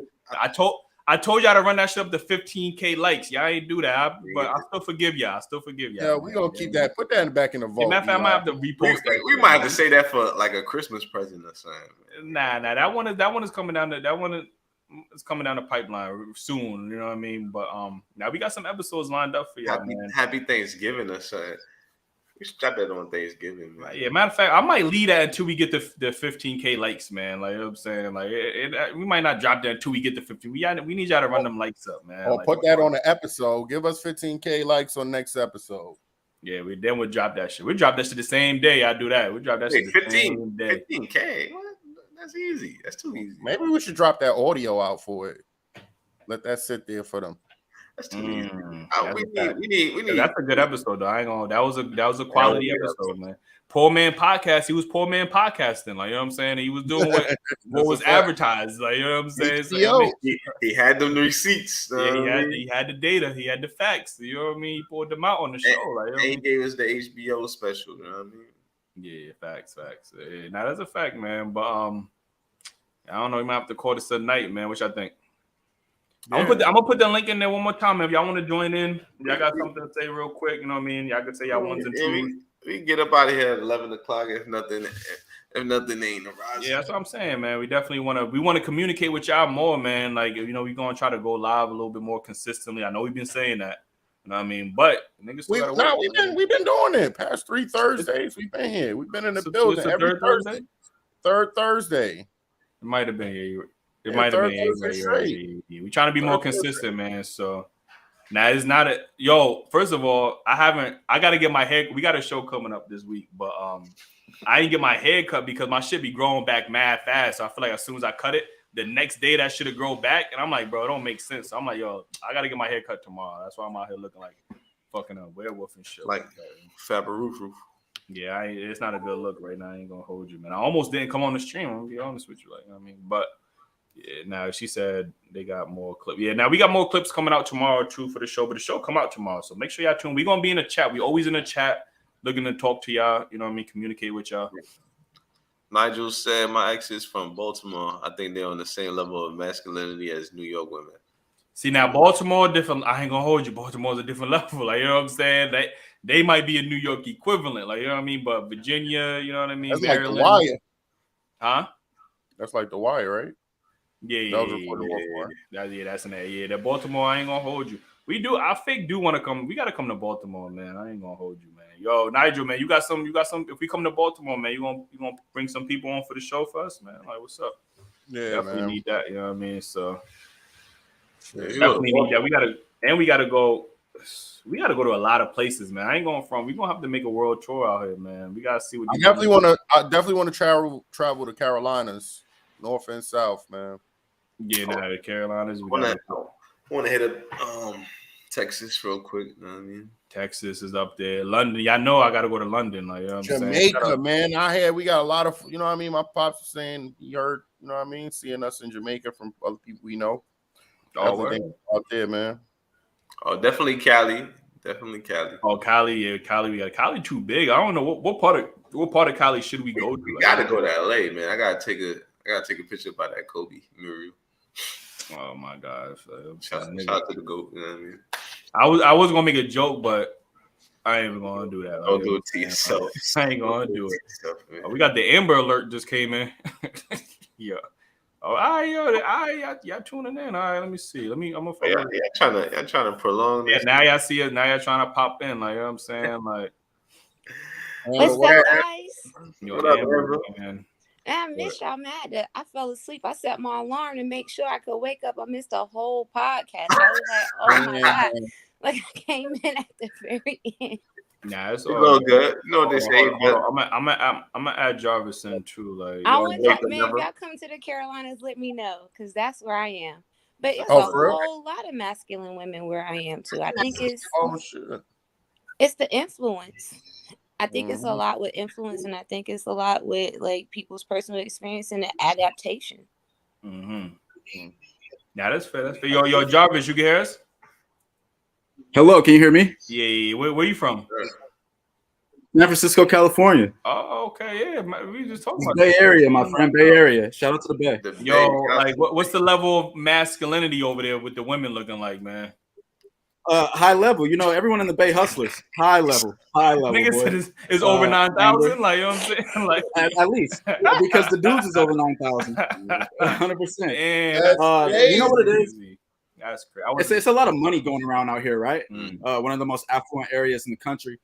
I told y'all to run that shit up to 15K likes. Y'all ain't do that, but I still forgive y'all. Yeah, we gonna keep that. Put that back in the vault. Matter of fact, I might have to repost that. We might have to say that for like a Christmas present or something. Nah. That one is coming down. It's coming down the pipeline soon. You know what I mean? But now we got some episodes lined up for y'all, man. Happy Thanksgiving or something. We should drop that on Thanksgiving, man. Yeah, matter of fact, I might leave that until we get the 15K likes, man. Like, you know what I'm saying? Like, we might not drop that until we get the 15. We need y'all to run them likes up, man. Or put that on the episode. Give us 15K likes on next episode. Yeah, we'll drop that shit. We'll drop that shit the same day. I do that. We'll drop that shit the same day. 15K? What? That's easy. That's too easy. Maybe we should drop that audio out for it. Let that sit there for them. That's too easy. We need. That's a good episode, though. I ain't gonna. That was a quality episode, man. Poor Man podcast. He was Poor Man podcasting. Like, you know what I'm saying. He was doing what was advertised. Like, you know what I'm saying. So, he had them receipts. He had the data. He had the facts. You know what I mean. He pulled them out on the show. Like, and he gave us the HBO special. You know what I mean. Yeah, facts. Yeah, now that's a fact, man. But I don't know. We might have to call this a night, man. What y'all think? I'm gonna put the link in there one more time. If y'all want to join in, y'all got something to say real quick. You know what I mean? Y'all can say y'all ones and twos. We can get up out of here at 11 o'clock if nothing ain't arising. Yeah, that's what I'm saying, man. We definitely want to communicate with y'all more, man. Like, you know, we're gonna try to go live a little bit more consistently. I know we've been saying that. You know what I mean? But niggas still gotta work. We've been doing it. Past 3 Thursdays, we've been here. We've been in the building every Thursday. Third Thursday. It might have been. It might have been. We trying to be more consistent, man. So now it's not a First of all, I gotta get my hair. We got a show coming up this week, but I didn't get my hair cut because my shit be growing back mad fast. So I feel like as soon as I cut it, the next day that should have grown back, and I'm like, bro, it don't make sense. So I'm like, I gotta get my hair cut tomorrow. That's why I'm out here looking like fucking a werewolf and shit. Like Fabaroof. Yeah, it's not a good look right now. I ain't gonna hold you, man. I almost didn't come on the stream. I'm gonna be honest with you, like, you know what I mean, but yeah. Now she said they got more clips. Yeah, now we got more clips coming out tomorrow too for the show, but the show come out tomorrow, so make sure y'all tune. We gonna be in the chat. We always in the chat, looking to talk to y'all. You know what I mean? Communicate with y'all. Nigel said my ex is from Baltimore. I think they're on the same level of masculinity as New York women. See, now Baltimore different. I ain't gonna hold you. Baltimore's a different level. Like, you know what I'm saying? They might be a New York equivalent. Like, you know what I mean? But Virginia, you know what I mean? That's Maryland. like The Wire. Huh? That's like The Wire, right? Yeah. That's in there. Yeah, that Baltimore, I ain't gonna hold you. I do want to come. We gotta come to Baltimore, man. I ain't gonna hold you, man. Yo, Nigel, man, you got some. If we come to Baltimore, man, you gonna bring some people on for the show for us, man. Like, what's up? Yeah, definitely man. need that. You know what I mean? So definitely need that. We gotta go. We gotta go to a lot of places, man. I ain't going from. We gonna have to make a world tour out here, man. We gotta see what. I definitely want to travel to Carolinas, North and South, man. Yeah, the Carolinas. I want to hit up Texas real quick. You know what I mean? Texas is up there. London. Y'all know I gotta go to London. Like, you know what I'm Jamaica, saying? man. We got a lot of, you know what I mean? My pops was saying he heard, you know what I mean, seeing us in Jamaica from other people we know. Everything out there, man. Oh, definitely Cali. Oh, Cali, yeah, Cali. We got Cali too big. I don't know what part of Cali should we go to? We gotta go to LA, man. I gotta take a picture by that Kobe Muriel. Oh my God! Shout out to the GOAT. You know what I mean? I was gonna make a joke, but I ain't even gonna do that. Don't do it to yourself. I ain't gonna do it. We got the Amber Alert just came in. Yeah. Oh, y'all tuning in. All right, let me see. I'm gonna. Yeah, trying to prolong. Yeah, now y'all see it. Now y'all trying to pop in. Like, you know what I'm saying? Like, what's up, guys? What up, Amber? Man? I missed y'all mad. I fell asleep. I set my alarm to make sure I could wake up. I missed the whole podcast. I was like, oh my God. Like, I came in at the very end. Nah, it's all good. You know what they say. I'm gonna add Jarvis in too. Like, I want to, man, if y'all come to the Carolinas, let me know, because that's where I am. But it's a whole lot of masculine women where I am too. I think it's the influence. I think it's a lot with influence, and I think it's a lot with like people's personal experience and the adaptation. Now that's fair. Yo, Jarvis, you can hear us? Hello, can you hear me? Yeah. Where you from? San Francisco, California. Oh, okay, yeah. We just talking about Bay Area, my friend. Bay Area. Shout out to the Bay. Yo, like, what's the level of masculinity over there with the women looking like, man? High level. You know, everyone in the Bay hustlers. High level. Niggas is over 9,000. Like, you know what I'm saying? Like, at least because the dudes is over 9,000. 100%. You know what it is? That's crazy. It's a lot of money going around out here, right? One of the most affluent areas in the country.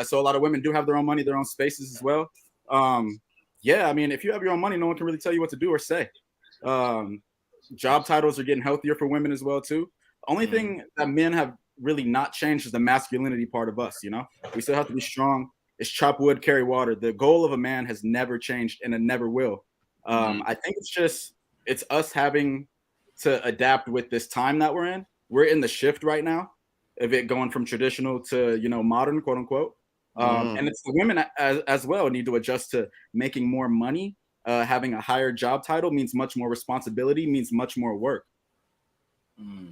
So a lot of women do have their own money, their own spaces as well. Yeah, I mean, if you have your own money, no one can really tell you what to do or say. Job titles are getting healthier for women as well too. Only thing that men have really not changed is the masculinity part of us. You know, we still have to be strong. It's chop wood, carry water. The goal of a man has never changed, and it never will. I think it's us having to adapt with this time that we're in. We're in the shift right now of it going from traditional to, you know, modern, quote unquote. And it's the women as well need to adjust to making more money. Having a higher job title means much more responsibility, means much more work.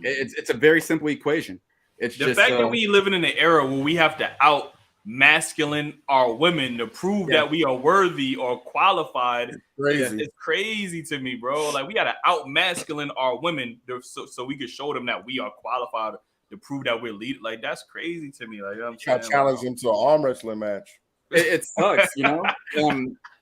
It's a very simple equation. It's the just fact that we living in an era where we have to out masculine our women to prove that we are worthy or qualified. It's crazy to me, bro. Like we gotta out masculine our women so we can show them that we are qualified to prove that we're lead. Like that's crazy to me. Like you know what I'm saying, challenge them to an arm wrestling match. It sucks, you know.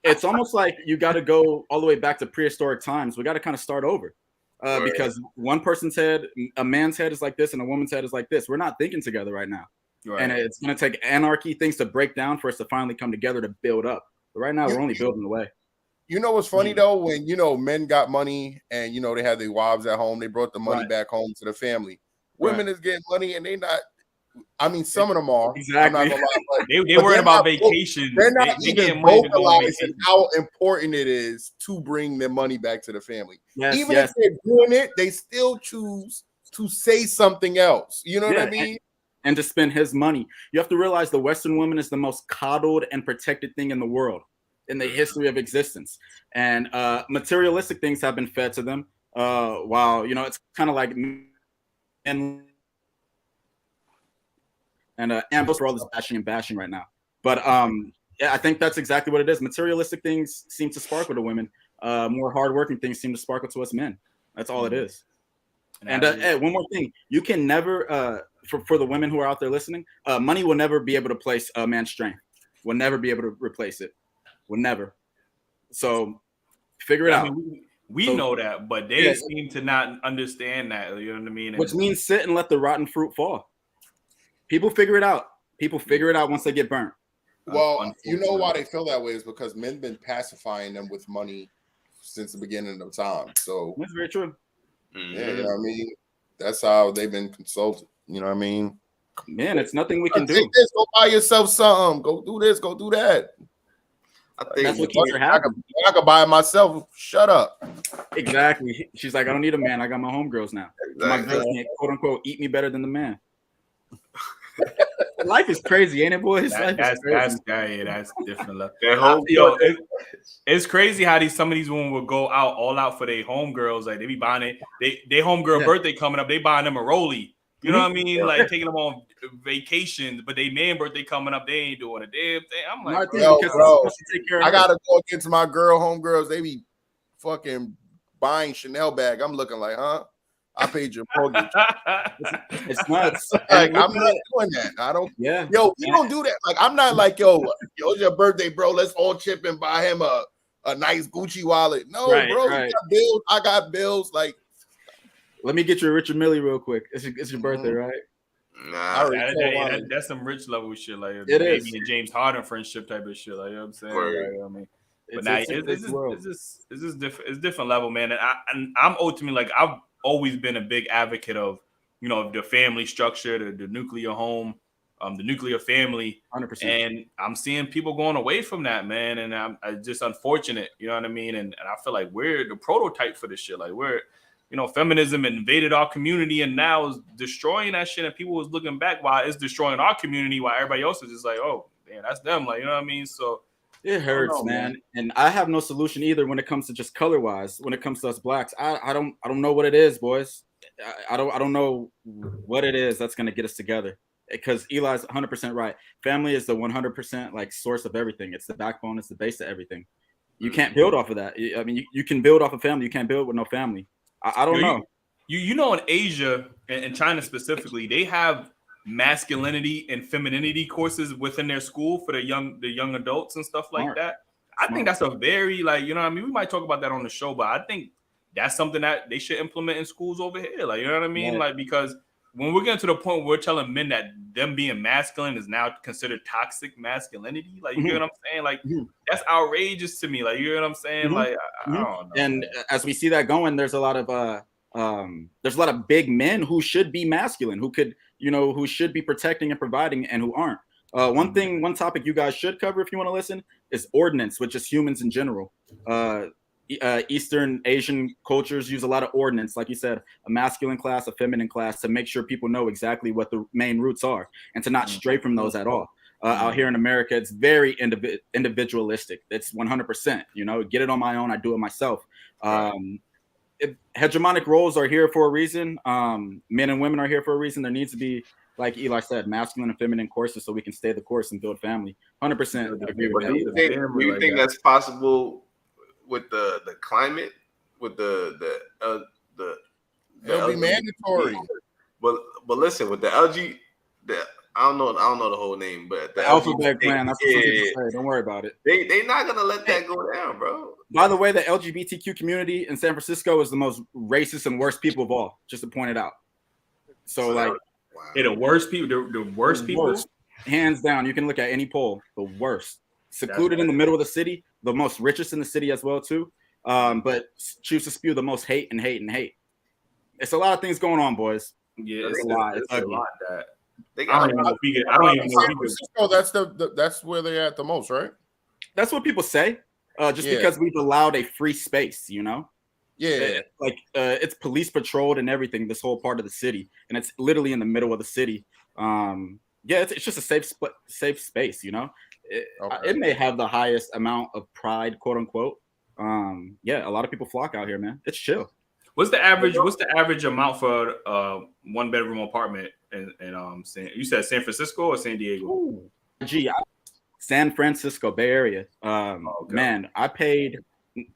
It's almost like you got to go all the way back to prehistoric times. We got to kind of start over because one person's head, a man's head is like this, and a woman's head is like this. We're not thinking together right now. Right. And it's going to take anarchy, things to break down for us to finally come together to build up. But right now, we're only building the way. You know what's funny though? When men got money and they had their wives at home, they brought the money back home to the family. Women is getting money and they not. I mean, some of them are. Exactly. I'm not gonna lie, they worried about vacation. They're not even vocalizing how important it is to bring their money back to the family. Yes, even if they're doing it, they still choose to say something else. You know what I mean? And to spend his money. You have to realize the Western woman is the most coddled and protected thing in the world in the history of existence. And materialistic things have been fed to them. While it's kind of like and for all this bashing right now. But I think that's exactly what it is. Materialistic things seem to sparkle to women. More hardworking things seem to sparkle to us men. That's all it is. And one more thing, you can never, for the women who are out there listening, money will never be able to place a man's strength. Will never be able to replace it. Will never. So figure it out. We know that, but they seem to not understand that. You know what I mean? Which means sit and let the rotten fruit fall. People figure it out. People figure it out once they get burnt. Well, you know why they feel that way is because men been pacifying them with money since the beginning of time. So that's very true. Yeah, you know what I mean? That's how they've been consulted. You know what I mean? Man, it's nothing we can do. Take this, go buy yourself something. Go do this, go do that. I think that's what keeps her happy. I could buy it myself. Shut up. Exactly. She's like, I don't need a man. I got my homegirls now. Exactly. My girls can't, quote unquote, eat me better than the man. Life is crazy, ain't it, boys? That's different. It's crazy how some of these women will go all out for their homegirls. Like they be buying it. They homegirl birthday coming up. They buying them a rollie. You know what I mean? Like taking them on vacations, but they man birthday coming up, they ain't doing a damn thing. I'm like, bro, I gotta go against my homegirls. They be fucking buying Chanel bag. I'm looking like, huh? I paid your mortgage. It's nuts. Like, I'm not doing that. I don't. Yeah. Yo, we don't do that. Like, I'm not like, it's your birthday, bro. Let's all chip and buy him a nice Gucci wallet. No, bro. You got bills. I got bills. Like, let me get you a Richard Mille real quick. It's your birthday, right? Nah, that's some rich level shit. Like, it maybe is. a James Harden friendship type of shit. Like, you know what I'm saying? Like, I mean. But it's different level, man. And I'm ultimately like I've always been a big advocate of the family structure, the nuclear home, the nuclear family. 100%. And I'm seeing people going away from that, man. And I'm just unfortunate, you know what I mean? And I feel like we're the prototype for this shit. Like we're, feminism invaded our community and now is destroying that shit. And people was looking back while it's destroying our community, while everybody else is just like, oh, man, that's them. Like, you know what I mean? So. It hurts, man. And I have no solution either when it comes to just color wise. When it comes to us blacks, I don't know what it is, boys. I don't know what it is that's gonna get us together. Because Eli's 100% right. Family is the 100% like source of everything. It's the backbone. It's the base of everything. You can't build off of that. I mean, you can build off of family. You can't build with no family. I don't know. In Asia and China specifically, they have masculinity and femininity courses within their school for the young adults and stuff like that. I think that's a very we might talk about that on the show, but I think that's something that they should implement in schools over here. Like, you know what I mean? Yeah. Like, because when we're getting to the point where we're telling men that them being masculine is now considered toxic masculinity, like, you know what I'm saying? Like, that's outrageous to me. Like, you know what I'm saying? Like, I don't know. And as we see that going, there's a lot of big men who should be masculine, who could, who should be protecting and providing and who aren't. One topic you guys should cover if you want to listen is ordinance, which is humans in general. Eastern Asian cultures use a lot of ordinance, like you said, a masculine class, a feminine class, to make sure people know exactly what the main roots are and to not stray from those at all. Out here in America, it's very individualistic. It's 100%, get it on my own. I do it myself. Hegemonic roles are here for a reason. Men and women are here for a reason. There needs to be like Eli said, masculine and feminine courses so we can stay the course and build family. 100% agree with But do that. you think that's possible with the climate, with the It'll be mandatory. But listen, with the LG, I don't know the whole name, but the alphabet clan. That's what some people say. Don't worry about it. They not gonna let that go down, bro. By the way, the LGBTQ community in San Francisco is the most racist and worst people of all. Just to point it out. So like, the worst people, the worst people, hands down. You can look at any poll. The worst, secluded in the middle of the city, the most richest in the city as well too. But choose to spew the most hate and hate and hate. It's a lot of things going on, boys. Yeah, it's a lot. It's a ugly. lot that. I don't even know if we get. That's where they're at the most, right? That's what people say. Because we've allowed a free space, you know. Yeah, it's police patrolled and everything. This whole part of the city, and it's literally in the middle of the city. It's just a safe space, you know. It may have the highest amount of pride, quote unquote. A lot of people flock out here, man. It's chill. What's the average amount for one bedroom apartment in you said San Francisco or San Diego? Ooh. San Francisco Bay Area. Man, I paid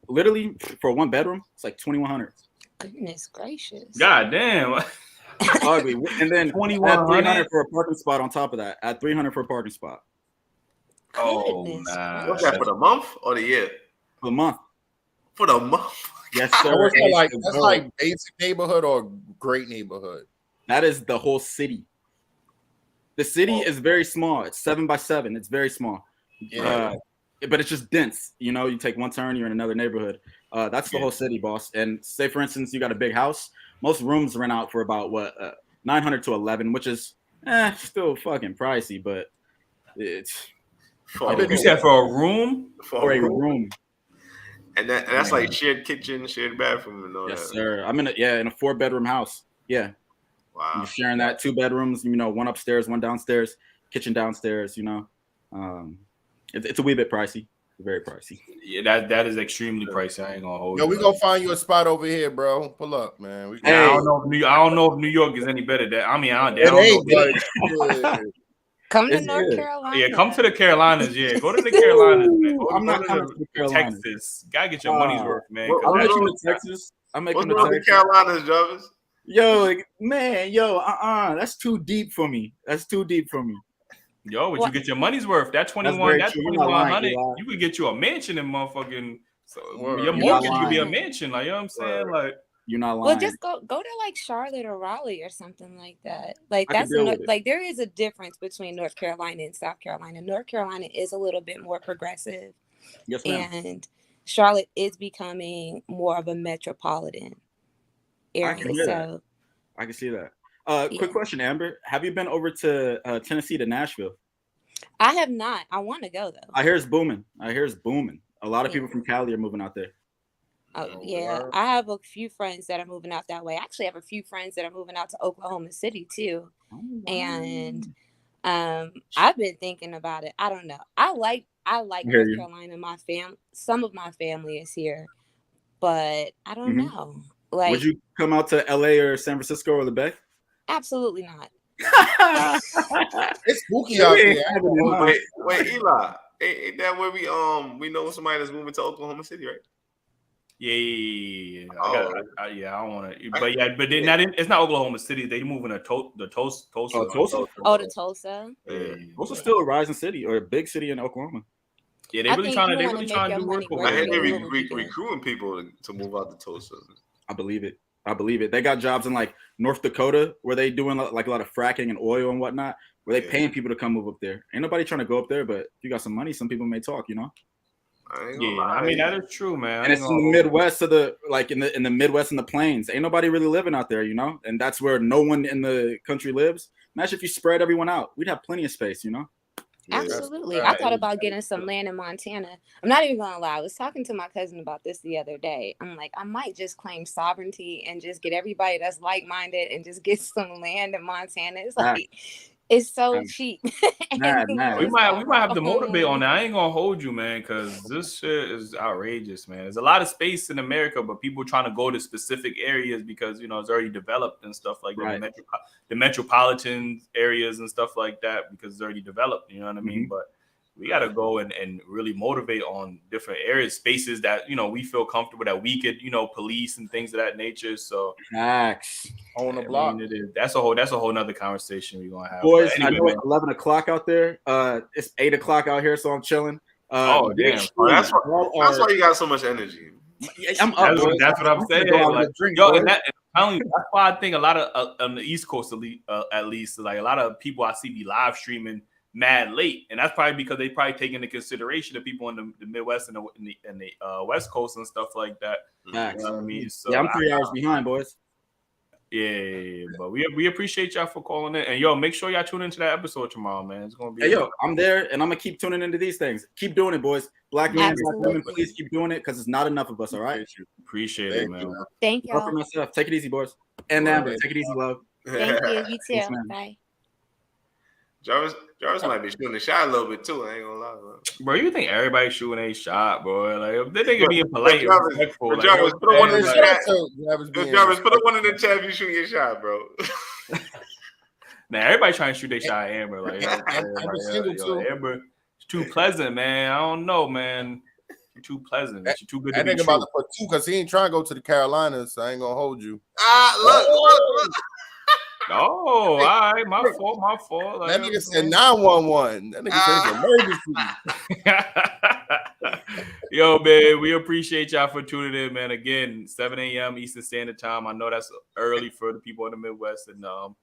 literally for one bedroom. It's like $2,100. Goodness gracious. God damn. Ugly. And then $2,100 for a parking spot on top of that. At $300 for a parking spot. Oh, nah. What's that, for the month or the year? For the month. For the month. Yes, sir. That's like basic neighborhood or great neighborhood. That is the whole city. The city is very small. It's 7 by 7. It's very small. Yeah. But it's just dense. You know, you take one turn, you're in another neighborhood. That's the whole city, boss. And say, for instance, you got a big house. Most rooms rent out for about $900 to $1,100, which is still fucking pricey, but it's. You said for a room? For a room. And that's like shared kitchen, shared bathroom, and all that. Yes, sir. I'm in a 4-bedroom house. Yeah. Wow. You're sharing that 2 bedrooms, you know, one upstairs, one downstairs, kitchen downstairs, you know. It's a wee bit pricey. Very pricey. Yeah, that is extremely pricey. I ain't gonna hold Yo, you. we gonna find you a spot over here, bro. Pull up, man. I don't know if New York is any better. Come to North Carolina. Yeah, come to the Carolinas. Yeah, go to the Carolinas, man. I'm not coming to the Carolinas. Texas. Gotta get your money's worth, man. I'm making to Texas. I'm making to the Carolinas, Jarvis. That's too deep for me. Yo, would you get your money's worth? That 2100, you could get you a mansion in motherfucking. So your mortgage could be a mansion, like, you know what I'm saying? Like, you're not lying. Well, just go to like Charlotte or Raleigh or something like that. Like there is a difference between North Carolina and South Carolina. North Carolina is a little bit more progressive. Yes, ma'am. And Charlotte is becoming more of a metropolitan area. I can see that. Quick question, Amber. Have you been over to Tennessee to Nashville? I have not. I want to go though. I hear it's booming. A lot of people from Cali are moving out there. Oh yeah, I have a few friends that are moving out that way. I actually have a few friends that are moving out to Oklahoma City too. Oh, wow. And I've been thinking about it. I don't know. I like North Carolina. Some of my family is here, but I don't know. Like, would you come out to LA or San Francisco or the Bay? Absolutely not. It's spooky out there. Wait, Eli, ain't that where we know somebody that's moving to Oklahoma City, right? Yeah. I don't want to, but it's not Oklahoma City. They moving to Tulsa. Tulsa. To Tulsa. Yeah. Tulsa's still a rising city or a big city in Oklahoma. Yeah, they really trying to do work over there. I there. heard they're recruiting people to move out to Tulsa. I believe it. They got jobs in like North Dakota where they doing like a lot of fracking and oil and whatnot, where they paying people to come move up there. Ain't nobody trying to go up there, but if you got some money, some people may talk, you know. I mean, that is true, man. And it's in the Midwest in the Midwest and the plains. Ain't nobody really living out there, you know. And that's where no one in the country lives. Imagine if you spread everyone out, we'd have plenty of space, you know. Absolutely. I thought about getting some land in Montana. I'm not even gonna lie. I was talking to my cousin about this the other day. I'm like, I might just claim sovereignty and just get everybody that's like-minded and just get some land in Montana. It's like It's so cheap. Mad. We might have to motivate on that. I ain't gonna hold you, man, because this shit is outrageous, man. There's a lot of space in America, but people trying to go to specific areas because it's already developed and stuff like that. Right. The metropolitan areas and stuff like that because it's already developed. You know what I mean? But we got to go and really motivate on different areas, spaces that we feel comfortable that we could police and things of that nature. So facts on the block. That's a whole nother conversation we're gonna have. Boys, anyway, I know it's 11 o'clock out there. It's 8 o'clock out here, so I'm chilling. Damn! That's why you got so much energy. I'm up. That's what I'm saying. Like, and that's why I think a lot of on the East Coast at least, like a lot of people I see be live streaming mad late, and that's probably because they probably take into consideration the people in the Midwest and the West Coast and stuff like that. You know what I mean? So I'm 3 hours behind, boys. Yeah, but we appreciate y'all for calling in, and make sure y'all tune into that episode tomorrow, man. It's gonna be. Hey, I'm there, and I'm gonna keep tuning into these things. Keep doing it, boys. Black men, black women, please keep doing it because it's not enough of us. All right. Appreciate it, man. Thank you. For myself. Take it easy, boys. And Amber, take it easy, love. Thank you. You too. Thanks, bye. Jarvis might be shooting the shot a little bit too. I ain't gonna lie, bro. You think everybody shooting a shot, bro? Like they think being polite and respectful. Jarvis, put one in the chat. Jarvis, put one in the chat if you shoot your shot, bro. Now everybody trying to shoot their shot at Amber. Like Amber, it's too pleasant, man. I don't know, man. You're too pleasant. You're too good to be true. About to put two because he ain't trying to go to the Carolinas, so I ain't gonna hold you. Look. Oh, all right, my fault. That nigga said 911. That nigga said emergency. Yo, man, we appreciate y'all for tuning in, man. Again, 7 a.m. Eastern Standard Time. I know that's early for the people in the Midwest and the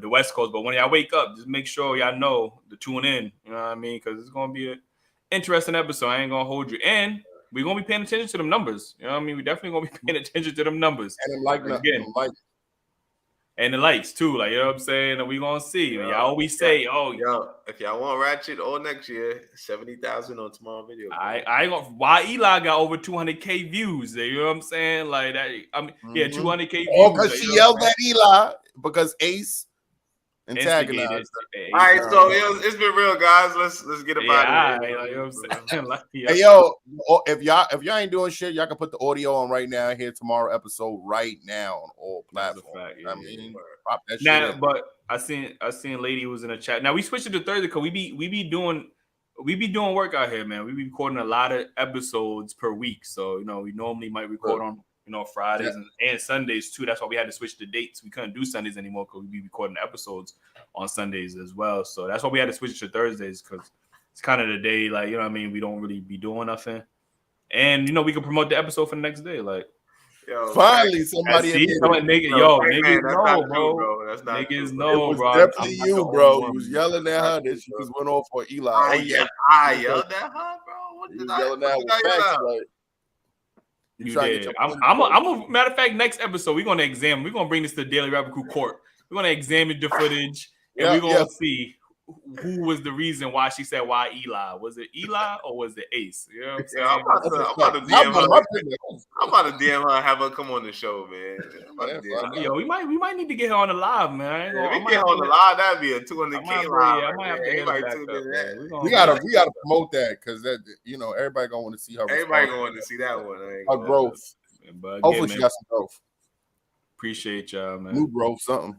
West Coast, but when y'all wake up, just make sure y'all know to tune in. You know what I mean? Because it's gonna be an interesting episode. I ain't gonna hold you, and we're gonna be paying attention to them numbers. You know what I mean? We definitely gonna be paying attention to them numbers. And and the likes too, like, you know what I'm saying? And we gonna see. Y'all always say, if y'all want Ratchet all next year, 70,000 on tomorrow video. I ain't gonna. Why Eli got over 200K views? You know what I'm saying? Like that. I mean, 200K views. Oh, because she yelled at Eli because Ace antagonized her. All right, so it's been real, guys. Let's get about it. You know what I'm saying? Hey, yo, if y'all ain't doing shit, y'all can put the audio on right now. Here tomorrow episode right now on all platforms. I mean, pop that shit. Now, but I seen lady was in the chat. Now we switched it to Thursday because we be doing work out here, man. We be recording a lot of episodes per week. So we normally might record on Fridays and Sundays too. That's why we had to switch the dates. We couldn't do Sundays anymore because we be recording episodes on Sundays as well. So that's why we had to switch to Thursdays because it's kind of the day, like, you know what I mean? We don't really be doing nothing. And, we can promote the episode for the next day. Like, finally somebody niggas know, bro. That's not niggas know, it was bro. Definitely you, bro. You was yelling at her that she just went off for Eli. I yelled at her, bro. What did I yell at? You did. I'm a matter of fact, next episode we're gonna bring this to the Daily Rapper Crew court. We're gonna examine the footage and we're gonna see who was the reason why she said why Eli. Was it Eli or was it Ace? You know what I'm saying? I'm about to DM her. I'm about to DM her and have her come on the show, man. Yo, we might need to get her on the live, man. If we get her on the live, that'd be a 200K live. I might have to hit her back up. We gotta promote that because that everybody gonna want to see her. Everybody gonna want to see that one. Her growth. Hopefully she got some growth. Appreciate y'all, man. New growth, something.